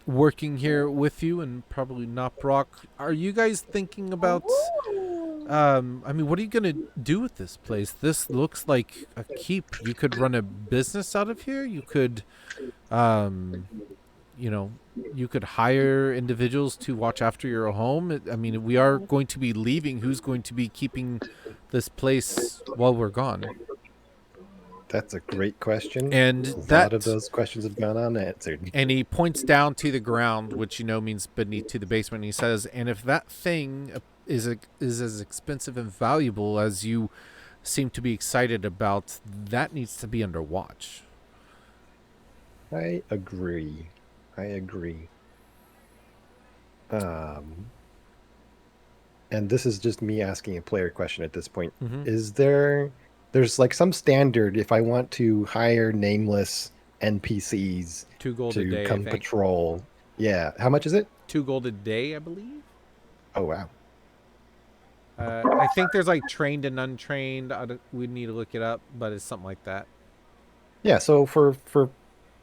working here with you and probably Noprock. Are you guys thinking about? I mean, what are you gonna do with this place? This looks like a keep. You could run a business out of here. You could, you know, you could hire individuals to watch after your home. I mean, we are going to be leaving. Who's going to be keeping this place while we're gone? That's a great question. And a that, lot of those questions have gone unanswered. and he points down to the ground, which means beneath to the basement. And he says, "And if that thing is as expensive and valuable as you seem to be excited about, that needs to be under watch." I agree. And this is just me asking a player question at this point. Mhm. Is there's like some standard if I want to hire nameless NPCs 2 gold a to day. I come think. patrol? Yeah. How much is it? 2 gold a day, I believe. Oh, wow. I think there's like trained and untrained. We'd need to look it up, but it's something like that. Yeah, so for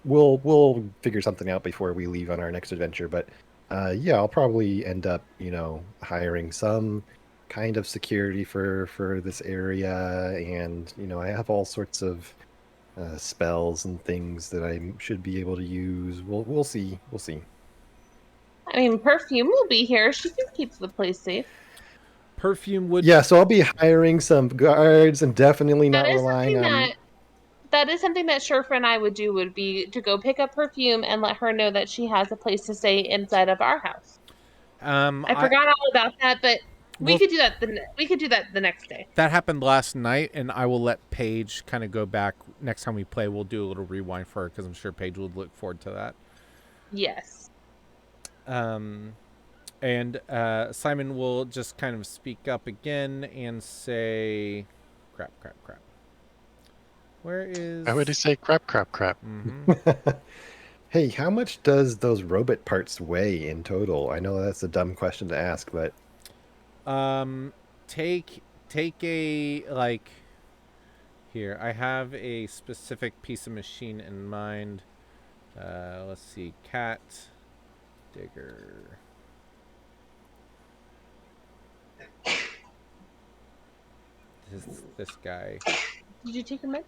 we'll figure something out before we leave on our next adventure, but yeah, I'll probably end up, hiring some kind of security for this area, and I have all sorts of spells and things that I should be able to use. We'll see. We'll see. I mean, Perfume will be here. She can keep the place safe. Perfume would. Yeah, so I'll be hiring some guards and definitely not That is relying something on. that is something that Sherfa and I would do, would be to go pick up Perfume and let her know that she has a place to stay inside of our house. I forgot all about that, but we could do that. We could do that the next day. That happened last night, and I will let Paige kind of go back next time we play. We'll do a little rewind for her because I'm sure Paige would look forward to that. Yes. And Simon will just kind of speak up again and say, "Crap. Where is?" Why would he say crap? Mm-hmm. Hey, how much does those robot parts weigh in total? I know that's a dumb question to ask, but Take a like. Here, I have a specific piece of machine in mind. Let's see, cat digger. This guy. Did you take your mic?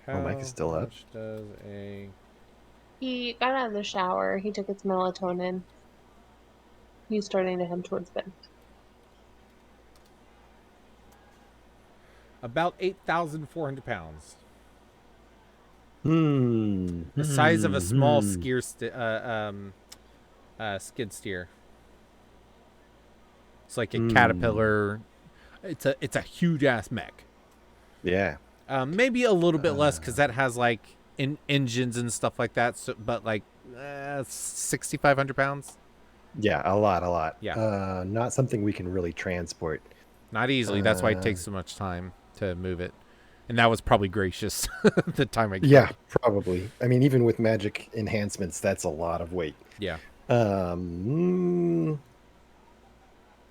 Oh, Mike is still up. Much does a He got out of the shower. He took his melatonin. He's starting to head towards bed. about 8,400 pounds. The size of a small skid steer. It's like a caterpillar. It's a huge ass mech. Yeah. Maybe a little bit less because that has like engines and stuff like that. So, but like 6,500 pounds. Yeah, a lot. Yeah. Not something we can really transport. Not easily. That's why it takes so much time to move it. And that was probably gracious the time I came. Yeah, probably. I mean, even with magic enhancements, that's a lot of weight. Yeah.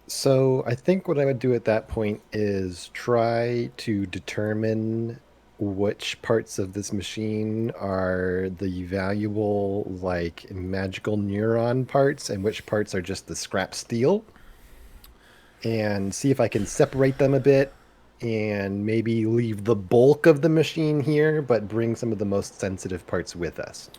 So I think what I would do at that point is try to determine which parts of this machine are the valuable, like, magical neuron parts and which parts are just the scrap steel. And see if I can separate them a bit and maybe leave the bulk of the machine here, but bring some of the most sensitive parts with us.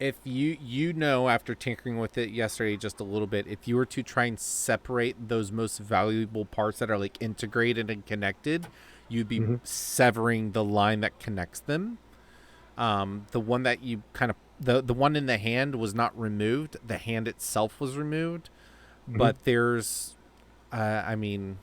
If you know after tinkering with it yesterday just a little bit, if you were to try and separate those most valuable parts that are like integrated and connected, you'd be severing the line that connects them. The one that you kind of the one in the hand was not removed. The hand itself was removed, but there's, I mean,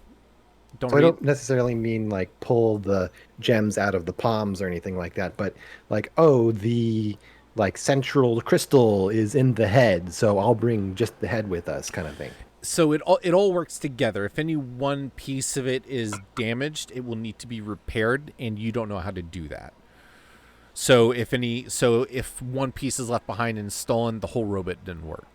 I don't necessarily mean like pull the gems out of the palms or anything like that, but like, oh, the like central crystal is in the head, so I'll bring just the head with us, kind of thing. So it all works together. If any one piece of it is damaged, it will need to be repaired, and you don't know how to do that. So if one piece is left behind and stolen, the whole robot didn't work.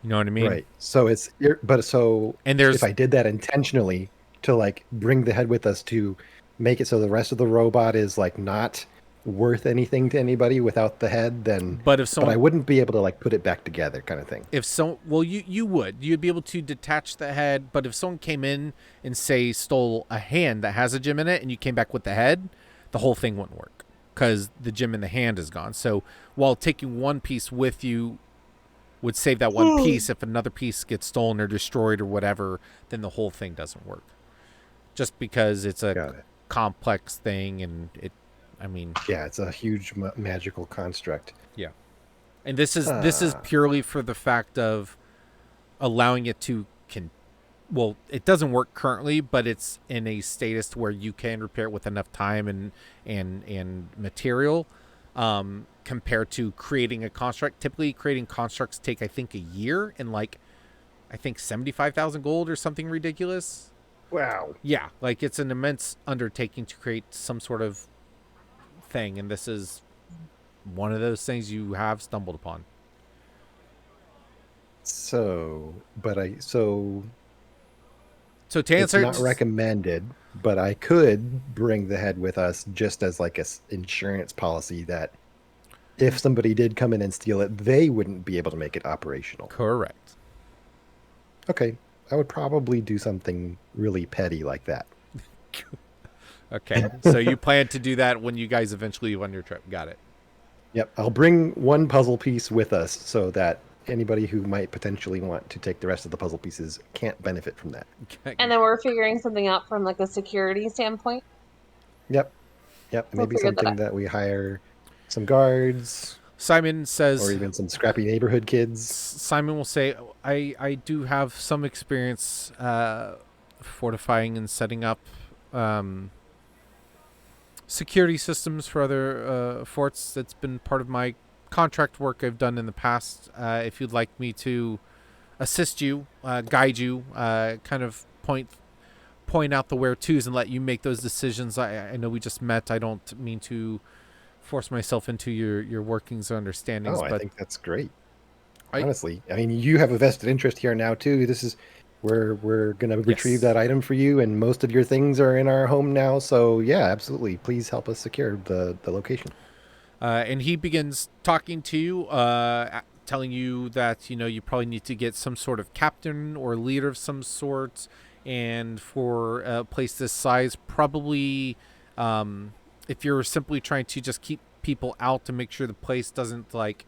You know what I mean? Right. So And there's if I did that intentionally to like bring the head with us to make it so the rest of the robot is like not worth anything to anybody without the head, then but if I someone wouldn't be able to like put it back together kind of thing. you'd be able to detach the head, but if someone came in and say stole a hand that has a gem in it and you came back with the head, the whole thing wouldn't work because the gem in the hand is gone. So while taking one piece with you would save that one piece, if another piece gets stolen or destroyed or whatever, then the whole thing doesn't work. Just because it's a complex thing, and yeah, it's a huge magical construct. Yeah. And this is purely for the fact of allowing it to it doesn't work currently, but it's in a status where you can repair it with enough time and material. Compared to creating a construct. Typically, creating constructs take, I think, a year and like, I think 75,000 gold or something ridiculous. Wow. Yeah, like it's an immense undertaking to create some sort of thing, and this is one of those things you have stumbled upon. So to answer, it's not recommended, but I could bring the head with us just as like a insurance policy that if somebody did come in and steal it, they wouldn't be able to make it operational. Correct. Okay, I would probably do something really petty like that. Okay, so you plan to do that when you guys eventually leave on your trip. Got it. Yep, I'll bring one puzzle piece with us so that anybody who might potentially want to take the rest of the puzzle pieces can't benefit from that. And then we're figuring something out from like a security standpoint. Yep. Maybe something that we hire some guards. Simon says, or even some scrappy neighborhood kids. Simon will say, I do have some experience fortifying and setting up security systems for other forts. That's been part of my contract work I've done in the past. If you'd like me to assist you, guide you, kind of point out the where-tos and let you make those decisions. I know we just met. I don't mean to force myself into your workings or understandings. I but think that's great. Honestly, I mean, you have a vested interest here now too. This is where we're going to retrieve that item for you, and most of your things are in our home now. So yeah, absolutely. Please help us secure the location. And he begins talking to you, telling you that you probably need to get some sort of captain or leader of some sort, and for a place this size, probably. If you're simply trying to just keep people out to make sure the place doesn't make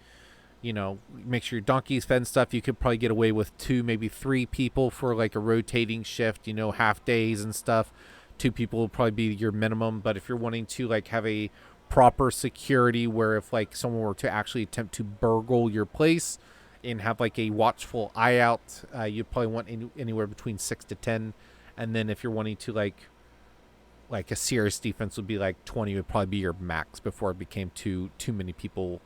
sure your donkey's fed and stuff, you could probably get away with 2, maybe 3 people for like a rotating shift, half days and stuff. 2 people will probably be your minimum. But if you're wanting to like have a proper security where if like someone were to actually attempt to burgle your place and have like a watchful eye out, you'd probably want anywhere between 6 to 10. And then if you're wanting to like a serious defense would be like 20 would probably be your max before it became too many people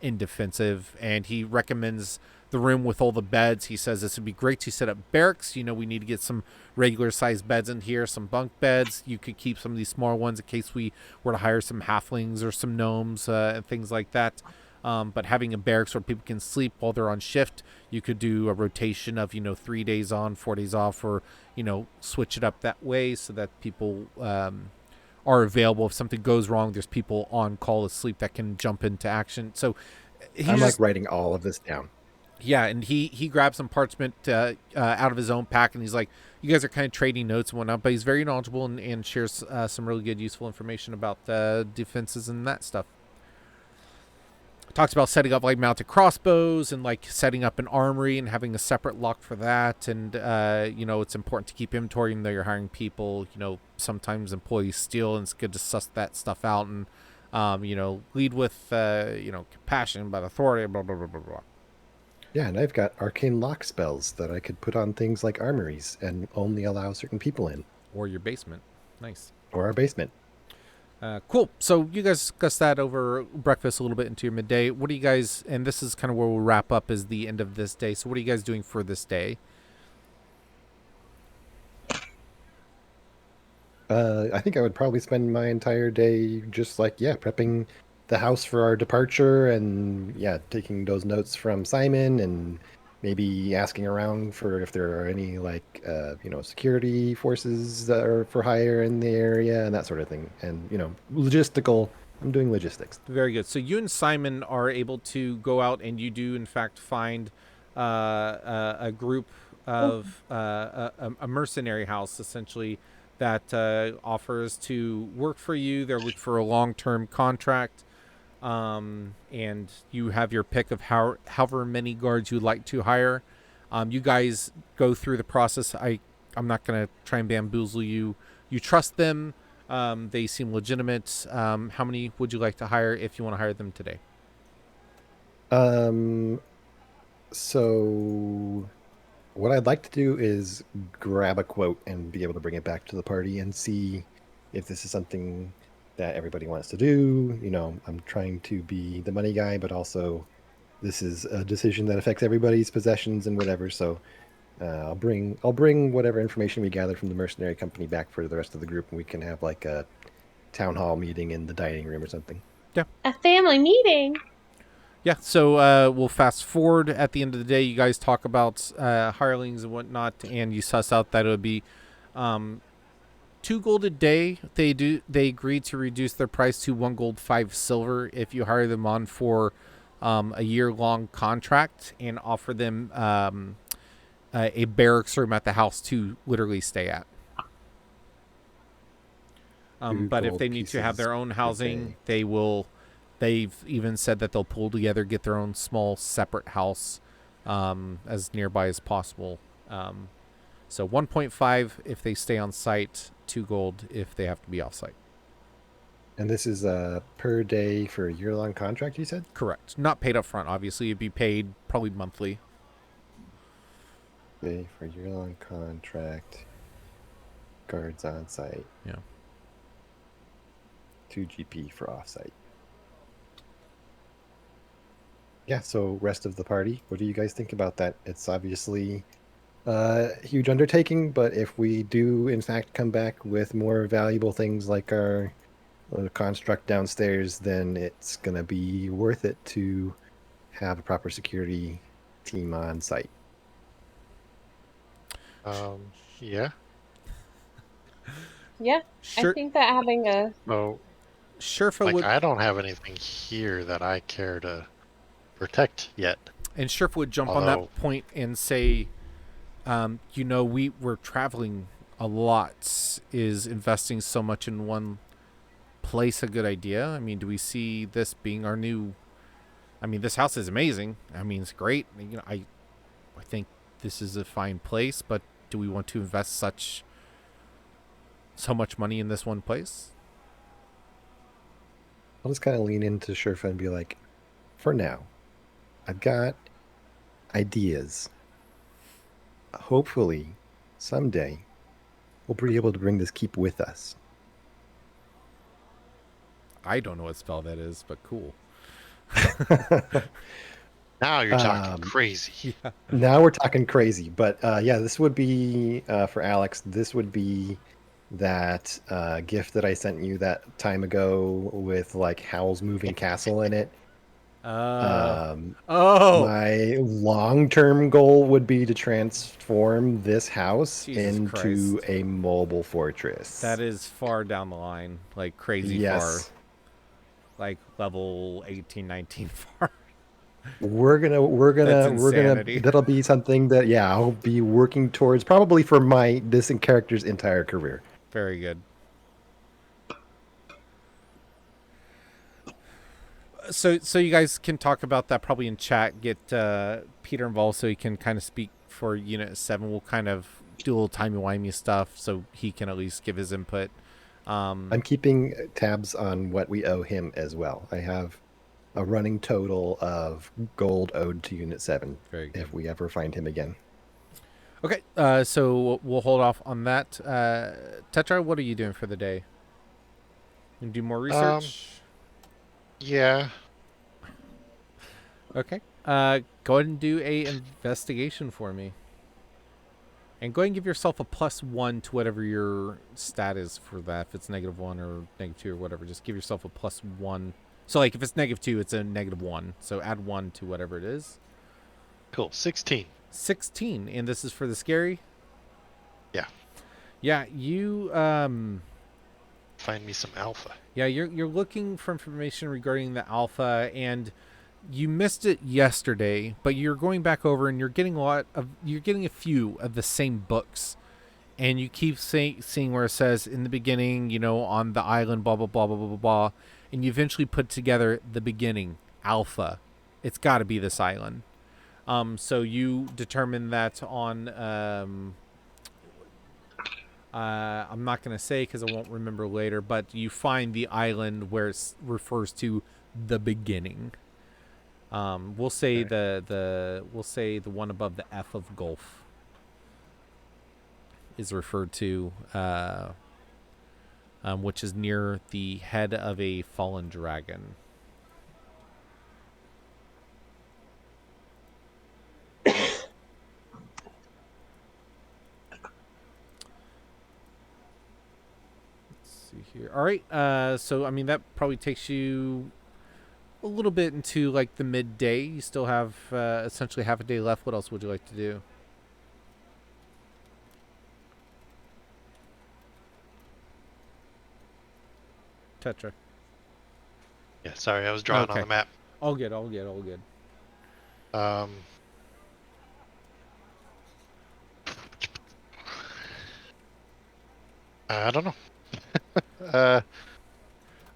in defensive. And he recommends the room with all the beds. He says this would be great to set up barracks. We need to get some regular sized beds in here, some bunk beds. You could keep some of these smaller ones in case we were to hire some halflings or some gnomes and things like that. But having a barracks where people can sleep while they're on shift, you could do a rotation of 3 days on, 4 days off, or switch it up that way so that people are available. If something goes wrong, there's people on call asleep that can jump into action. So I'm like writing all of this down. Yeah, and he grabs some parchment out of his own pack, and he's like, you guys are kind of trading notes and whatnot, but he's very knowledgeable and shares some really good, useful information about defenses and that stuff. Talks about setting up like mounted crossbows and like setting up an armory and having a separate lock for that. And, it's important to keep inventory even though you're hiring people. Sometimes employees steal, and it's good to suss that stuff out and, lead with, compassion, but authority, blah, blah, blah, blah, blah. Yeah, and I've got arcane lock spells that I could put on things like armories and only allow certain people in. Or your basement. Nice. Or our basement. Cool. So you guys discussed that over breakfast a little bit into your midday. What do you guys, and this is kind of where we'll wrap up, is the end of this day. So what are you guys doing for this day? I think I would probably spend my entire day just like, yeah, prepping the house for our departure and, yeah, taking those notes from Simon and maybe asking around for if there are any, like, security forces that are for hire in the area and that sort of thing. And, logistical, I'm doing logistics. Very good. So you and Simon are able to go out, and you do in fact find a group of a mercenary house essentially that offers to work for you. They're looking for a long-term contract, and you have your pick of however many guards you'd like to hire. You guys go through the process. I'm not going to try and bamboozle you. You trust them. They seem legitimate. How many would you like to hire if you want to hire them today? Um, so what I'd like to do is grab a quote and be able to bring it back to the party and see if this is something that everybody wants to do. I'm trying to be the money guy, but also this is a decision that affects everybody's possessions and whatever. So I'll bring whatever information we gather from the mercenary company back for the rest of the group, and we can have like a town hall meeting in the dining room or something. Yeah. A family meeting. Yeah, so we'll fast forward. At the end of the day, you guys talk about hirelings and whatnot, and you suss out that it would be 2 gold a day. They agree to reduce their price to 1 gold, 5 silver if you hire them on for a year-long contract, and offer them a barracks room at the house to literally stay at. But if Gold they need to have their pieces own per housing, day. they will. They've even said that they'll pull together, get their own small separate house as nearby as possible. So 1.5 if they stay on site, 2 gold if they have to be off site. And this is per day for a year-long contract, you said? Correct. Not paid up front, obviously. It'd be paid probably monthly. Day for year-long contract. Guards on site. Yeah. 2 GP for off-site. Yeah, so rest of the party, what do you guys think about that? It's obviously a huge undertaking, but if we do in fact come back with more valuable things like our construct downstairs, then it's going to be worth it to have a proper security team on site. Yeah. Yeah, I think that having a So, Sherfa like, would I don't have anything here that I care to protect yet. and Sherfa would jump on Although- that point and say, we're traveling a lot. Is investing so much in one place a good idea? I mean, do we see this being our new? I mean, this house is amazing. I mean, it's great. I think this is a fine place, but do we want to invest so much money in this one place? I'll just kind of lean into Sherfa and be like, for now, I've got ideas. Hopefully, someday, we'll be able to bring this keep with us. I don't know what spell that is, but cool. Now you're talking crazy. Now we're talking crazy, but yeah, this would be for Alex. This would be that gift that I sent you that time ago with like Howl's Moving Castle in it. My long-term goal would be to transform this house Jesus into Christ. a mobile fortress. That is far down the line, like crazy yes. far, like level 18, 19 far. We're gonna insanity. that'll be something that I'll be working towards probably for this character's entire career. Very good. So you guys can talk about that probably in chat. Get Peter involved so he can kind of speak for Unit 7. We'll kind of do a little timey-wimey stuff so he can at least give his input. I'm keeping tabs on what we owe him as well. I have a running total of gold owed to Unit 7 Very good. if we ever find him again. Okay, so we'll hold off on that. Tetra, what are you doing for the day? You do more research? Yeah. Okay. Go ahead and do a investigation for me. And go ahead and give yourself a +1 to whatever your stat is for that. If it's -1 or -2 or whatever, just give yourself a +1. So, like, if it's -2, it's a -1. So add 1 to whatever it is. Cool. 16. 16. And this is for the scary? Yeah. Yeah, you, Find me some alpha. yeah, you're looking for information regarding the alpha, and you missed it yesterday, but you're going back over and you're getting a few of the same books, and you keep seeing where it says in the beginning, on the island, blah blah blah blah blah blah blah, and you eventually put together the beginning alpha. It's got to be this island. So you determine that on I'm not going to say because I won't remember later, but you find the island where it refers to the beginning. We'll say we'll say the one above the F of Gulf is referred to, which is near the head of a fallen dragon. Here. All right. So I mean that probably takes you a little bit into like the midday. You still have essentially half a day left. What else would you like to do? Tetra. Yeah, sorry, I was drawing on Okay. the map. All good. All good. All good. I don't know.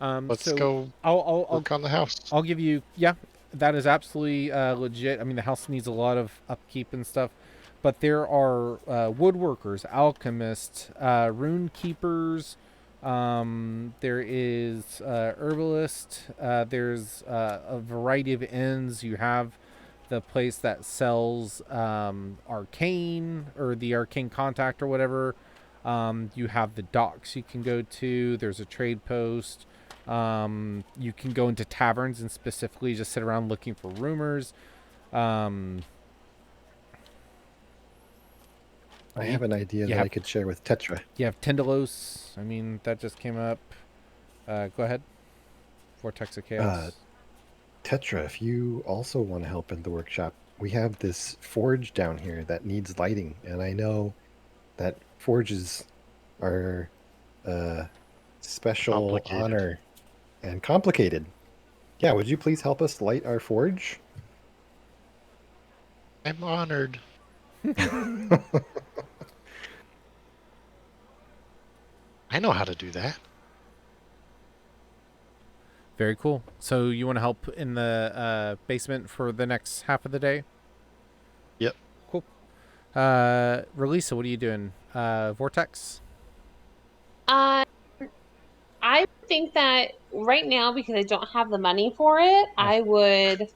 Let's so go I'll work on the house. I'll give you, yeah, that is absolutely legit. I mean, the house needs a lot of upkeep and stuff, but there are woodworkers, alchemists, rune keepers. There is herbalist. There's a variety of inns. You have the place that sells arcane or the arcane contact or whatever. You have the docks you can go to. There's a trade post. You can go into taverns and specifically just sit around looking for rumors. I have an idea that I could share with Tetra. You have Tendelos. I mean, that just came up. Go ahead. Vortex of Chaos. Tetra, if you also want to help in the workshop, we have this forge down here that needs lighting, and I know that forges are special honor and complicated. Yeah, would you please help us light our forge? I'm honored. I know how to do that. Very cool. So you want to help in the basement for the next half of the day? Yep. Cool. Relisa, what are you doing? Vortex? I think that right now, because I don't have the money for it, I would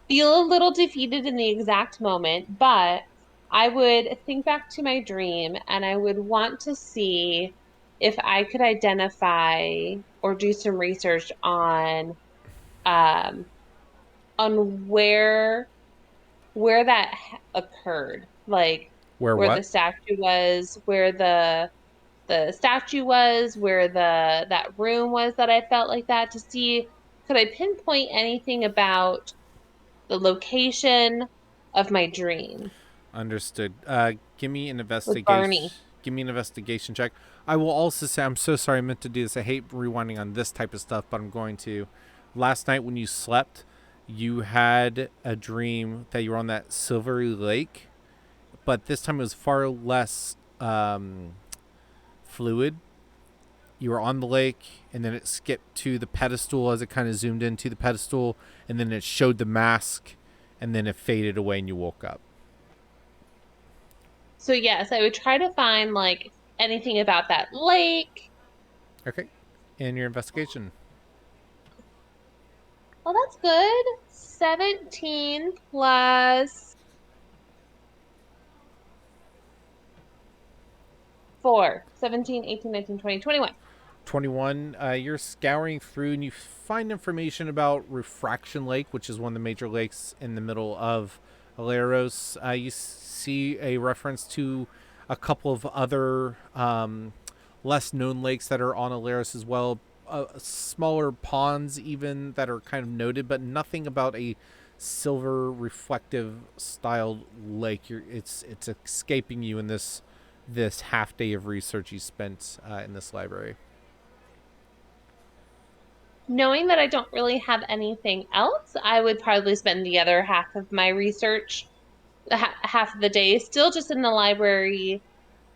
feel a little defeated in the exact moment, but I would think back to my dream and I would want to see if I could identify or do some research um on where that occurred, like Where where what? the statue was, where the statue was, where that room was that I felt like that, to see could I pinpoint anything about the location of my dream Understood. Give me an with investigation. Barney. Give me an investigation check. I will also say, I'm so sorry I meant to do this. I hate rewinding on this type of stuff, but I'm going to. Last night when you slept, you had a dream that you were on that silvery lake, but this time it was far less fluid. You were on the lake, and then it skipped to the pedestal as it kind of zoomed into the pedestal, and then it showed the mask, and then it faded away, and you woke up. So yes, I would try to find like anything about that lake. Okay. And your investigation. Well, that's good. 17 plus 4. 17, 18, 19, 20, 21. 21. You're scouring through, and you find information about Refraction Lake, which is one of the major lakes in the middle of Allaeros. You see a reference to a couple of other less known lakes that are on Allaeros as well. Smaller ponds even that are kind of noted, but nothing about a silver reflective styled lake. It's escaping you in this half day of research you spent in this library. Knowing that I don't really have anything else, I would probably spend the other half of my research, half of the day, still just in the library,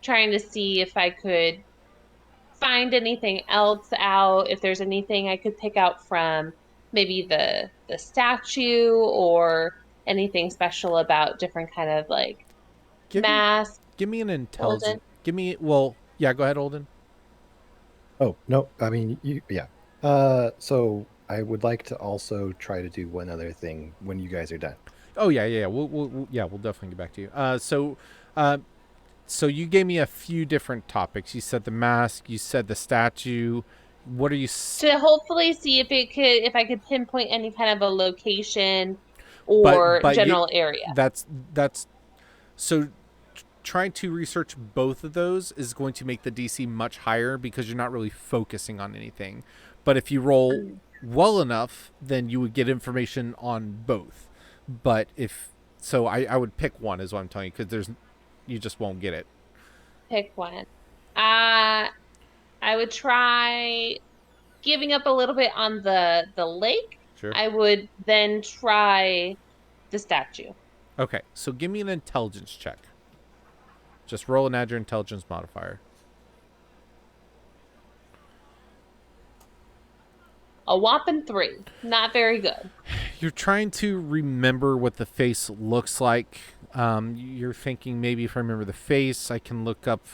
trying to see if I could find anything else out, if there's anything I could pick out from maybe the statue or anything special about different kind of like Give me masks. give me an Olden. intelligence. Yeah, go ahead, Olden. Oh, no, I mean, yeah. So I would like to also try to do one other thing when you guys are done. Oh yeah. We'll definitely get back to you. So you gave me a few different topics. You said the mask. You said the statue. What are you? To hopefully see if I could pinpoint any kind of a location or general area. That's so. Trying to research both of those is going to make the DC much higher because you're not really focusing on anything. But if you roll well enough, then you would get information on both. But I would pick one, is what I'm telling you, because you just won't get it. Pick one. I would try giving up a little bit on the lake. Sure. I would then try the statue. Okay, so give me an intelligence check. Just roll and add your intelligence modifier. A whopping 3. Not very good. You're trying to remember what the face looks like. You're thinking, maybe if I remember the face, I can look up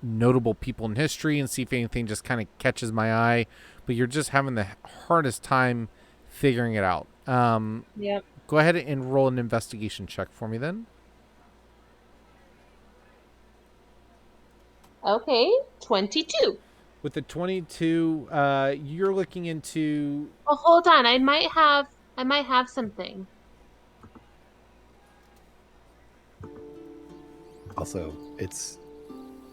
notable people in history and see if anything just kind of catches my eye. But you're just having the hardest time figuring it out. Yep. Go ahead and roll an investigation check for me then. Okay, 22. With the 22, you're looking into... Oh, hold on. I might have something. Also, it's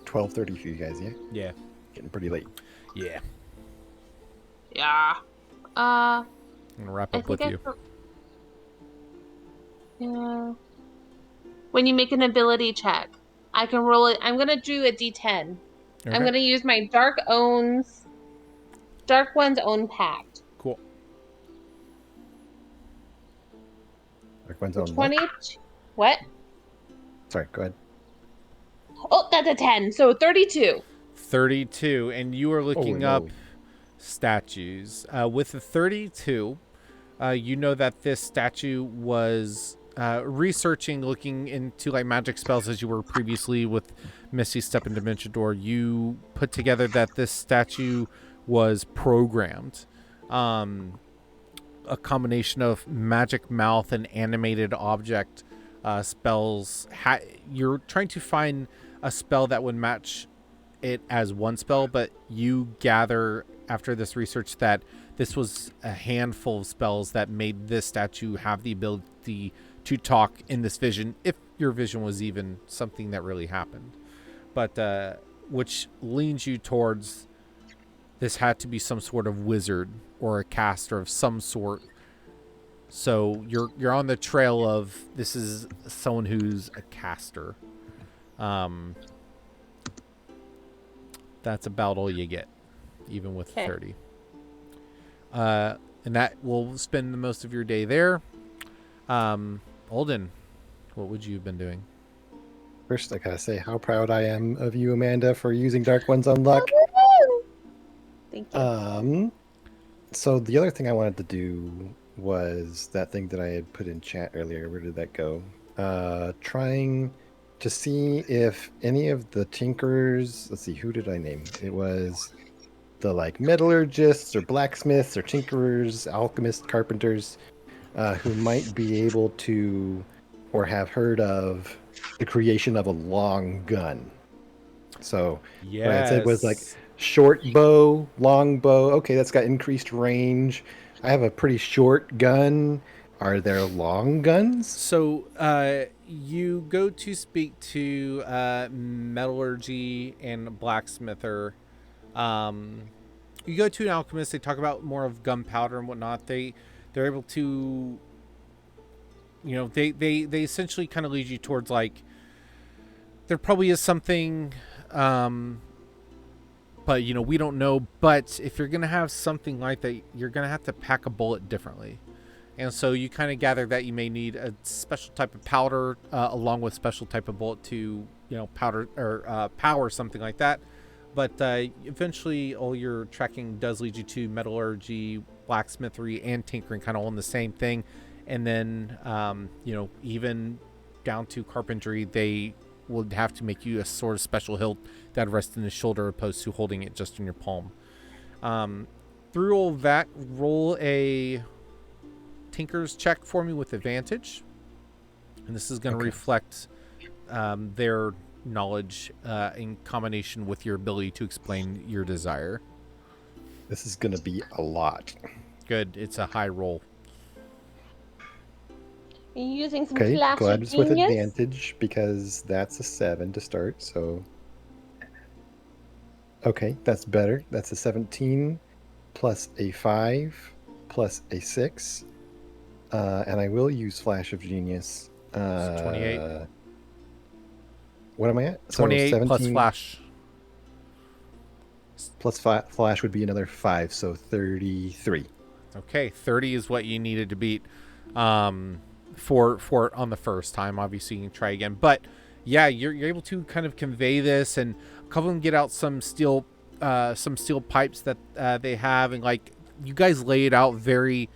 12:30 for you guys, yeah? Yeah. Getting pretty late. Yeah. Yeah. I'm going to wrap up with you. Yeah. When you make an ability check, I can roll it. I'm going to do a D10. Okay. I'm going to use my Dark One's Own Pact. Cool. Dark One's Own 20. What? Sorry, go ahead. Oh, that's a 10. So 32. 32. And you are looking up statues. With the 32, you know that this statue was researching, looking into like magic spells as you were previously with Misty Step and Dimension Door. You put together that this statue was programmed. A combination of magic mouth and animated object spells. You're trying to find a spell that would match it as one spell, but you gather after this research that this was a handful of spells that made this statue have the ability to talk in this vision, if your vision was even something that really happened. But which leans you towards this had to be some sort of wizard or a caster of some sort. So you're on the trail of this is someone who's a caster. That's about all you get, even with 30. And that will spend the most of your day there. Olden, what would you have been doing? First, I gotta say how proud I am of you, Amanda, for using Dark One's Own Luck. Thank you. So the other thing I wanted to do was that thing that I had put in chat earlier. Where did that go? Trying to see if any of the tinkers, let's see, who did I name? It was the like metallurgists or blacksmiths or tinkerers, alchemists, carpenters, who might be able to or have heard of the creation of a long gun. So what I said was like short bow, long bow. Okay, that's got increased range. I have a pretty short gun. Are there long guns? So you go to speak to metallurgy and blacksmither. You go to an alchemist. They talk about more of gunpowder and whatnot. They're able to, they essentially kind of lead you towards like there probably is something, but we don't know. But if you're gonna have something like that, you're gonna have to pack a bullet differently. And so you kind of gather that you may need a special type of powder along with special type of bullet to, powder or power something like that. But eventually all your trekking does lead you to metallurgy, blacksmithery, and tinkering kind of all in the same thing. And then, even down to carpentry, they would have to make you a sort of special hilt that rests in the shoulder opposed to holding it just in your palm. Through all that, roll a Tinker's check for me with advantage, and this is going to reflect their knowledge in combination with your ability to explain your desire. This is going to be a lot. Good, it's a high roll. Are you using some Okay, flash glad of it's with genius? advantage because that's a 7 to start. So, okay, that's better. That's a 17 plus a 5 plus a 6. And I will use Flash of Genius. It's 28. What am I at? 28 so 17 plus flash. Plus Flash would be another 5, so 33. Okay, 30 is what you needed to beat for it on the first time. Obviously, you can try again. But, yeah, you're able to kind of convey this, and a couple of them get out some steel pipes that they have, and, like, you guys lay it out very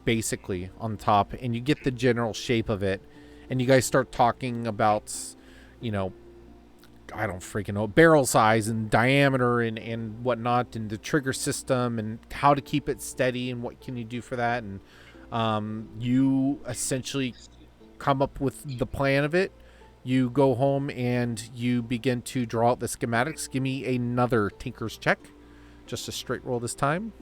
basically on top, and you get the general shape of it, and you guys start talking about, I don't freaking know, barrel size and diameter and whatnot, and the trigger system and how to keep it steady and what can you do for that. And you essentially come up with the plan of it. You go home and you begin to draw out the schematics. Give me another Tinker's check. Just a straight roll this time.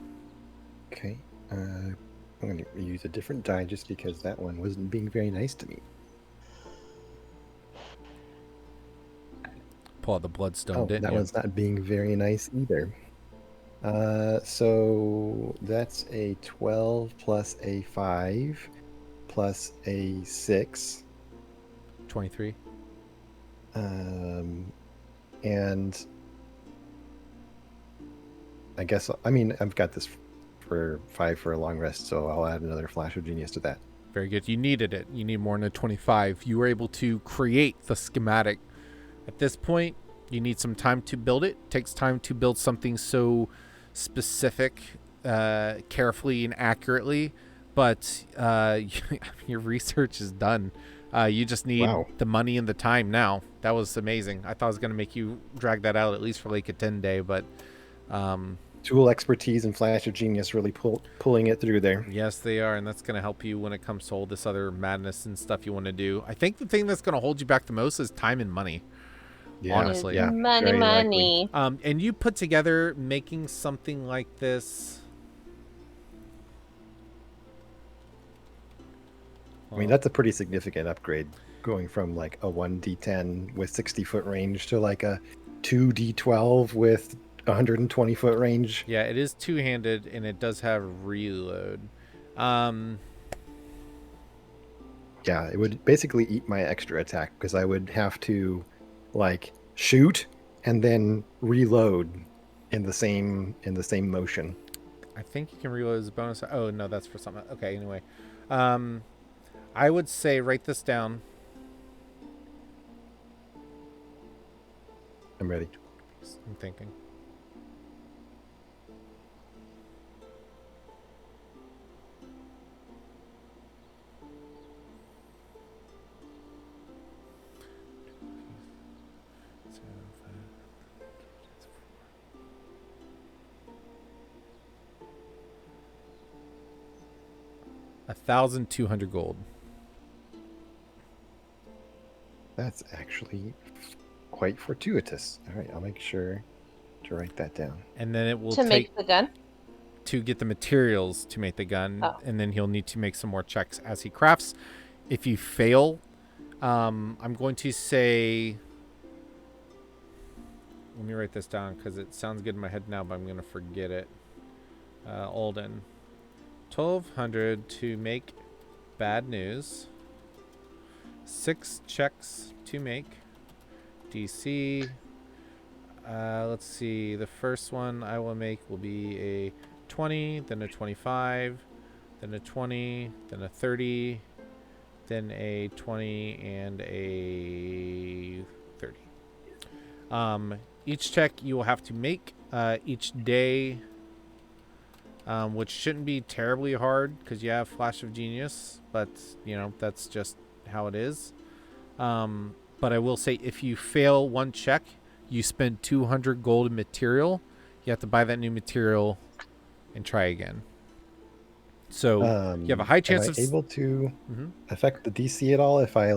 Okay. I'm going to use a different die just because that one wasn't being very nice to me. Pull out the bloodstone, didn't that you? one's not being very nice either. So that's a 12 plus a 5 plus a 6. 23. And I guess, I've got this for 5 for a long rest, so I'll add another Flash of Genius to that. Very good. You needed it. You need more than a 25. You were able to create the schematic. At this point, you need some time to build it. It takes time to build something so specific, carefully and accurately, but your research is done. You just need the money and the time now. That was amazing. I thought I was going to make you drag that out at least for like a 10-day, but... Tool expertise and Flash of Genius really pulling it through there. Yes, they are, and that's going to help you when it comes to all this other madness and stuff you want to do. I think the thing that's going to hold you back the most is time and money. Yeah, honestly. Yeah, Money. And you put together making something like this. That's a pretty significant upgrade, going from like a 1d10 with 60-foot range to like a 2d12 with 120-foot range. Yeah, it is two-handed, and it does have reload. Yeah, it would basically eat my extra attack because I would have to like shoot and then reload in the same motion. I think you can reload as a bonus. Oh no, that's for something. Okay, anyway, I would say write this down. I'm ready. I'm thinking. $1,200 gold. That's actually quite fortuitous. All right, I'll make sure to write that down. And then it will To make the gun? to get the materials to make the gun, Oh. and then he'll need to make some more checks as he crafts. If you fail, I'm going to say... Let me write this down because it sounds good in my head now, but I'm going to forget it. Alden. 1,200 to make bad news. 6 checks to make. DC. Let's see. The first one I will make will be a 20, then a 25, then a 20, then a 30, then a 20, and a 30. Each check you will have to make each day, which shouldn't be terribly hard because you have Flash of Genius, but, you know, that's just how it is. But I will say if you fail one check, you spend 200 gold in material. You have to buy that new material and try again. So you have a high chance of... Am I able to Mhm. affect the DC at all if I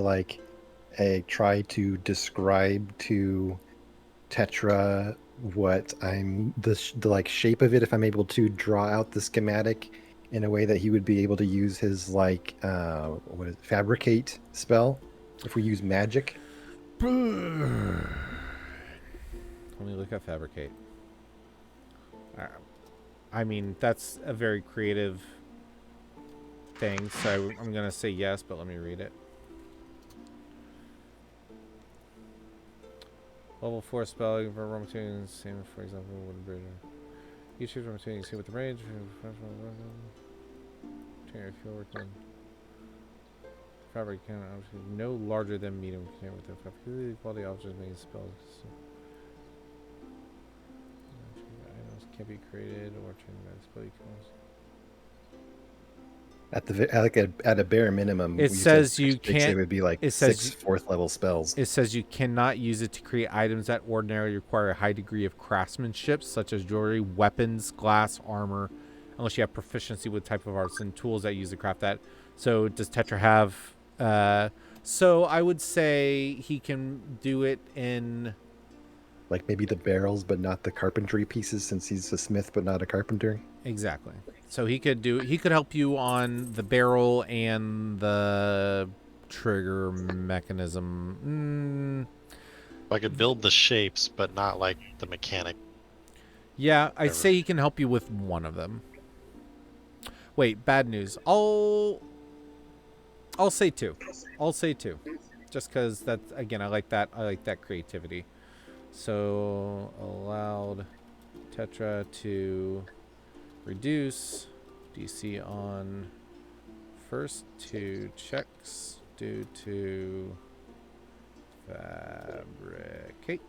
try to describe to Tetra what the shape of it, if I'm able to draw out the schematic in a way that he would be able to use his fabricate spell if we use magic? Let me look at fabricate. I mean, that's a very creative thing, so I'm going to say yes, but let me read it. Level 4 spell for raw materials, same for example, wooden bridge. You choose raw material, you see what the range, fabric can obviously no larger than medium container with the fabric. Quality objects making spells. Items can't be created or changed by the spell you can. At a bare minimum, It says you it can't. would be like It 6 says 4th level spells. It says you cannot use it to create items that ordinarily require a high degree of craftsmanship, such as jewelry, weapons, glass, armor, unless you have proficiency with type of arts and tools that you use to craft that. So does Tetra have... so I would say he can do it in... Like maybe the barrels, but not the carpentry pieces, since he's a smith but not a carpenter. Exactly. So he could help you on the barrel and the trigger mechanism. I could build the shapes, but not like the mechanic. Yeah, I'd say he can help you with one of them. Wait, bad news. I'll say 2. I'll say 2. Just because that's, again, I like that creativity. So allowed Tetra to reduce DC on first 2 checks due to fabricate.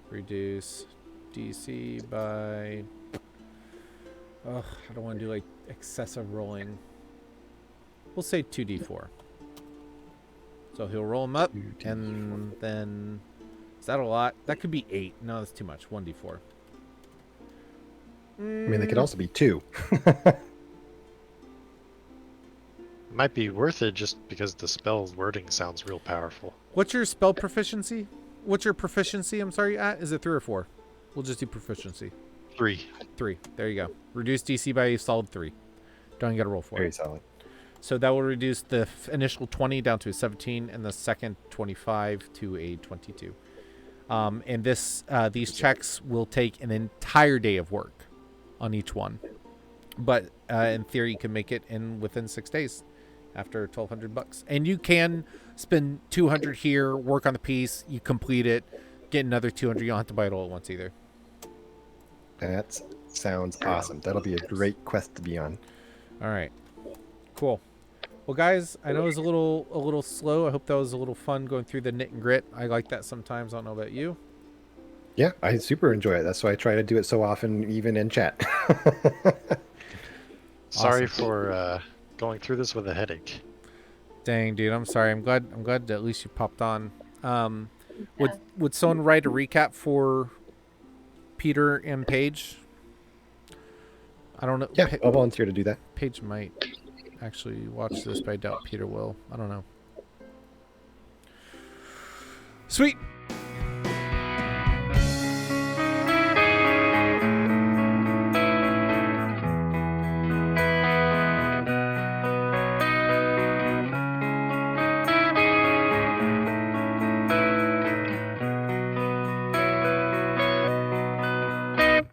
Reduce DC by... Ugh, I don't want to do like excessive rolling. We'll say 2d4. So he'll roll them up, 2d4. and then... Is that a lot? That could be 8. No, that's too much. 1d4. I mean, they could also be 2. Might be worth it just because the spell's wording sounds real powerful. What's your spell proficiency? What's your proficiency, I'm sorry, at? Is it 3 or 4? We'll just do proficiency. 3. 3. There you go. Reduce DC by a solid 3. Don't even got to roll for Very it. solid. So that will reduce the initial 20 down to a 17 and the second 25 to a 22. And these checks will take an entire day of work on each one. But in theory, you can make it within 6 days after $1,200. And you can spend 200 here, work on the piece, you complete it, get another 200. You don't have to buy it all at once either. That sounds awesome. That'll be a great quest to be on. All right, cool. Well, guys, I know it was a little slow. I hope that was a little fun going through the knit and grit. I like that sometimes. I don't know about you. Yeah, I super enjoy it. That's why I try to do it so often, even in chat. Sorry Awesome. for going through this with a headache. Dang, dude, I'm sorry. I'm glad that at least you popped on. Would someone write a recap for Peter and Paige? I don't know. Yeah, I'll volunteer to do that. Paige might actually watch this, but I doubt Peter will. I don't know. Sweet.